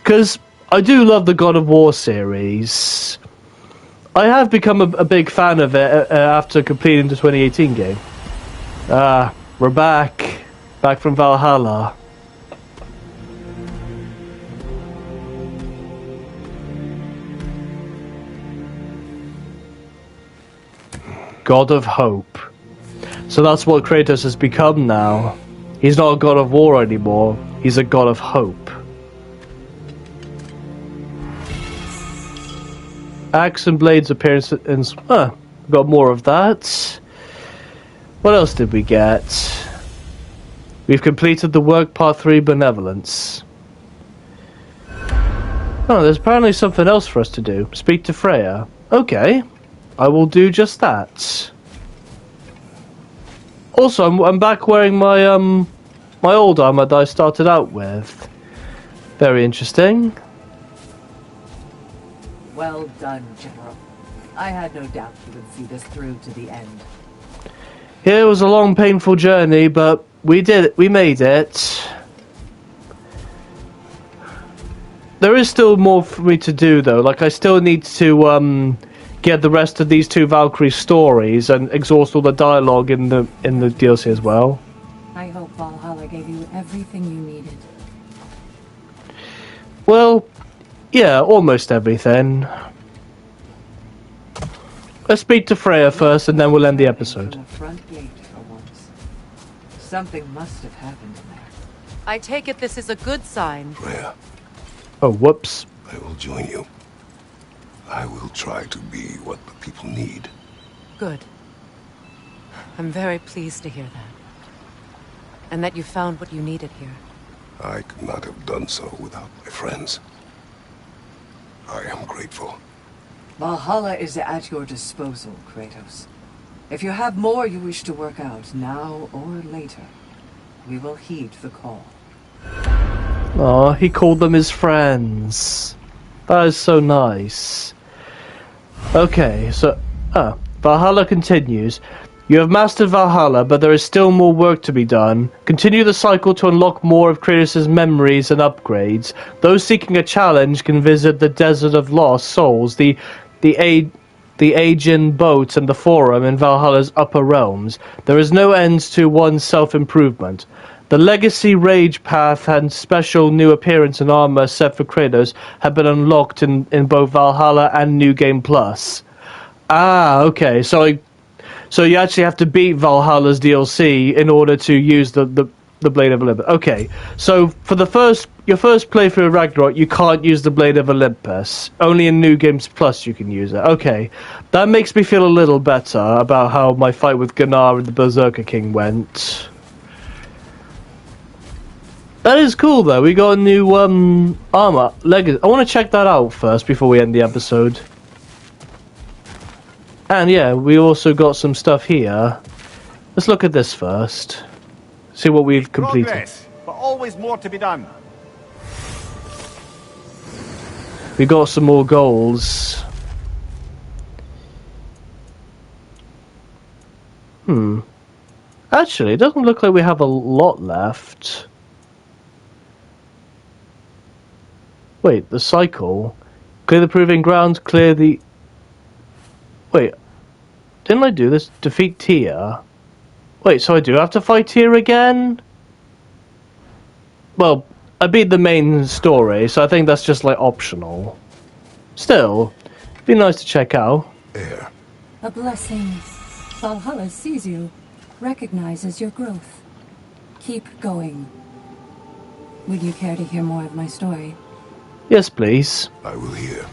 A: Because I do love the God of War series. I have become a big fan of it after completing the 2018 game. We're back. Back from Valhalla. God of Hope. So that's what Kratos has become now. He's not a God of War anymore. He's a God of Hope. Axe and Blades appearance in... got more of that. What else did we get? We've completed the work part 3 Benevolence. Oh, there's apparently something else for us to do. Speak to Freya. Okay. I will do just that. Also, I'm back wearing my my old armor that I started out with. Very interesting.
G: Well done, General. I had no doubt you would see this through to the end.
A: Yeah, it was a long, painful journey, but we did it. We made it. There is still more for me to do, though. Like, I still need to get the rest of these 2 Valkyrie stories and exhaust all the dialogue in the DLC as well.
F: I hope Valhalla gave you everything you needed.
A: Well, yeah, almost everything. Let's speak to Freya first, and then we'll end the episode.
G: From the front gate for once. Something must have happened in there.
I: I take it this is a good sign.
D: Freya,
A: Oh, whoops.
D: I will join you. I will try to be what the people need.
I: Good. I'm very pleased to hear that. And that you found what you needed here.
D: I could not have done so without my friends. I am grateful.
G: Valhalla is at your disposal, Kratos. If you have more you wish to work out, now or later, we will heed the call.
A: Oh, he called them his friends. That is so nice. Okay, so... Valhalla continues. You have mastered Valhalla, but there is still more work to be done. Continue the cycle to unlock more of Kratos' memories and upgrades. Those seeking a challenge can visit the Desert of Lost Souls, the Aegean boats, and the Forum in Valhalla's upper realms. There is no end to one's self-improvement. The Legacy Rage Path and special new appearance and armor set for Kratos have been unlocked in both Valhalla and New Game Plus. Ah, okay, so you actually have to beat Valhalla's DLC in order to use the Blade of Olympus. Okay, so for your first playthrough of Ragnarok, you can't use the Blade of Olympus. Only in New Games Plus you can use it. Okay, that makes me feel a little better about how my fight with Gunnar and the Berserker King went. That is cool, though. We got a new armor. Legacy. I want to check that out first before we end the episode. And yeah, we also got some stuff here. Let's look at this first. See what we've completed.
C: Progress, but always more to be done.
A: We got some more goals. Actually, it doesn't look like we have a lot left. Wait, the cycle. Clear the proving ground, clear the... Wait, didn't I do this? Defeat Tia. Wait, so I do have to fight Tia again? Well, I beat the main story, so I think that's just like optional. Still, it'd be nice to check out.
D: Air.
F: A blessing. Valhalla sees you, recognizes your growth. Keep going. Would you care to hear more of my story?
A: Yes, please.
D: I will hear.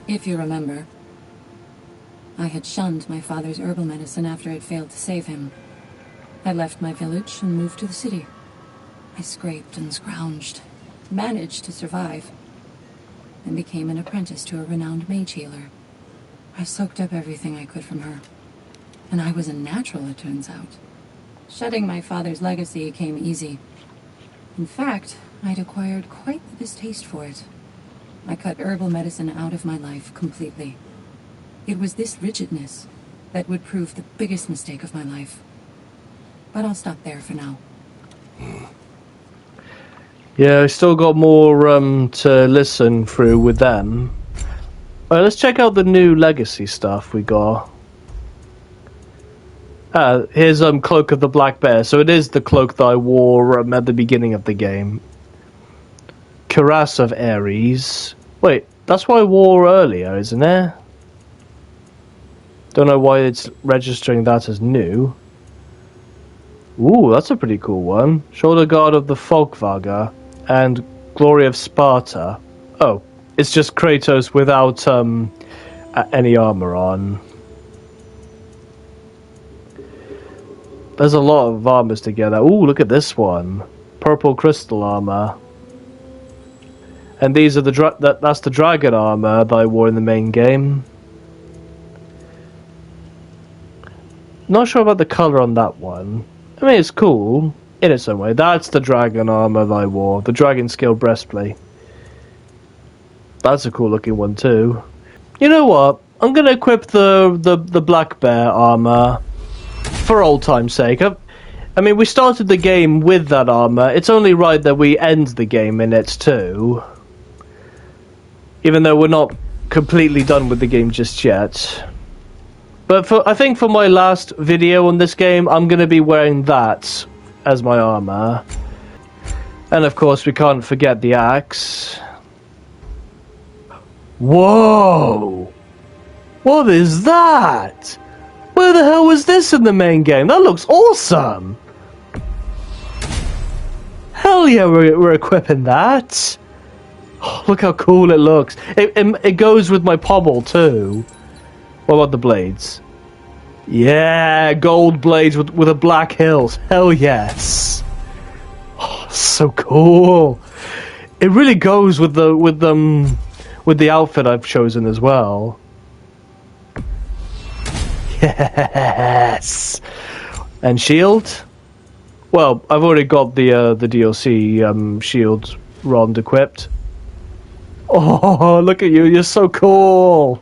F: If you remember, I had shunned my father's herbal medicine after it failed to save him. I left my village and moved to the city. I scraped and scrounged, managed to survive, and became an apprentice to a renowned mage healer. I soaked up everything I could from her, and I was a natural, it turns out. Shedding my father's legacy came easy. In fact, I'd acquired quite the distaste for it. I cut herbal medicine out of my life completely. It was this rigidness that would prove the biggest mistake of my life. But I'll stop there for now.
A: Yeah, I still got more to listen through with them. Alright, let's check out the new legacy stuff we got. Here's Cloak of the Black Bear. So it is the cloak that I wore at the beginning of the game. Cuirass of Ares. Wait, that's what I wore earlier, isn't it? Don't know why it's registering that as new. Ooh, that's a pretty cool one. Shoulder Guard of the Folkvaga and Glory of Sparta. Oh, it's just Kratos without any armor on. There's a lot of armors together. Ooh, look at this one. Purple crystal armor. And these are that's the dragon armor that I wore in the main game. Not sure about the color on that one. I mean, it's cool in its own way. That's the dragon armor that I wore. The dragon scale breastplate. That's a cool looking one too. You know what? I'm gonna equip the black bear armor for old time's sake. I mean, we started the game with that armor. It's only right that we end the game in it too. Even though we're not completely done with the game just yet. But I think for my last video on this game, I'm going to be wearing that as my armor. And of course, we can't forget the axe. Whoa! What is that? Where the hell was this in the main game? That looks awesome! Hell yeah, we're equipping that! Oh, look how cool it looks. It goes with my pommel too. What about the blades? Yeah, gold blades with a black hilt. Hell yes. Oh, so cool. It really goes with the outfit I've chosen as well. Yes. And shield? Well, I've already got the DLC shield rod equipped. Oh, look at you! You're so cool.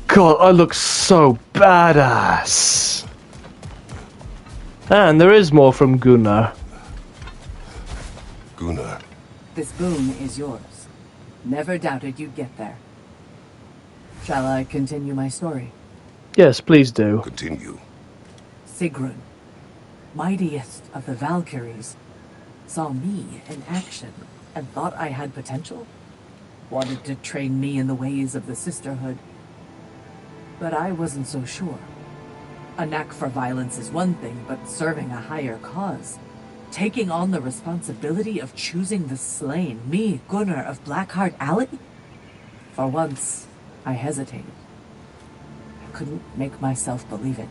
A: God, I look so badass. And there is more from Gunnar.
D: Gunnar.
G: This boon is yours. Never doubted you'd get there. Shall I continue my story?
A: Yes, please do.
D: Continue.
G: Sigrun, mightiest of the Valkyries, saw me in action and thought I had potential. Wanted to train me in the ways of the sisterhood. But I wasn't so sure. A knack for violence is one thing, but serving a higher cause, taking on the responsibility of choosing the slain, me, Gunnar of Blackheart Alley? For once, I hesitated. I couldn't make myself believe it.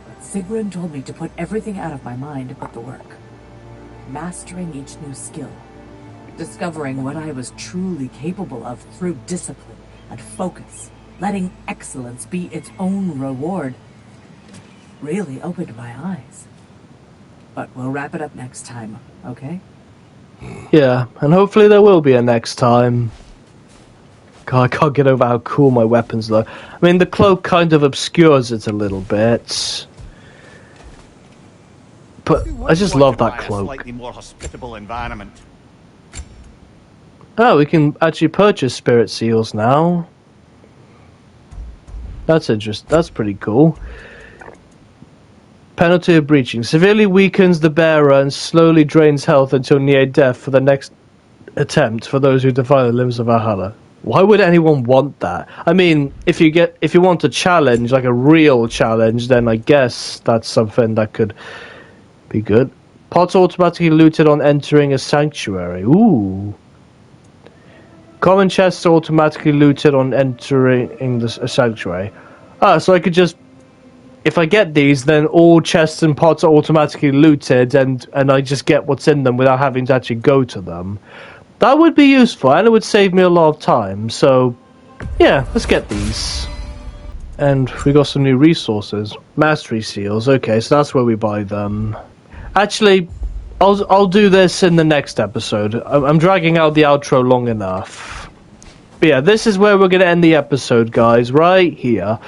G: But Sigrun told me to put everything out of my mind but the work. Mastering each new skill. Discovering what I was truly capable of through discipline and focus. Letting excellence be its own reward. Really opened my eyes. But we'll wrap it up next time, okay?
A: Yeah, and hopefully there will be a next time. God, I can't get over how cool my weapons look. I mean, the cloak kind of obscures it a little bit. But I just love that cloak.
C: A slightly more hospitable environment.
A: Oh, we can actually purchase spirit seals now. That's interesting. That's pretty cool. Penalty of breaching. Severely weakens the bearer and slowly drains health until near death for the next attempt for those who defy the limits of Valhalla. Why would anyone want that? I mean, if you want a challenge, like a real challenge, then I guess that's something that could be good. Pots automatically looted on entering a sanctuary. Ooh. Common chests automatically looted on entering a sanctuary. Ah, so I could just... If I get these, then all chests and pots are automatically looted, and I just get what's in them without having to actually go to them. That would be useful, and it would save me a lot of time, so... Yeah, let's get these. And we got some new resources. Mastery seals, okay, so that's where we buy them. Actually, I'll do this in the next episode. I'm dragging out the outro long enough. But yeah, this is where we're going to end the episode, guys, right here.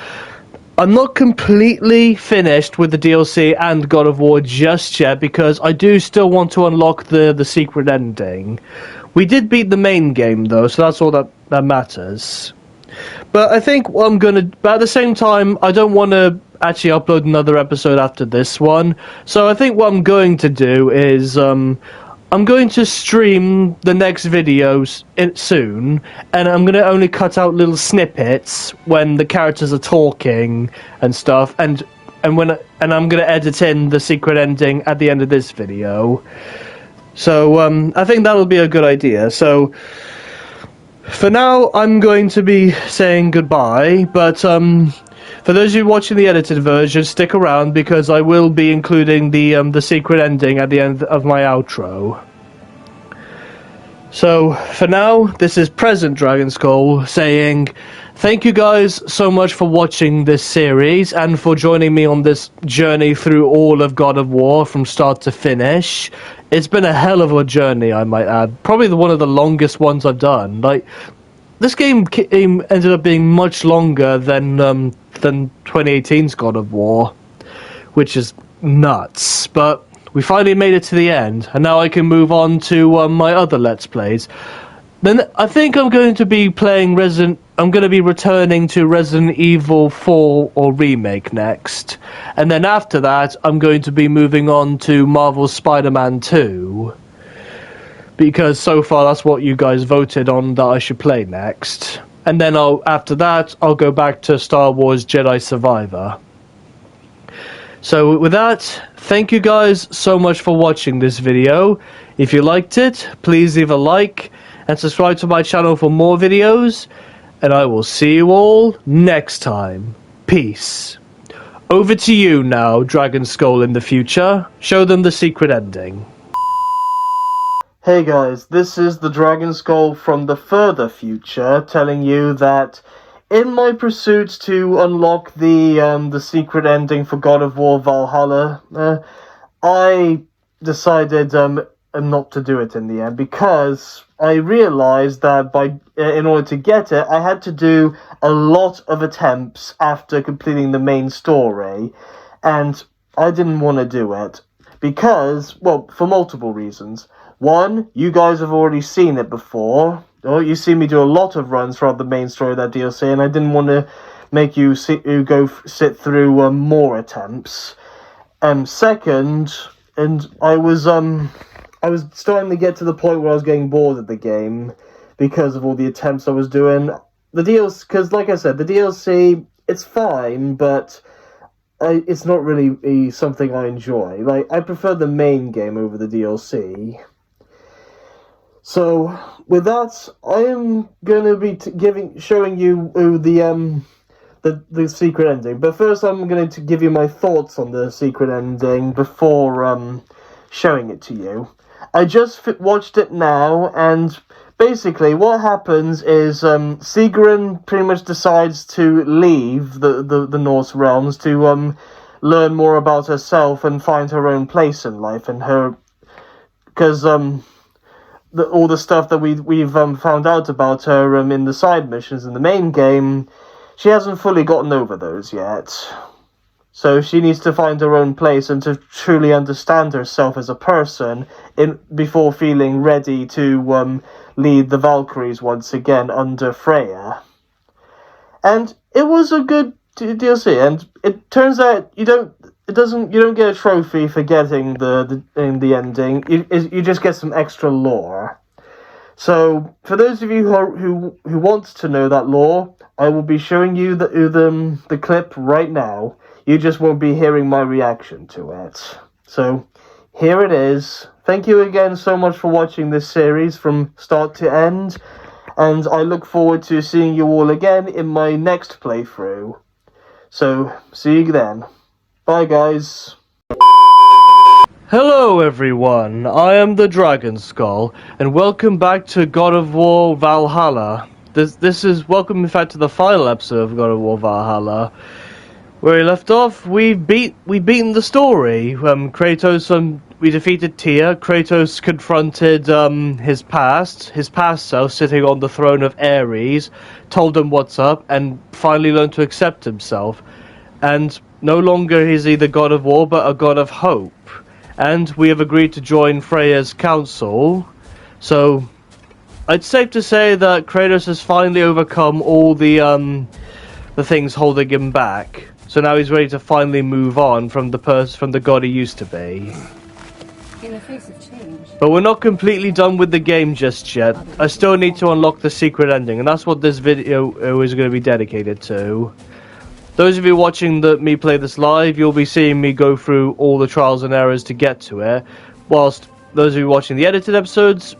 A: I'm not completely finished with the DLC and God of War just yet, because I do still want to unlock the secret ending. We did beat the main game, though, so that's all that matters. But I think what I'm going to... But at the same time, I don't want to actually upload another episode after this one. So I think what I'm going to do is... I'm going to stream the next videos soon, and I'm going to only cut out little snippets when the characters are talking and stuff, and I'm going to edit in the secret ending at the end of this video. So I think that'll be a good idea. So for now, I'm going to be saying goodbye, but for those of you watching the edited version, stick around, because I will be including the secret ending at the end of my outro. So, for now, this is Present Dragon Skull saying thank you guys so much for watching this series and for joining me on this journey through all of God of War from start to finish. It's been a hell of a journey, I might add. Probably one of the longest ones I've done. Like, this game ended up being much longer than 2018's God of War, which is nuts. But we finally made it to the end, and now I can move on to my other Let's Plays. Then I think I'm going to be playing I'm going to be returning to Resident Evil 4 or Remake next, and then after that I'm going to be moving on to Marvel's Spider-Man 2. Because so far that's what you guys voted on that I should play next. And then after that, I'll go back to Star Wars Jedi Survivor. So with that, thank you guys so much for watching this video. If you liked it, please leave a like and subscribe to my channel for more videos. And I will see you all next time. Peace. Over to you now, Dragon Skull in the future. Show them the secret ending. Hey guys, this is the Dragon Skull from the further future, telling you that in my pursuit to unlock the secret ending for God of War Valhalla, I decided not to do it in the end, because I realized that in order to get it, I had to do a lot of attempts after completing the main story, and I didn't want to do it because, well, for multiple reasons. One, you guys have already seen it before. You see me do a lot of runs throughout the main story of that DLC, and I didn't want to make you sit through more attempts. Second, and I was starting to get to the point where I was getting bored of the game because of all the attempts I was doing. The DLC, because like I said, the DLC, it's fine, but it's not really something I enjoy. Like, I prefer the main game over the DLC. So, with that, I am going to be showing you the secret ending. But first, I'm going to give you my thoughts on the secret ending before showing it to you. I just watched it now, and basically what happens is Sigrun pretty much decides to leave the Norse realms to learn more about herself and find her own place in life, and because all the stuff that we've found out about her in the side missions in the main game, she hasn't fully gotten over those yet. So she needs to find her own place and to truly understand herself as a person before feeling ready to lead the Valkyries once again under Freya. And it was a good DLC, and it turns out you don't get a trophy for getting the ending. You just get some extra lore. So for those of you who want to know that lore, I will be showing you the clip right now. You just won't be hearing my reaction to it. So here it is. Thank you again so much for watching this series from start to end, and I look forward to seeing you all again in my next playthrough. So see you then. Bye guys. Hello everyone, I am the Dragon Skull, and welcome back to God of War Valhalla. This is welcome in fact to the final episode of God of War Valhalla. Where we left off, we've beaten the story. Kratos, we defeated Tyr. Kratos confronted his past self sitting on the throne of Ares, told him what's up, and finally learned to accept himself. And no longer is he the god of war, but a god of hope. And we have agreed to join Freya's council. So it's safe to say that Kratos has finally overcome all the things holding him back. So now he's ready to finally move on from the god he used to be.
F: In the face of change.
A: But we're not completely done with the game just yet. I still need to unlock the secret ending, and that's what this video is going to be dedicated to. Those of you watching me play this live, you'll be seeing me go through all the trials and errors to get to it. Whilst those of you watching the edited episodes,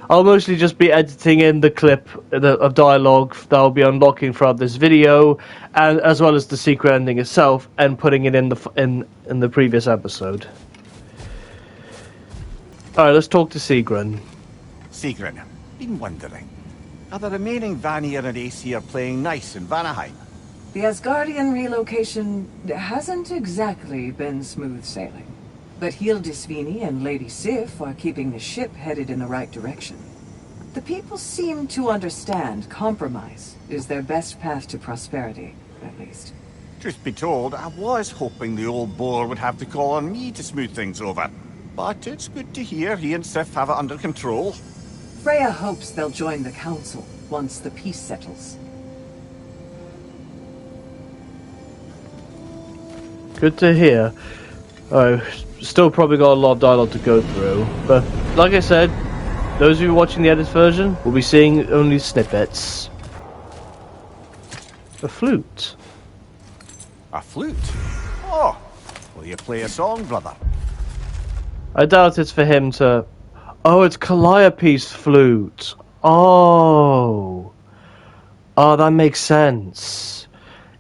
A: I'll mostly just be editing in the clip of dialogue that I'll be unlocking throughout this video, and as well as the secret ending itself, and putting it in the previous episode. Alright, let's talk to Sigrun.
C: Sigrun, been wondering, are the remaining Vanir and Aesir playing nice in Vanaheim?
G: The Asgardian relocation hasn't exactly been smooth sailing. But Hildisvini and Lady Sif are keeping the ship headed in the right direction. The people seem to understand compromise is their best path to prosperity, at least.
C: Truth be told, I was hoping the old boar would have to call on me to smooth things over. But it's good to hear he and Sif have it under control.
G: Freya hopes they'll join the council once the peace settles.
A: Good to hear. Still probably got a lot of dialogue to go through, but like I said, those of you watching the edited version will be seeing only snippets. A flute.
C: A flute? Oh, will you play a song, brother?
A: I doubt it's for him to... Oh, it's Calliope's flute. Oh, that makes sense.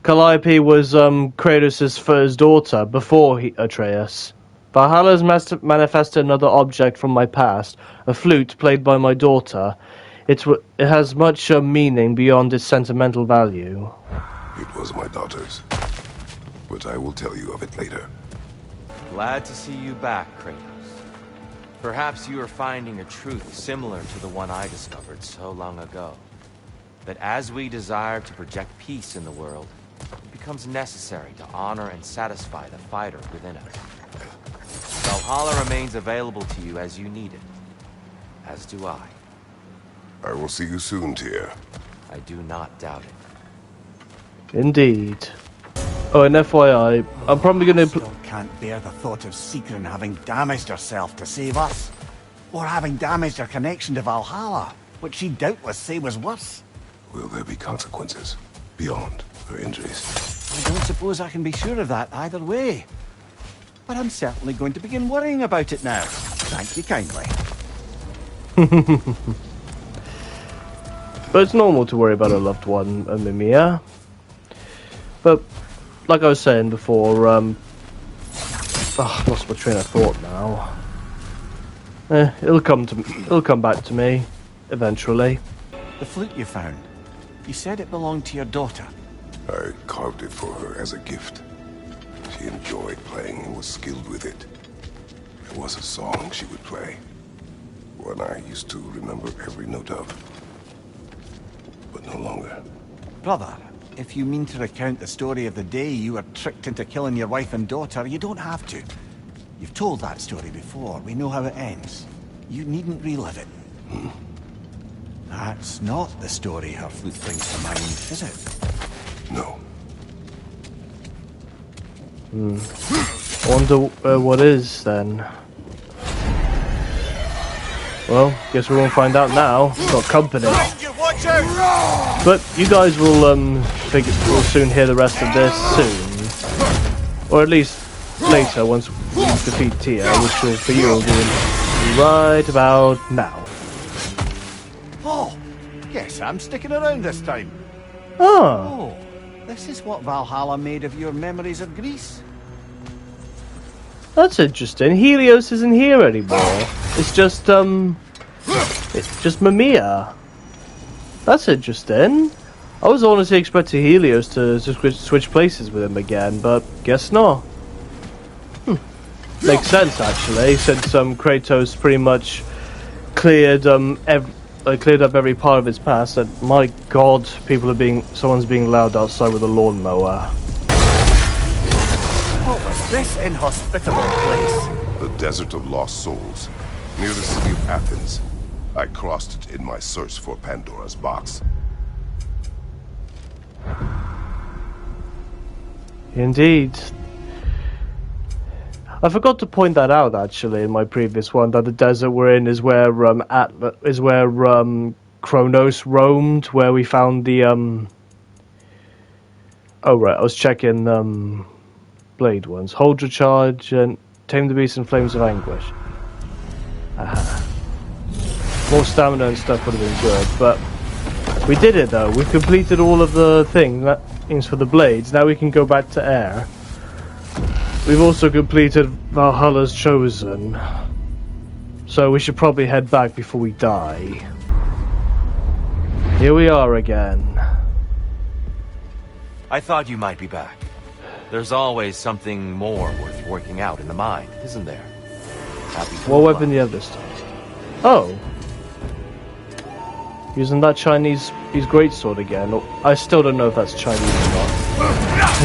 A: Calliope was Kratos' first daughter before Atreus. Valhalla has manifested another object from my past, a flute played by my daughter. It has much meaning beyond its sentimental value.
D: It was my daughter's, but I will tell you of it later.
B: Glad to see you back, Kratos. Perhaps you are finding a truth similar to the one I discovered so long ago. That as we desire to project peace in the world, it becomes necessary to honor and satisfy the fighter within us. Valhalla remains available to you as you need it. As do I.
D: I will see you soon, Tyr.
B: I do not doubt it.
A: Indeed. Oh, and FYI, I'm probably going to...
C: Still can't bear the thought of Sigrun having damaged herself to save us. Or having damaged her connection to Valhalla, which she'd doubtless say was worse.
D: Will there be consequences beyond her injuries?
C: I don't suppose I can be sure of that either way. But I'm certainly going to begin worrying about it now. Thank you kindly.
A: But it's normal to worry about a loved one, Mimia. But, like I was saying before, lost my train of thought now. It'll come back to me, eventually.
C: The flute you found, you said it belonged to your daughter.
D: I carved it for her as a gift. She enjoyed playing and was skilled with it. It was a song she would play. One I used to remember every note of. But no longer.
C: Brother, if you mean to recount the story of the day you were tricked into killing your wife and daughter, you don't have to. You've told that story before. We know how it ends. You needn't relive it. That's not the story her flute brings to mind, is it?
D: No.
A: I wonder what is then. Well, guess we won't find out now. Got company. But you guys will will soon hear the rest of this soon, or at least later once we defeat Tia, which will be all doing right about now.
C: Oh, guess I'm sticking around this time.
A: Oh,
C: This is what Valhalla made of your memories of Greece.
A: that's interesting. Helios isn't here anymore. It's just Mamiya. That's interesting. I was honestly expecting Helios to switch places with him again, but guess not. Makes sense actually, since Kratos pretty much cleared up every part of his past. And my God, someone's being loud outside with a lawnmower.
C: What was this inhospitable place?
D: The Desert of Lost Souls, near the city of Athens. I crossed it in my search for Pandora's box.
A: Indeed. I forgot to point that out actually in my previous one, that the desert we're in is where Kronos roamed, where we found the Oh right, I was checking blade ones. Hold your charge and tame the beast in flames of anguish. Aha. More stamina and stuff would have been good, but we did it though. We've completed all of the things for the blades. Now we can go back to air. We've also completed Valhalla's Chosen, so we should probably head back before we die. Here we are again.
B: I thought you might be back. There's always something more worth working out in the mind, isn't there? Happy to
A: What
B: oblige.
A: weapon do you have this time? Oh. Using that Chinese greatsword again. I still don't know if that's Chinese or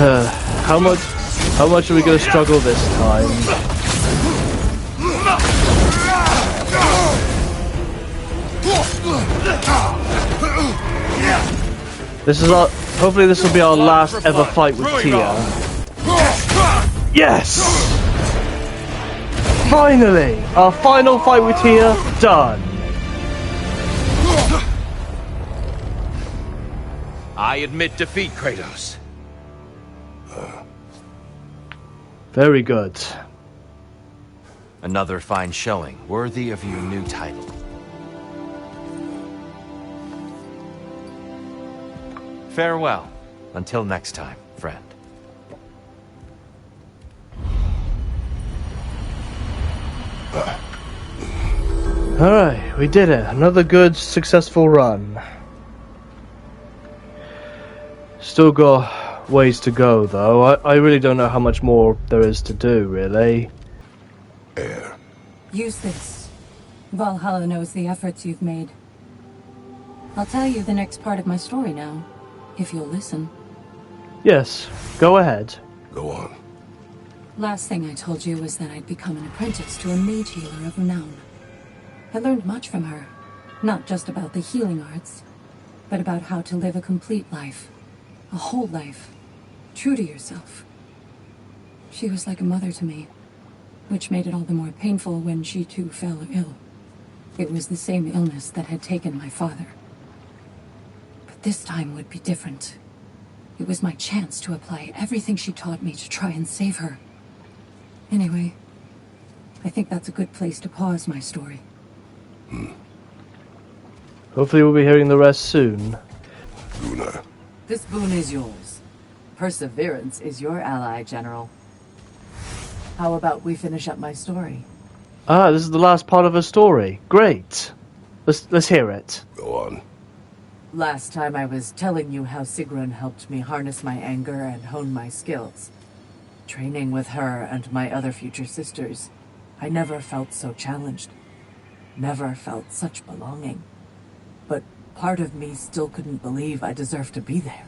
A: not. How much are we going to struggle this time? Hopefully this will be our last ever fight with Tia. Yes! Finally! Our final fight with Tia, done!
B: I admit defeat, Kratos.
A: Very good.
B: Another fine showing, worthy of your new title. Farewell. Until next time, friend.
A: Alright, we did it. Another good, successful run. Still got ways to go, though. I really don't know how much more there is to do, really.
D: Air.
F: Use this. Valhalla knows the efforts you've made. I'll tell you the next part of my story now, if you'll listen.
A: Yes, go ahead.
D: Go on.
F: Last thing I told you was that I'd become an apprentice to a mage healer of renown. I learned much from her, not just about the healing arts, but about how to live a complete life, a whole life, true to yourself. She was like a mother to me, which made it all the more painful when she too fell ill. It was the same illness that had taken my father. But this time would be different. It was my chance to apply everything she taught me to try and save her. Anyway, I think that's a good place to pause my story.
A: Hopefully we'll be hearing the rest soon.
D: Gunnar.
G: This boon is yours. Perseverance is your ally, General. How about we finish up my story?
A: Ah, this is the last part of her story. Great. Let's hear it.
D: Go on.
G: Last time I was telling you how Sigrun helped me harness my anger and hone my skills. Training with her and my other future sisters, I never felt so challenged. Never felt such belonging. But part of me still couldn't believe I deserved to be there.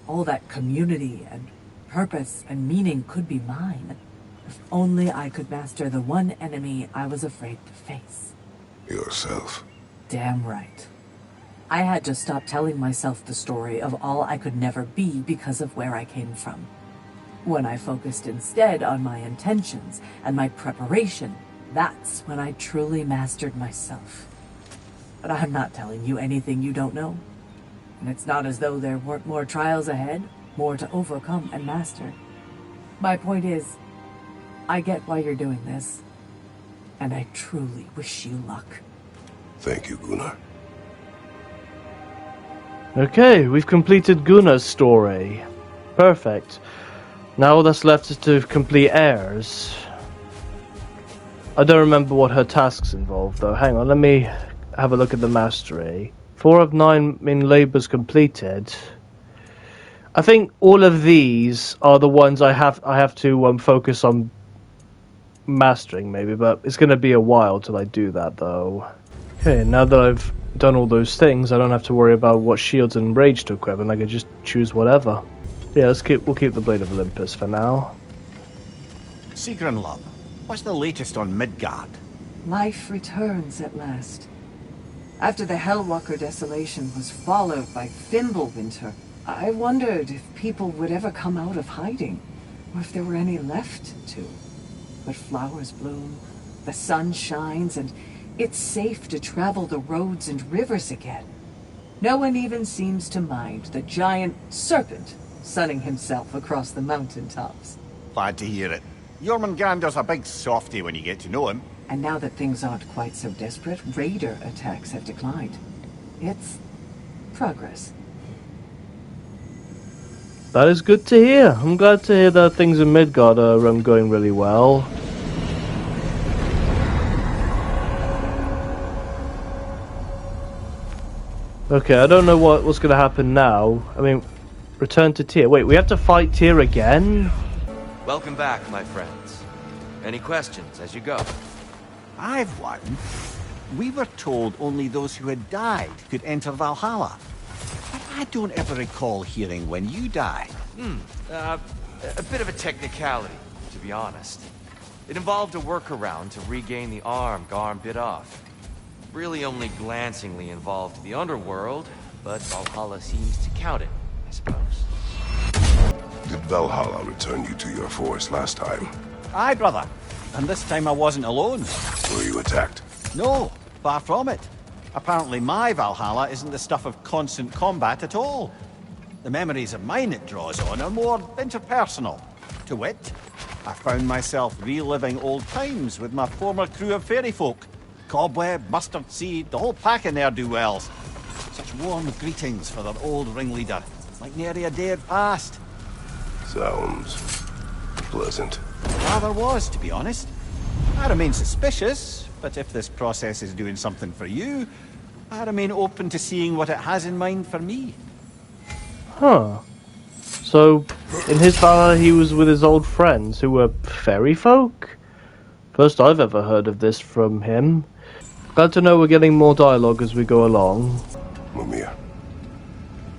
G: All that community and purpose and meaning could be mine. If only I could master the one enemy I was afraid to face.
D: Yourself.
G: Damn right. I had to stop telling myself the story of all I could never be because of where I came from. When I focused instead on my intentions and my preparation, that's when I truly mastered myself. But I'm not telling you anything you don't know. And it's not as though there weren't more trials ahead, more to overcome and master. My point is, I get why you're doing this, and I truly wish you luck.
D: Thank you, Gunnar.
A: Okay, we've completed Gunnar's story. Perfect. Now all that's left is to complete Air's. I don't remember what her tasks involve, though. Hang on, let me have a look at the mastery. 4 of 9 main labors completed. I think all of these are the ones I have to focus on mastering, maybe, but it's going to be a while till I do that, though. Okay, now that I've done all those things, I don't have to worry about what shields and rage to equip, and I can just choose whatever. Yeah, we'll keep the Blade of Olympus for now.
C: Sigrun, love, what's the latest on Midgard?
G: Life returns at last. After the Hellwalker desolation was followed by Fimbulwinter, I wondered if people would ever come out of hiding, or if there were any left to. But flowers bloom, the sun shines, and it's safe to travel the roads and rivers again. No one even seems to mind the giant serpent sunning himself across the mountaintops.
C: Glad to hear it. Jormungandr's a big softy when you get to know him.
G: And now that things aren't quite so desperate, raider attacks have declined. It's progress.
A: That is good to hear. I'm glad to hear that things in Midgard are going really well. Okay, I don't know what's going to happen now. I mean, return to Tyr. Wait, we have to fight Tyr again?
B: Welcome back, my friends. Any questions as you go?
C: I've one. We were told only those who had died could enter Valhalla. But I don't ever recall hearing when you died.
B: A bit of a technicality, to be honest. It involved a workaround to regain the arm Garm bit off. Really only glancingly involved the underworld, but Valhalla seems to count it, I suppose.
D: Did Valhalla return you to your forest last time?
C: Aye, brother. And this time I wasn't alone.
D: Were you attacked?
C: No, far from it. Apparently my Valhalla isn't the stuff of constant combat at all. The memories of mine it draws on are more interpersonal. To wit, I found myself reliving old times with my former crew of fairy folk. Cobweb, mustard seed, the whole pack of ne'er-do-wells. Such warm greetings for their old ringleader, like nary a day had passed.
D: Sounds pleasant.
C: Rather was, to be honest. I remain suspicious, but if this process is doing something for you, I remain open to seeing what it has in mind for me.
A: Huh. So, in his Valhalla he was with his old friends, who were fairy folk? First I've ever heard of this from him. Glad to know we're getting more dialogue as we go along.
D: Mimir,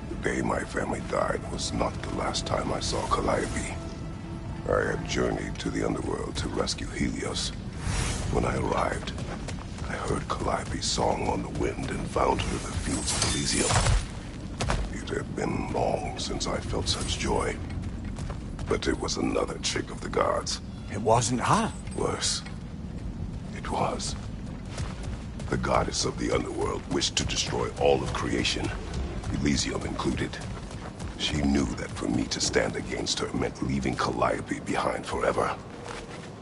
D: the day my family died was not the last time I saw Calliope. I had journeyed to the underworld to rescue Helios. When I arrived, I heard Calliope's song on the wind and found her in the fields of Elysium. It had been long since I felt such joy. But it was another trick of the gods.
C: It wasn't her.
D: Worse. It was. The goddess of the underworld wished to destroy all of creation, Elysium included. She knew that for me to stand against her meant leaving Calliope behind forever.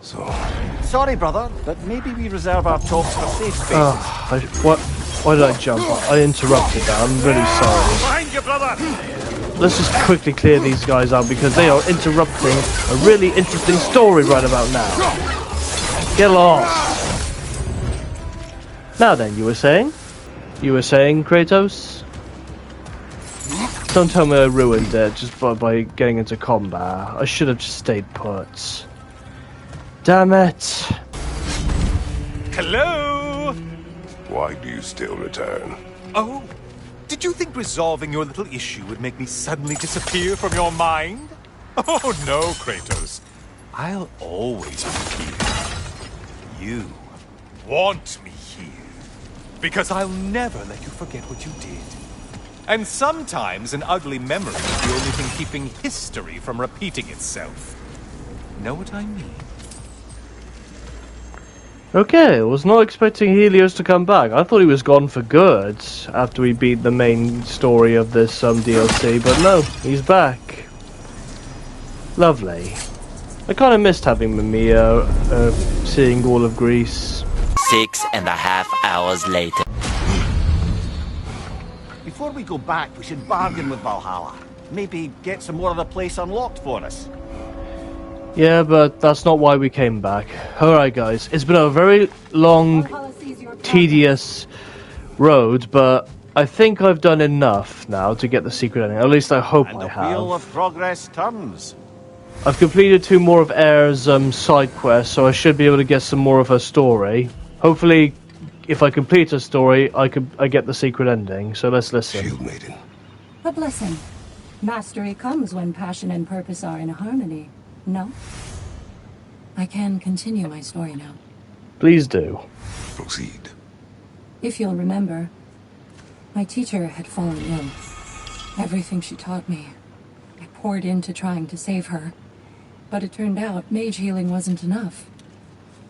D: So...
C: Sorry, brother, but maybe we reserve our talks for safe spaces.
A: Why did I jump? I interrupted that. I'm really sorry.
C: Behind you, brother!
A: Let's just quickly clear these guys out because they are interrupting a really interesting story right about now. Get lost. Now then, you were saying? You were saying, Kratos? Don't tell me I ruined it just by getting into combat. I should have just stayed put. Damn it.
E: Hello?
D: Why do you still return?
E: Oh, Did you think resolving your little issue would make me suddenly disappear from your mind? Oh no, Kratos. I'll always be here. You want me here. Because I'll never let you forget what you did. And sometimes an ugly memory is the only thing keeping history from repeating itself. Know what I mean?
A: Okay, I was not expecting Helios to come back. I thought he was gone for good after we beat the main story of this DLC, but no, he's back. Lovely. I kind of missed having Mamiya, seeing all of Greece.
H: 6.5 hours later.
C: Before we go back, we should bargain with Valhalla. Maybe get some more of the place unlocked for us.
A: Yeah, but that's not why we came back. Alright guys, it's been a very long, tedious road, but I think I've done enough now to get the secret ending. At least I hope
C: And
A: I
C: the wheel
A: have.
C: of progress turns.
A: I've completed 2 more of Air's side quests, so I should be able to get some more of her story. Hopefully, if I complete her story, I get the secret ending. So let's listen.
D: Shield Maiden.
F: A blessing. Mastery comes when passion and purpose are in harmony. No? I can continue my story now.
A: Please do.
D: Proceed.
F: If you'll remember, my teacher had fallen ill. Everything she taught me, I poured into trying to save her. But it turned out mage healing wasn't enough.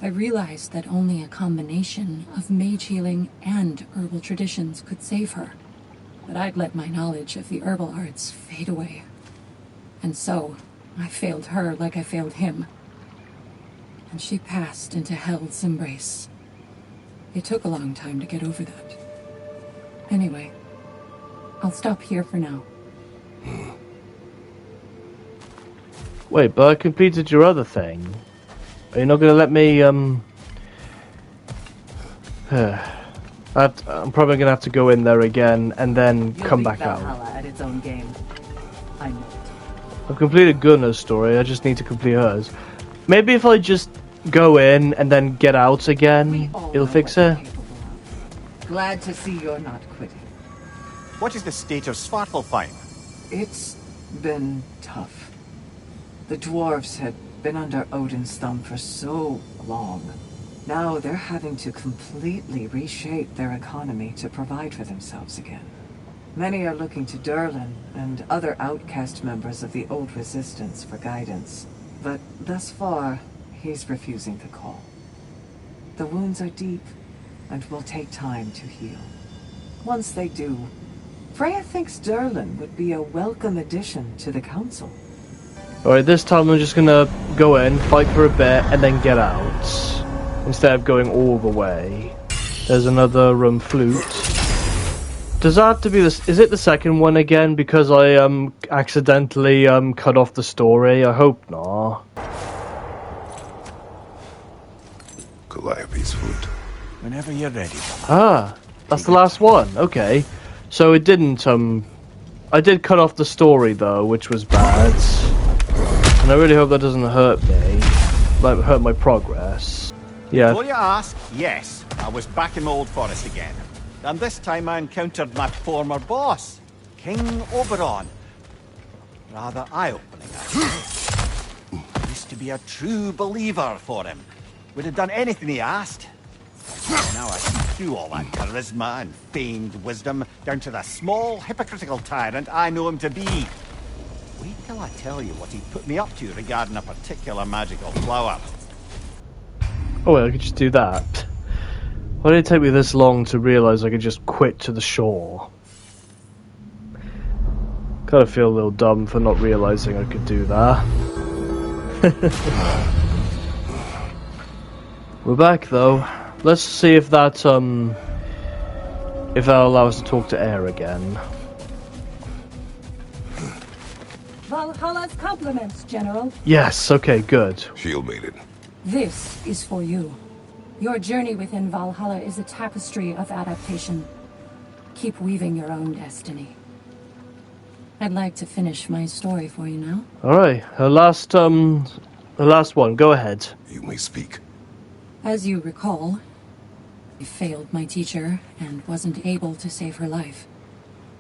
F: I realized that only a combination of mage healing and herbal traditions could save her. But I'd let my knowledge of the herbal arts fade away. And so, I failed her like I failed him. And she passed into Hell's embrace. It took a long time to get over that. Anyway, I'll stop here for now.
A: Wait, but I completed your other thing. Are you not going to let me, I'm probably going to have to go in there again and then come back out.
G: Valhalla at its own game. I know it.
A: I've completed Gunnar's story, I just need to complete hers. Maybe if I just go in and then get out again, it'll fix it.
G: Glad to see you're not quitting.
C: What is the state of Svartalfheim?
G: It's been tough. The dwarves had been under Odin's thumb for so long. Now they're having to completely reshape their economy to provide for themselves again. Many are looking to Durlin and other outcast members of the old resistance for guidance. But thus far, he's refusing the call. The wounds are deep and will take time to heal. Once they do, Freya thinks Durlin would be a welcome addition to the council.
A: Alright, this time I'm just gonna go in, fight for a bit, and then get out. Instead of going all the way. There's another flute. Does that have to be this? Is it the second one again? Because I accidentally cut off the story. I hope not.
D: Calliope's flute.
C: Whenever you're ready.
A: Ah, that's the last one. Okay, so it didn't. I did cut off the story though, which was bad. And I really hope that doesn't hurt me, like hurt my progress. Yeah.
C: Before you ask, yes, I was back in the Old Forest again. And this time I encountered my former boss, King Oberon. Rather eye-opening, actually. I used to be a true believer for him. Would have done anything he asked. Now I see through all that charisma and feigned wisdom, down to the small, hypocritical tyrant I know him to be. Wait till I tell you what he put me up to regarding a particular magical flower.
A: Oh wait, I could just do that. Why did it take me this long to realise I could just quit to the shore? Kind of feel a little dumb for not realising I could do that. We're back though. Let's see if that if that'll allow us to talk to Air again.
F: Valhalla's compliments, General.
A: Yes, okay, good.
D: Shield Maiden.
F: This is for you. Your journey within Valhalla is a tapestry of adaptation. Keep weaving your own destiny. I'd like to finish my story for you now.
A: Alright, her last one, go ahead.
D: You may speak.
F: As you recall, I failed my teacher and wasn't able to save her life.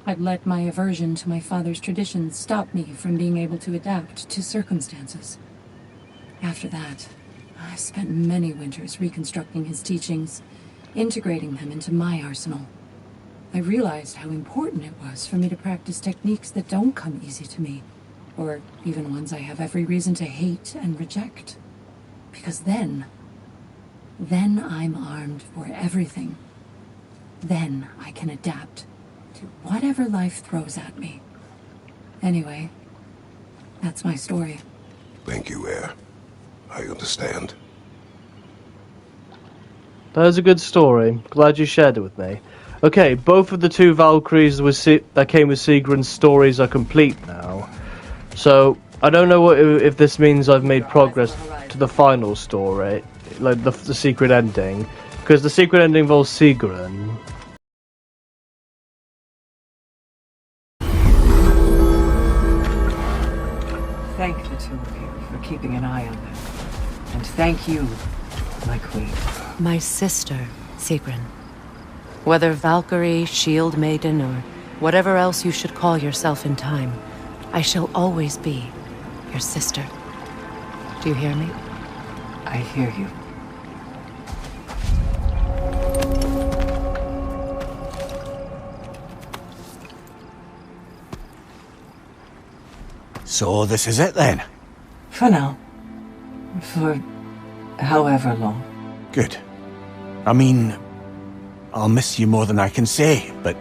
F: I'd let my aversion to my father's traditions stop me from being able to adapt to circumstances. After that, I spent many winters reconstructing his teachings, integrating them into my arsenal. I realized how important it was for me to practice techniques that don't come easy to me, or even ones I have every reason to hate and reject. Because then I'm armed for everything. Then I can adapt to whatever life throws at me. Anyway, that's my story.
D: Thank you, Air. I understand.
A: That is a good story. Glad you shared it with me. Okay, both of the two Valkyries that came with Sigrun's stories are complete now. So, I don't know if this means I've made progress to the final story, like the secret ending, because the secret ending involves Sigrun.
G: Thank the two of you for keeping an eye on them. And thank you, my queen.
I: My sister, Sigrun. Whether Valkyrie, Shield Maiden, or whatever else you should call yourself in time, I shall always be your sister. Do you hear me?
G: I hear you.
C: So this is it then?
G: For now. For however long.
C: Good. I mean, I'll miss you more than I can say, but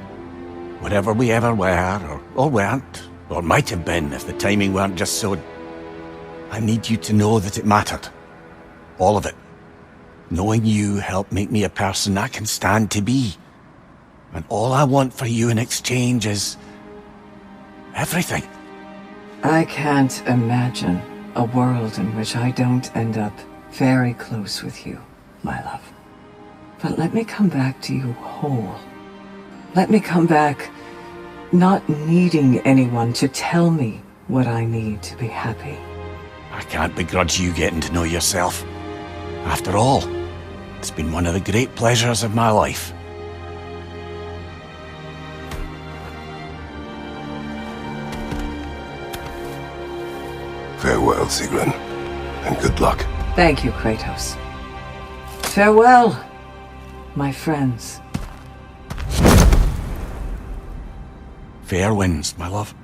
C: whatever we ever were, or weren't, or might have been if the timing weren't just so... I need you to know that it mattered. All of it. Knowing you helped make me a person I can stand to be. And all I want for you in exchange is... everything.
G: I can't imagine a world in which I don't end up very close with you, my love. But let me come back to you whole. Let me come back not needing anyone to tell me what I need to be happy.
C: I can't begrudge you getting to know yourself. After all, it's been one of the great pleasures of my life.
D: Farewell, Sigrun, and good luck.
G: Thank you, Kratos. Farewell, my friends.
C: Fair winds, my love.